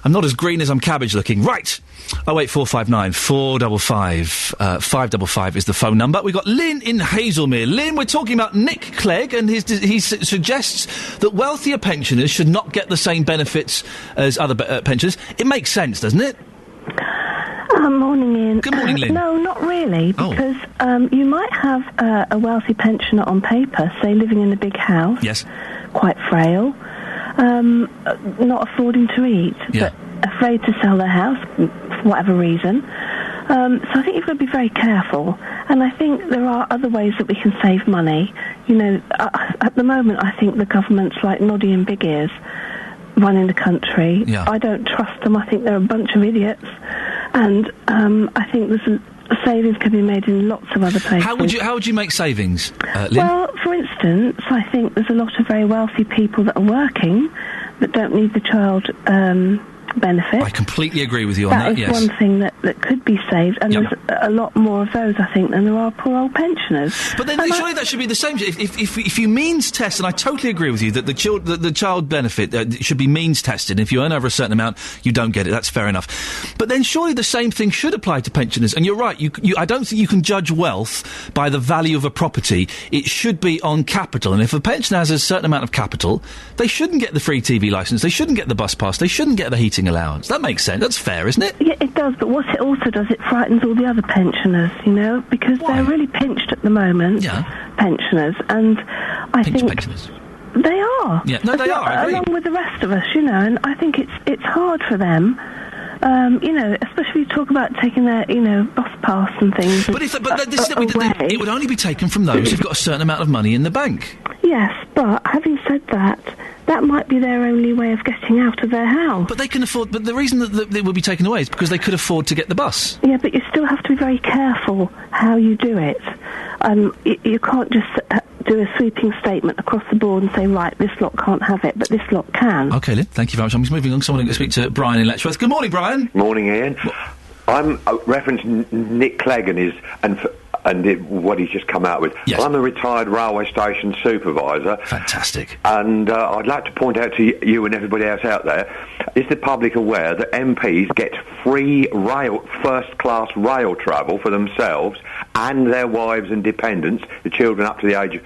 I'm not as green as I'm cabbage looking. Right. 08459 455 555 is the phone number. We've got Lynn in Hazelmere. Lynn, we're talking about Nick Clegg, and he suggests that wealthier pensioners should not get the same benefits as other pensioners. It makes sense, doesn't it? Morning, Ian. Good morning, Lynn. No, not really, because you might have a wealthy pensioner on paper, say living in a big house, yes, quite frail, not affording to eat, but afraid to sell their house for whatever reason. So I think you've got to be very careful, and I think there are other ways that we can save money. You know, at the moment, I think the government's like Noddy and Big Ears running the country. I don't trust them. I think they're a bunch of idiots. And I think there's savings can be made in lots of other places. How would you make savings, Lynn? Well, for instance, I think there's a lot of very wealthy people that are working that don't need the child benefit. I completely agree with you on that, yes. That is one thing that could be saved, and there's a lot more of those, I think, than there are poor old pensioners. But then surely that should be the same. If you means test, and I totally agree with you that the child benefit should be means tested. If you earn over a certain amount, you don't get it. That's fair enough. But then surely the same thing should apply to pensioners. And you're right. I don't think you can judge wealth by the value of a property. It should be on capital. And if a pensioner has a certain amount of capital, they shouldn't get the free TV licence. They shouldn't get the bus pass. They shouldn't get the heating allowance. That makes sense. That's fair, isn't it? Yeah, it does. But what it also does, it frightens all the other pensioners, you know, because they're really pinched at the moment. Pensioners, and I think pensioners. They are. Yeah, no, they are. I agree. Along with the rest of us, you know, and I think it's hard for them. You know, especially if you talk about taking their, you know, bus pass and things. But it would only be taken from those who've got a certain amount of money in the bank. Yes, but having said that, that might be their only way of getting out of their house. But they can afford. But the reason that it would be taken away is because they could afford to get the bus. Yeah, but you still have to be very careful how you do it. You can't just do a sweeping statement across the board and say, right, this lot can't have it, but this lot can. OK, Lynn, thank you very much. I'm just moving on. Someone to speak to Brian in Letchworth. Good morning, Brian. Morning, Ian. I'm referencing Nick Clegg what he's just come out with. Yes. I'm a retired railway station supervisor. Fantastic. And I'd like to point out to you and everybody else out there, is the public aware that MPs get free first-class rail travel for themselves and their wives and dependents, the children up to the age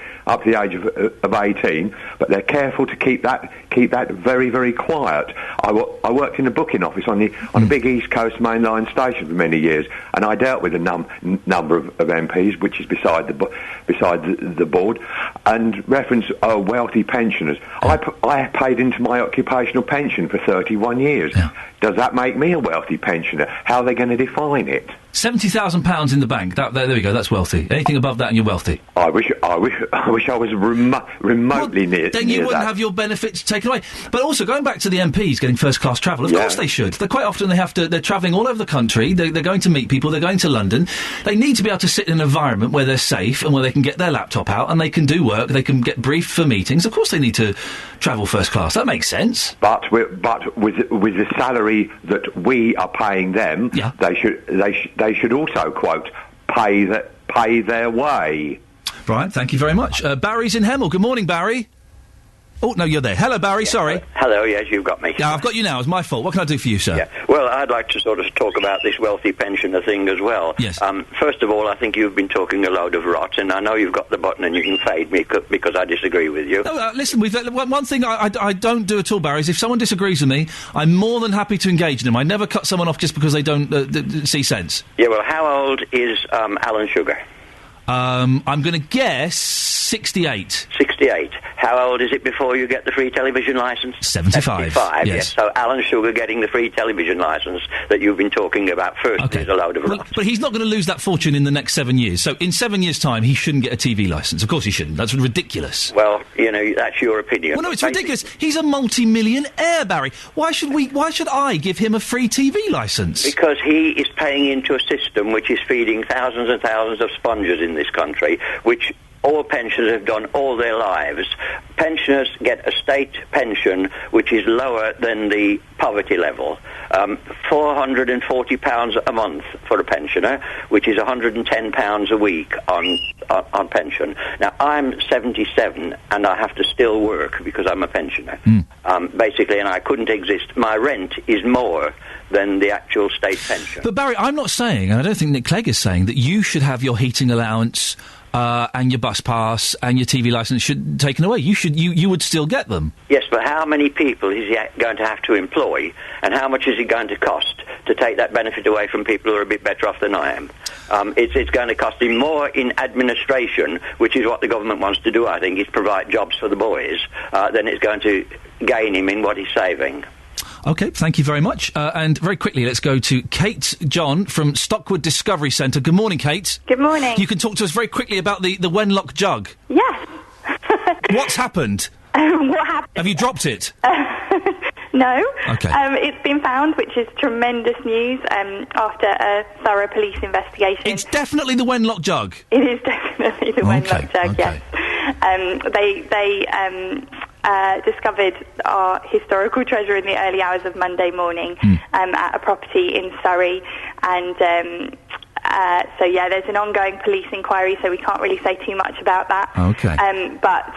of 18, but they're careful to keep that very, very quiet. I worked in a booking office on a big East Coast mainline station for many years, and I dealt with a number of MPs, which is beside the board, and reference wealthy pensioners. I paid into my occupational pension for 31 years. Yeah. Does that make me a wealthy pensioner? How are they going to define it? £70,000 in the bank. There we go. That's wealthy. Anything above that, and you're wealthy. I wish I was remotely near. Then you wouldn't have your benefits taken away. But also, going back to the MPs getting first-class travel, of course they should. Quite often they're travelling all over the country. They're going to meet people. They're going to London. They need to be able to sit in an environment where they're safe and where they can get their laptop out and they can do work. They can get briefed for meetings. Of course, they need to travel first class. That makes sense. But with the salary that we are paying them, they should also, quote, pay their way. Right, thank you very much. Barry's in Hemel. Good morning, Barry. Oh, no, you're there. Hello, Barry, sorry. Hello, yes, you've got me. Yeah, I've got you now. It's my fault. What can I do for you, sir? Yeah. Well, I'd like to sort of talk about this wealthy pensioner thing as well. Yes. First of all, I think you've been talking a load of rot, and I know you've got the button and you can fade me because I disagree with you. No, listen, one thing I don't do at all, Barry, is if someone disagrees with me, I'm more than happy to engage them. I never cut someone off just because they don't see sense. Yeah, well, how old is Alan Sugar? I'm going to guess 68. 68. How old is it before you get the free television licence? 75. 75, yes. So Alan Sugar getting the free television licence that you've been talking about first is a load of rot. But he's not going to lose that fortune in the next 7 years. So in 7 years' time, he shouldn't get a TV licence. Of course he shouldn't. That's ridiculous. Well, that's your opinion. Well, no, it's ridiculous. He's a multi-millionaire, Barry. Why should I give him a free TV licence? Because he is paying into a system which is feeding thousands and thousands of sponges in this country, which all pensioners have done all their lives. Pensioners get a state pension which is lower than the poverty level. £440 a month for a pensioner, which is £110 a week on pension. Now, I'm 77 and I have to still work because I'm a pensioner. Basically, and I couldn't exist. My rent is more than the actual state pension. But Barry, I'm not saying, and I don't think Nick Clegg is saying, that you should have your heating allowance and your bus pass and your TV licence taken away. You would still get them. Yes, but how many people is he going to have to employ, and how much is it going to cost to take that benefit away from people who are a bit better off than I am? It's going to cost him more in administration, which is what the government wants to do, I think, is provide jobs for the boys, than it's going to gain him in what he's saving. OK, thank you very much. And very quickly, let's go to Kate John from Stockwood Discovery Centre. Good morning, Kate. Good morning. You can talk to us very quickly about the Wenlock jug. Yes. What's happened? What happened? Have you dropped it? No. OK. It's been found, which is tremendous news, after a thorough police investigation. It's definitely the Wenlock jug? It is definitely the Wenlock jug, yes. They discovered our historical treasure in the early hours of Monday morning at a property in Surrey, and there's an ongoing police inquiry, so we can't really say too much about that. Okay. But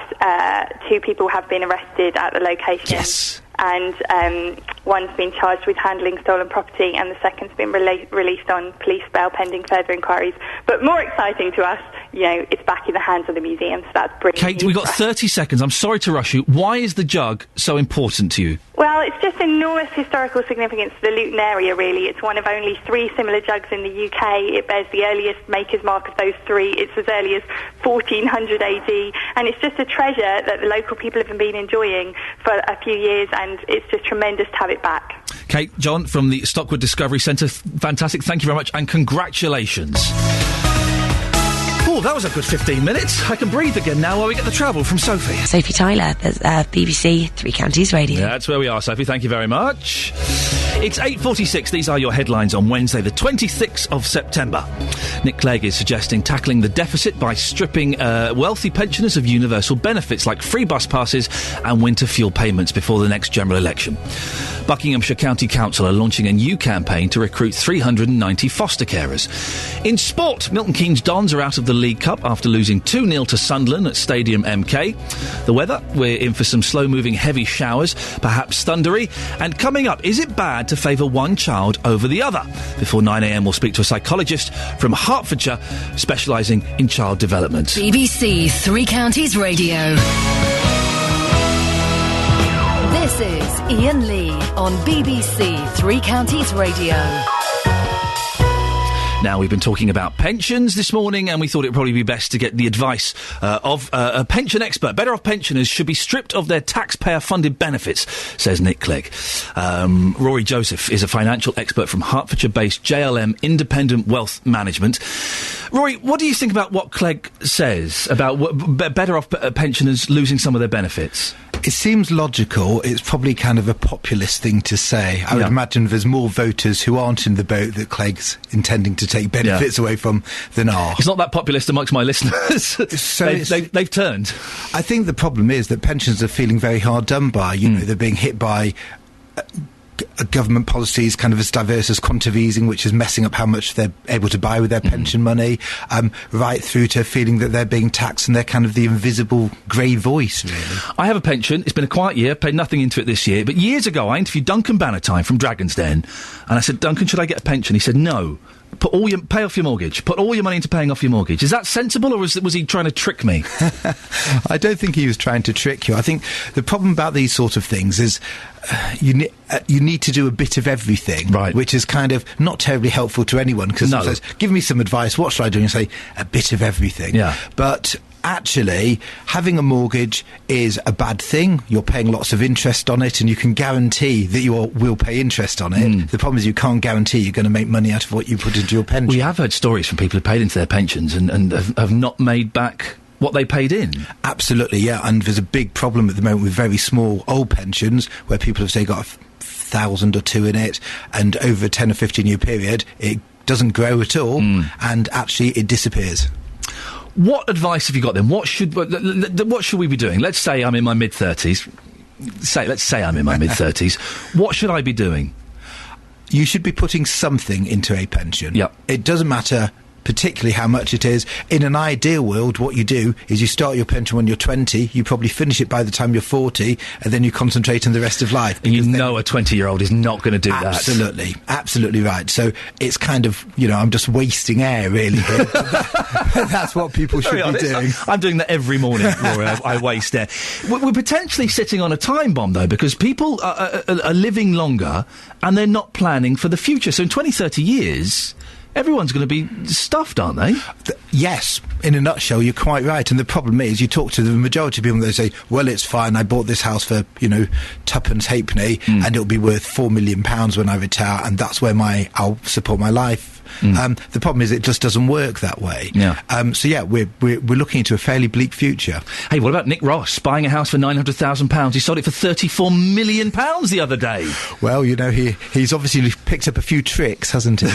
2 people have been arrested at the location. Yes. And one's been charged with handling stolen property, and the second's been released on police bail pending further inquiries. But more exciting to us, it's back in the hands of the museum, so that's brilliant. Kate, we've got 30 seconds. I'm sorry to rush you. Why is the jug so important to you? Well, it's just enormous historical significance to the Luton area, really. It's one of only 3 similar jugs in the UK. It bears the earliest maker's mark of those 3. It's as early as 1400 AD, and it's just a treasure that the local people have been enjoying for a few years, and it's just tremendous to have it back. Kate John from the Stockwood Discovery Centre, fantastic. Thank you very much, and congratulations. Oh, that was a good 15 minutes. I can breathe again now while we get the travel from Sophie. Sophie Tyler, BBC Three Counties Radio. Yeah, that's where we are, Sophie. Thank you very much. It's 8:46. These are your headlines on Wednesday, the 26th of September. Nick Clegg is suggesting tackling the deficit by stripping wealthy pensioners of universal benefits like free bus passes and winter fuel payments before the next general election. Buckinghamshire County Council are launching a new campaign to recruit 390 foster carers. In sport, Milton Keynes Dons are out of the League Cup after losing 2-0 to Sunderland at Stadium MK. The weather, we're in for some slow-moving heavy showers, perhaps thundery. And coming up, is it bad to favour one child over the other? Before 9am, we'll speak to a psychologist from Hertfordshire specialising in child development. BBC Three Counties Radio. This is Iain Lee on BBC Three Counties Radio. Now, we've been talking about pensions this morning, and we thought it would probably be best to get the advice of a pension expert. Better off pensioners should be stripped of their taxpayer-funded benefits, says Nick Clegg. Rory Joseph is a financial expert from Hertfordshire-based JLM Independent Wealth Management. Rory, what do you think about what Clegg says about better off pensioners losing some of their benefits? It seems logical. It's probably kind of a populist thing to say. I would imagine there's more voters who aren't in the boat that Clegg's intending to take benefits away from than are. It's not that populist amongst my listeners. So they've turned. I think the problem is that pensioners are feeling very hard done by. You know, they're being hit by government policies kind of as diverse as quantitative easing, which is messing up how much they're able to buy with their pension money, right through to feeling that they're being taxed and they're kind of the invisible grey voice, really. I have a pension. It's been a quiet year, paid nothing into it this year, but years ago I interviewed Duncan Bannatyne from Dragon's Den, and I said, Duncan, should I get a pension? He said, no. Pay off your mortgage. Put all your money into paying off your mortgage. Is that sensible, or was he trying to trick me? I don't think he was trying to trick you. I think the problem about these sort of things is you need to do a bit of everything, right? Which is kind of not terribly helpful to anyone, because someone says, give me some advice, what should I do? And you say, a bit of everything. Yeah. But actually, having a mortgage is a bad thing. You're paying lots of interest on it, and you can guarantee that you will pay interest on it. The problem is you can't guarantee you're going to make money out of what you put into your pension. We have heard stories from people who paid into their pensions and have not made back what they paid in. Absolutely, yeah. And there's a big problem at the moment with very small old pensions where people have, say, got 1,000 or 2 in it, and over a 10 or 15 year period it doesn't grow at all, and actually it disappears. What advice have you got then? What should we be doing? Let's say I'm in my mid-30s. Let's say I'm in my mid-30s. What should I be doing? You should be putting something into a pension. Yep. It doesn't matter particularly how much it is. In an ideal world, what you do is you start your pension when you're 20, you probably finish it by the time you're 40, and then you concentrate on the rest of life. And you know a 20-year-old is not going to do that. Absolutely right. So it's kind of, I'm just wasting air, really. That's what people should be doing. I'm doing that every morning, Rory. I waste air. We're potentially sitting on a time bomb, though, because people are living longer and they're not planning for the future. So in 20, 30 years, everyone's going to be stuffed, aren't they? Yes. In a nutshell, you're quite right. And the problem is, you talk to the majority of people, they say, well, it's fine. I bought this house for, tuppence halfpenny, and it'll be worth £4 million when I retire, and that's where I'll support my life. The problem is it just doesn't work that way. Yeah. We're looking into a fairly bleak future. Hey, what about Nick Ross buying a house for £900,000? He sold it for £34 million the other day. Well, he's obviously picked up a few tricks, hasn't he?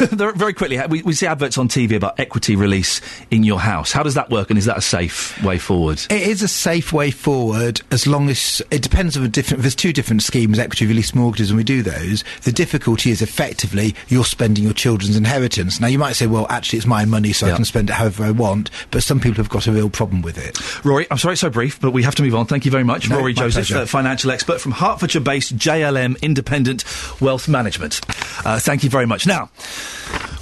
Very quickly, we see adverts on TV about equity release in your house. How does that work, and is that a safe way forward? It is a safe way forward, as long as it depends on there's 2 different schemes, equity release mortgages, and we do those. The difficulty is effectively you're spending your children's inheritance. Now, you might say, well, actually, it's my money, so I can spend it however I want, but some people have got a real problem with it. Rory, I'm sorry it's so brief, but we have to move on. Thank you very much. No, Rory Joseph, financial expert from Hertfordshire-based JLM Independent Wealth Management. Thank you very much. Now,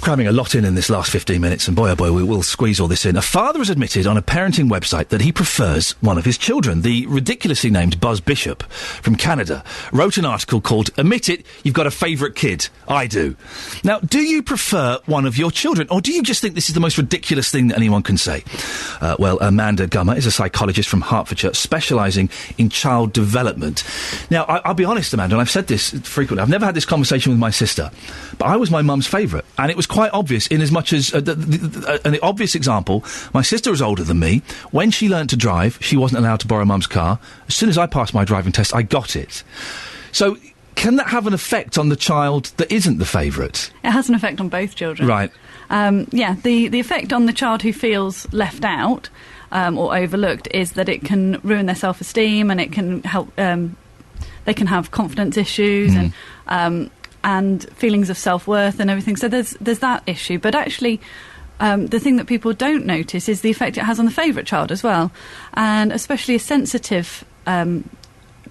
cramming a lot in this last 15 minutes, and boy, oh boy, we will squeeze all this in. A father has admitted on a parenting website that he prefers one of his children. The ridiculously named Buzz Bishop from Canada wrote an article called "Admit It, You've Got a Favourite Kid." I do. Now, do you prefer one of your children, or do you just think this is the most ridiculous thing that anyone can say? Amanda Gummer is a psychologist from Hertfordshire specialising in child development. Now, I'll be honest, Amanda, and I've said this frequently, I've never had this conversation with my sister, but I was my mum's favourite, and it was quite obvious in as much as an obvious example. My sister is older than me. When she learnt to drive, she wasn't allowed to borrow Mum's car. As soon as I passed my driving test, I got it. So, can that have an effect on the child that isn't the favourite? It has an effect on both children. Right. The effect on the child who feels left out or overlooked is that it can ruin their self-esteem, and it can help. They can have confidence issues and feelings of self-worth and everything. So there's that issue. But actually, the thing that people don't notice is the effect it has on the favourite child as well, and especially a sensitive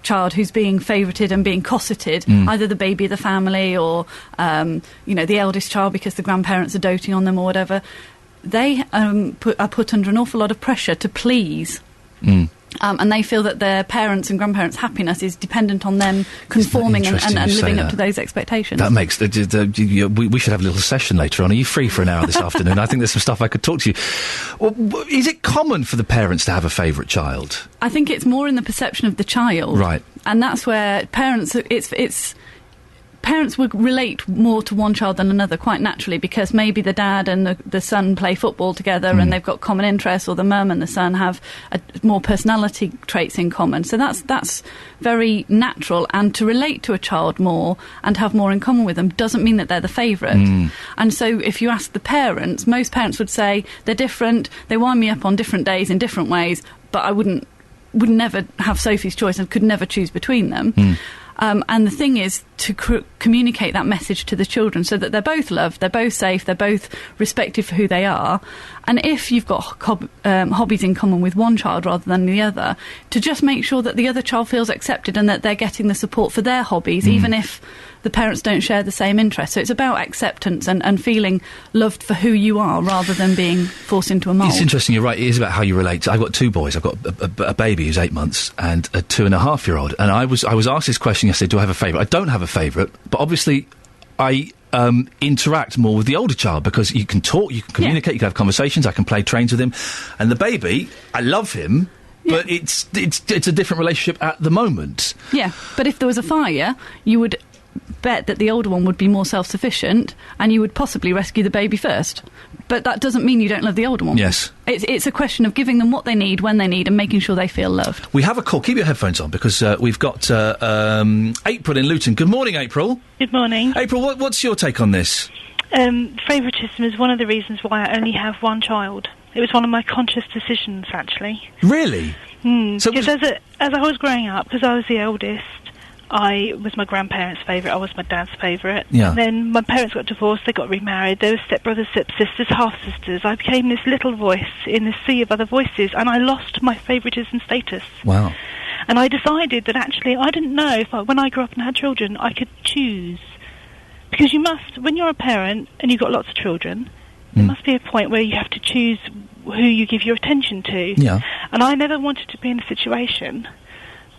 child who's being favoured and being cosseted, either the baby of the family or the eldest child because the grandparents are doting on them or whatever. They are put under an awful lot of pressure to please. And they feel that their parents' and grandparents' happiness is dependent on them conforming and living up to those expectations. That makes... we should have a little session later on. Are you free for an hour this afternoon? I think there's some stuff I could talk to you. Well, is it common for the parents to have a favourite child? I think it's more in the perception of the child. Right. And that's where parents... Parents would relate more to one child than another quite naturally, because maybe the dad and the son play football together and they've got common interests, or the mum and the son have more personality traits in common. So that's very natural, and to relate to a child more and have more in common with them doesn't mean that they're the favourite. And so if you ask the parents, most parents would say they're different, they wind me up on different days in different ways, but I would never have Sophie's choice and could never choose between them. And the thing is to communicate that message to the children so that they're both loved, they're both safe, they're both respected for who they are. And if you've got hobbies in common with one child rather than the other, to just make sure that the other child feels accepted and that they're getting the support for their hobbies, even if the parents don't share the same interests. So it's about acceptance and feeling loved for who you are rather than being forced into a mould. It's interesting, you're right, it is about how you relate. I've got two boys. I've got a baby who's 8 months and a 2.5-year-old. And I was asked this question yesterday, do I have a favourite? I don't have a favourite, but obviously I interact more with the older child because you can talk, you can communicate, you can have conversations, I can play trains with him. And the baby, I love him, but it's a different relationship at the moment. Yeah, but if there was a fire, you would bet that the older one would be more self-sufficient and you would possibly rescue the baby first. But that doesn't mean you don't love the older one. Yes. It's a question of giving them what they need, when they need, and making sure they feel loved. We have a call. Keep your headphones on, because we've got April in Luton. Good morning, April. Good morning. April, what's your take on this? Favouritism is one of the reasons why I only have one child. It was one of my conscious decisions, actually. Really? So as I was growing up, because I was the eldest, I was my grandparents' favourite, I was my dad's favourite. Yeah. Then my parents got divorced, they got remarried, there were stepbrothers, stepsisters, half-sisters. I became this little voice in a sea of other voices, and I lost my favouritism status. Wow. And I decided that actually I didn't know if when I grew up and had children, I could choose. Because you must, when you're a parent and you've got lots of children, there must be a point where you have to choose who you give your attention to. Yeah. And I never wanted to be in a situation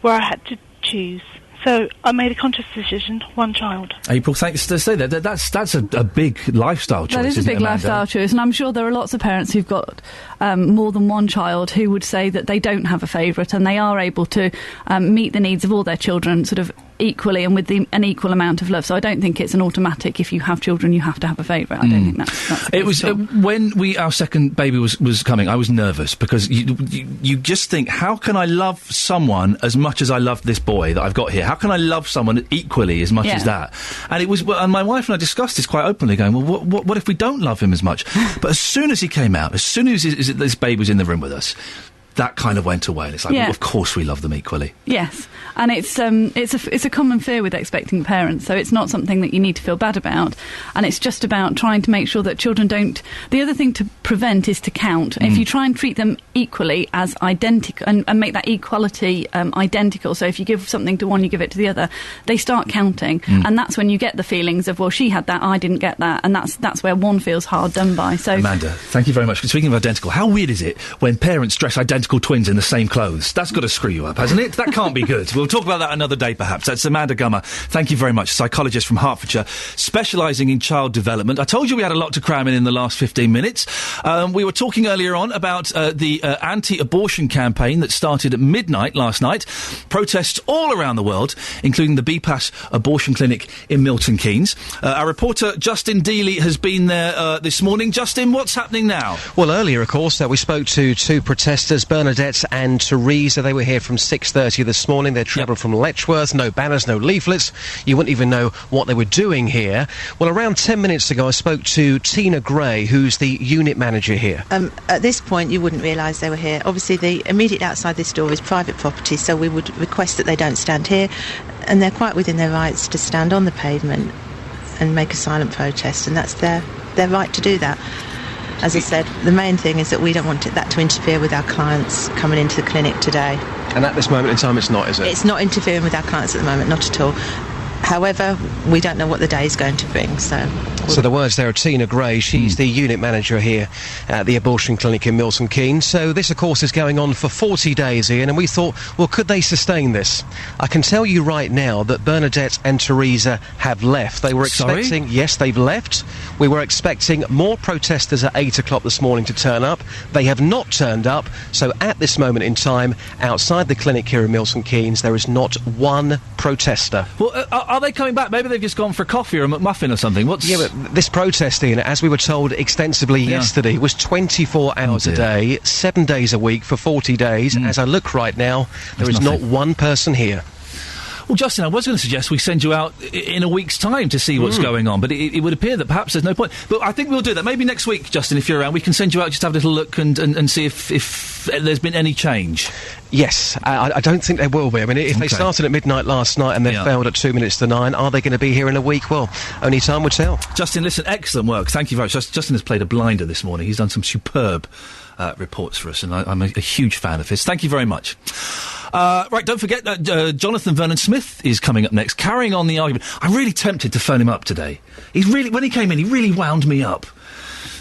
where I had to choose. So I made a conscious decision, one child. April, thanks to say that. That's a big lifestyle choice. That is a big lifestyle choice, and I'm sure there are lots of parents who've got more than one child who would say that they don't have a favourite and they are able to meet the needs of all their children sort of equally and with an equal amount of love. So I don't think it's an automatic, if you have children you have to have a favourite. I don't think that's it was when our second baby was coming, I was nervous because you just think, how can I love someone as much as I love this boy that I've got here? How can I love someone equally as much as that? And and my wife and I discussed this quite openly, going, well, what if we don't love him as much? But as soon as he came out, as soon as this baby was in the room with us, that kind of went away. And it's like, well, of course we love them equally. Yes, and it's a common fear with expecting parents, so it's not something that you need to feel bad about, and it's just about trying to make sure that children don't... The other thing to prevent is to count. If you try and treat them equally as identical, and make that equality identical, so if you give something to one, you give it to the other, they start counting, and that's when you get the feelings of, well, she had that, I didn't get that, and that's where one feels hard done by. So, Amanda, thank you very much. Speaking of identical, how weird is it when parents dress identical identical twins in the same clothes. That's got to screw you up, hasn't it? That can't be good. We'll talk about that another day, perhaps. That's Amanda Gummer. Thank you very much. Psychologist from Hertfordshire, specialising in child development. I told you we had a lot to cram in the last 15 minutes. We were talking earlier on about the anti-abortion campaign that started at midnight last night. Protests all around the world, including the BPAS abortion clinic in Milton Keynes. Our reporter Justin Dealey has been there this morning. Justin, what's happening now? Well, earlier, of course, we spoke to two protesters, Bernadette and Teresa. They were here from 6:30 this morning. They travelled from Letchworth. No banners, no leaflets. You wouldn't even know what they were doing here. Well, around 10 minutes ago, I spoke to Tina Gray, who's the unit manager here. At this point, you wouldn't realise they were here. Obviously, the immediate outside this door is private property, so we would request that they don't stand here, and they're quite within their rights to stand on the pavement and make a silent protest, and that's their right to do that. As I said, the main thing is that we don't want that to interfere with our clients coming into the clinic today. And at this moment in time, it's not, is it? It's not interfering with our clients at the moment, not at all. However, we don't know what the day is going to bring, so... So the words there are Tina Gray. She's the unit manager here at the abortion clinic in Milton Keynes. So this, of course, is going on for 40 days, Ian, and we thought, well, could they sustain this? I can tell you right now that Bernadette and Teresa have left. They were expecting... Sorry? Yes, they've left. We were expecting more protesters at 8 o'clock this morning to turn up. They have not turned up. So at this moment in time, outside the clinic here in Milton Keynes, there is not one protester. Well, are they coming back? Maybe they've just gone for a coffee or a McMuffin or something. Yeah, but this protest, Ian, as we were told extensively yesterday, was 24 hours a day, 7 days a week for 40 days. As I look right now, there is not one person here. Well, Justin, I was going to suggest we send you out in a week's time to see what's going on, but it would appear that perhaps there's no point. But I think we'll do that. Maybe next week, Justin, if you're around, we can send you out, just have a little look and see if there's been any change. Yes, I don't think there will be. I mean, if they started at midnight last night and they failed at 2 minutes to 9, are they going to be here in a week? Well, only time will tell. Justin, listen, excellent work. Thank you very much. Justin has played a blinder this morning. He's done some superb reports for us, and I'm a huge fan of his. Thank you very much. Right, don't forget that Jonathan Vernon-Smith is coming up next, carrying on the argument. I'm really tempted to phone him up today. When he came in, he really wound me up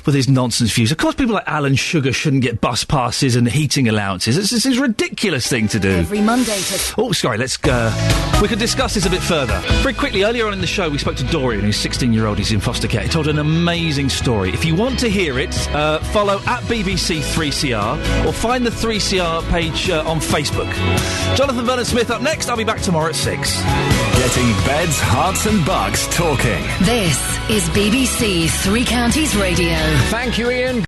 with his nonsense views. Of course, people like Alan Sugar shouldn't get bus passes and heating allowances. It's a ridiculous thing to do. Every Monday to... Oh, sorry, let's go. We could discuss this a bit further. Very quickly, earlier on in the show, we spoke to Dorian, who's 16-year-old. He's in foster care. He told an amazing story. If you want to hear it, follow at BBC 3CR or find the 3CR page on Facebook. Jonathan Vernon-Smith up next. I'll be back tomorrow at 6. Getting beds, hearts and bucks talking. This is BBC Three Counties Radio. Thank you, Ian.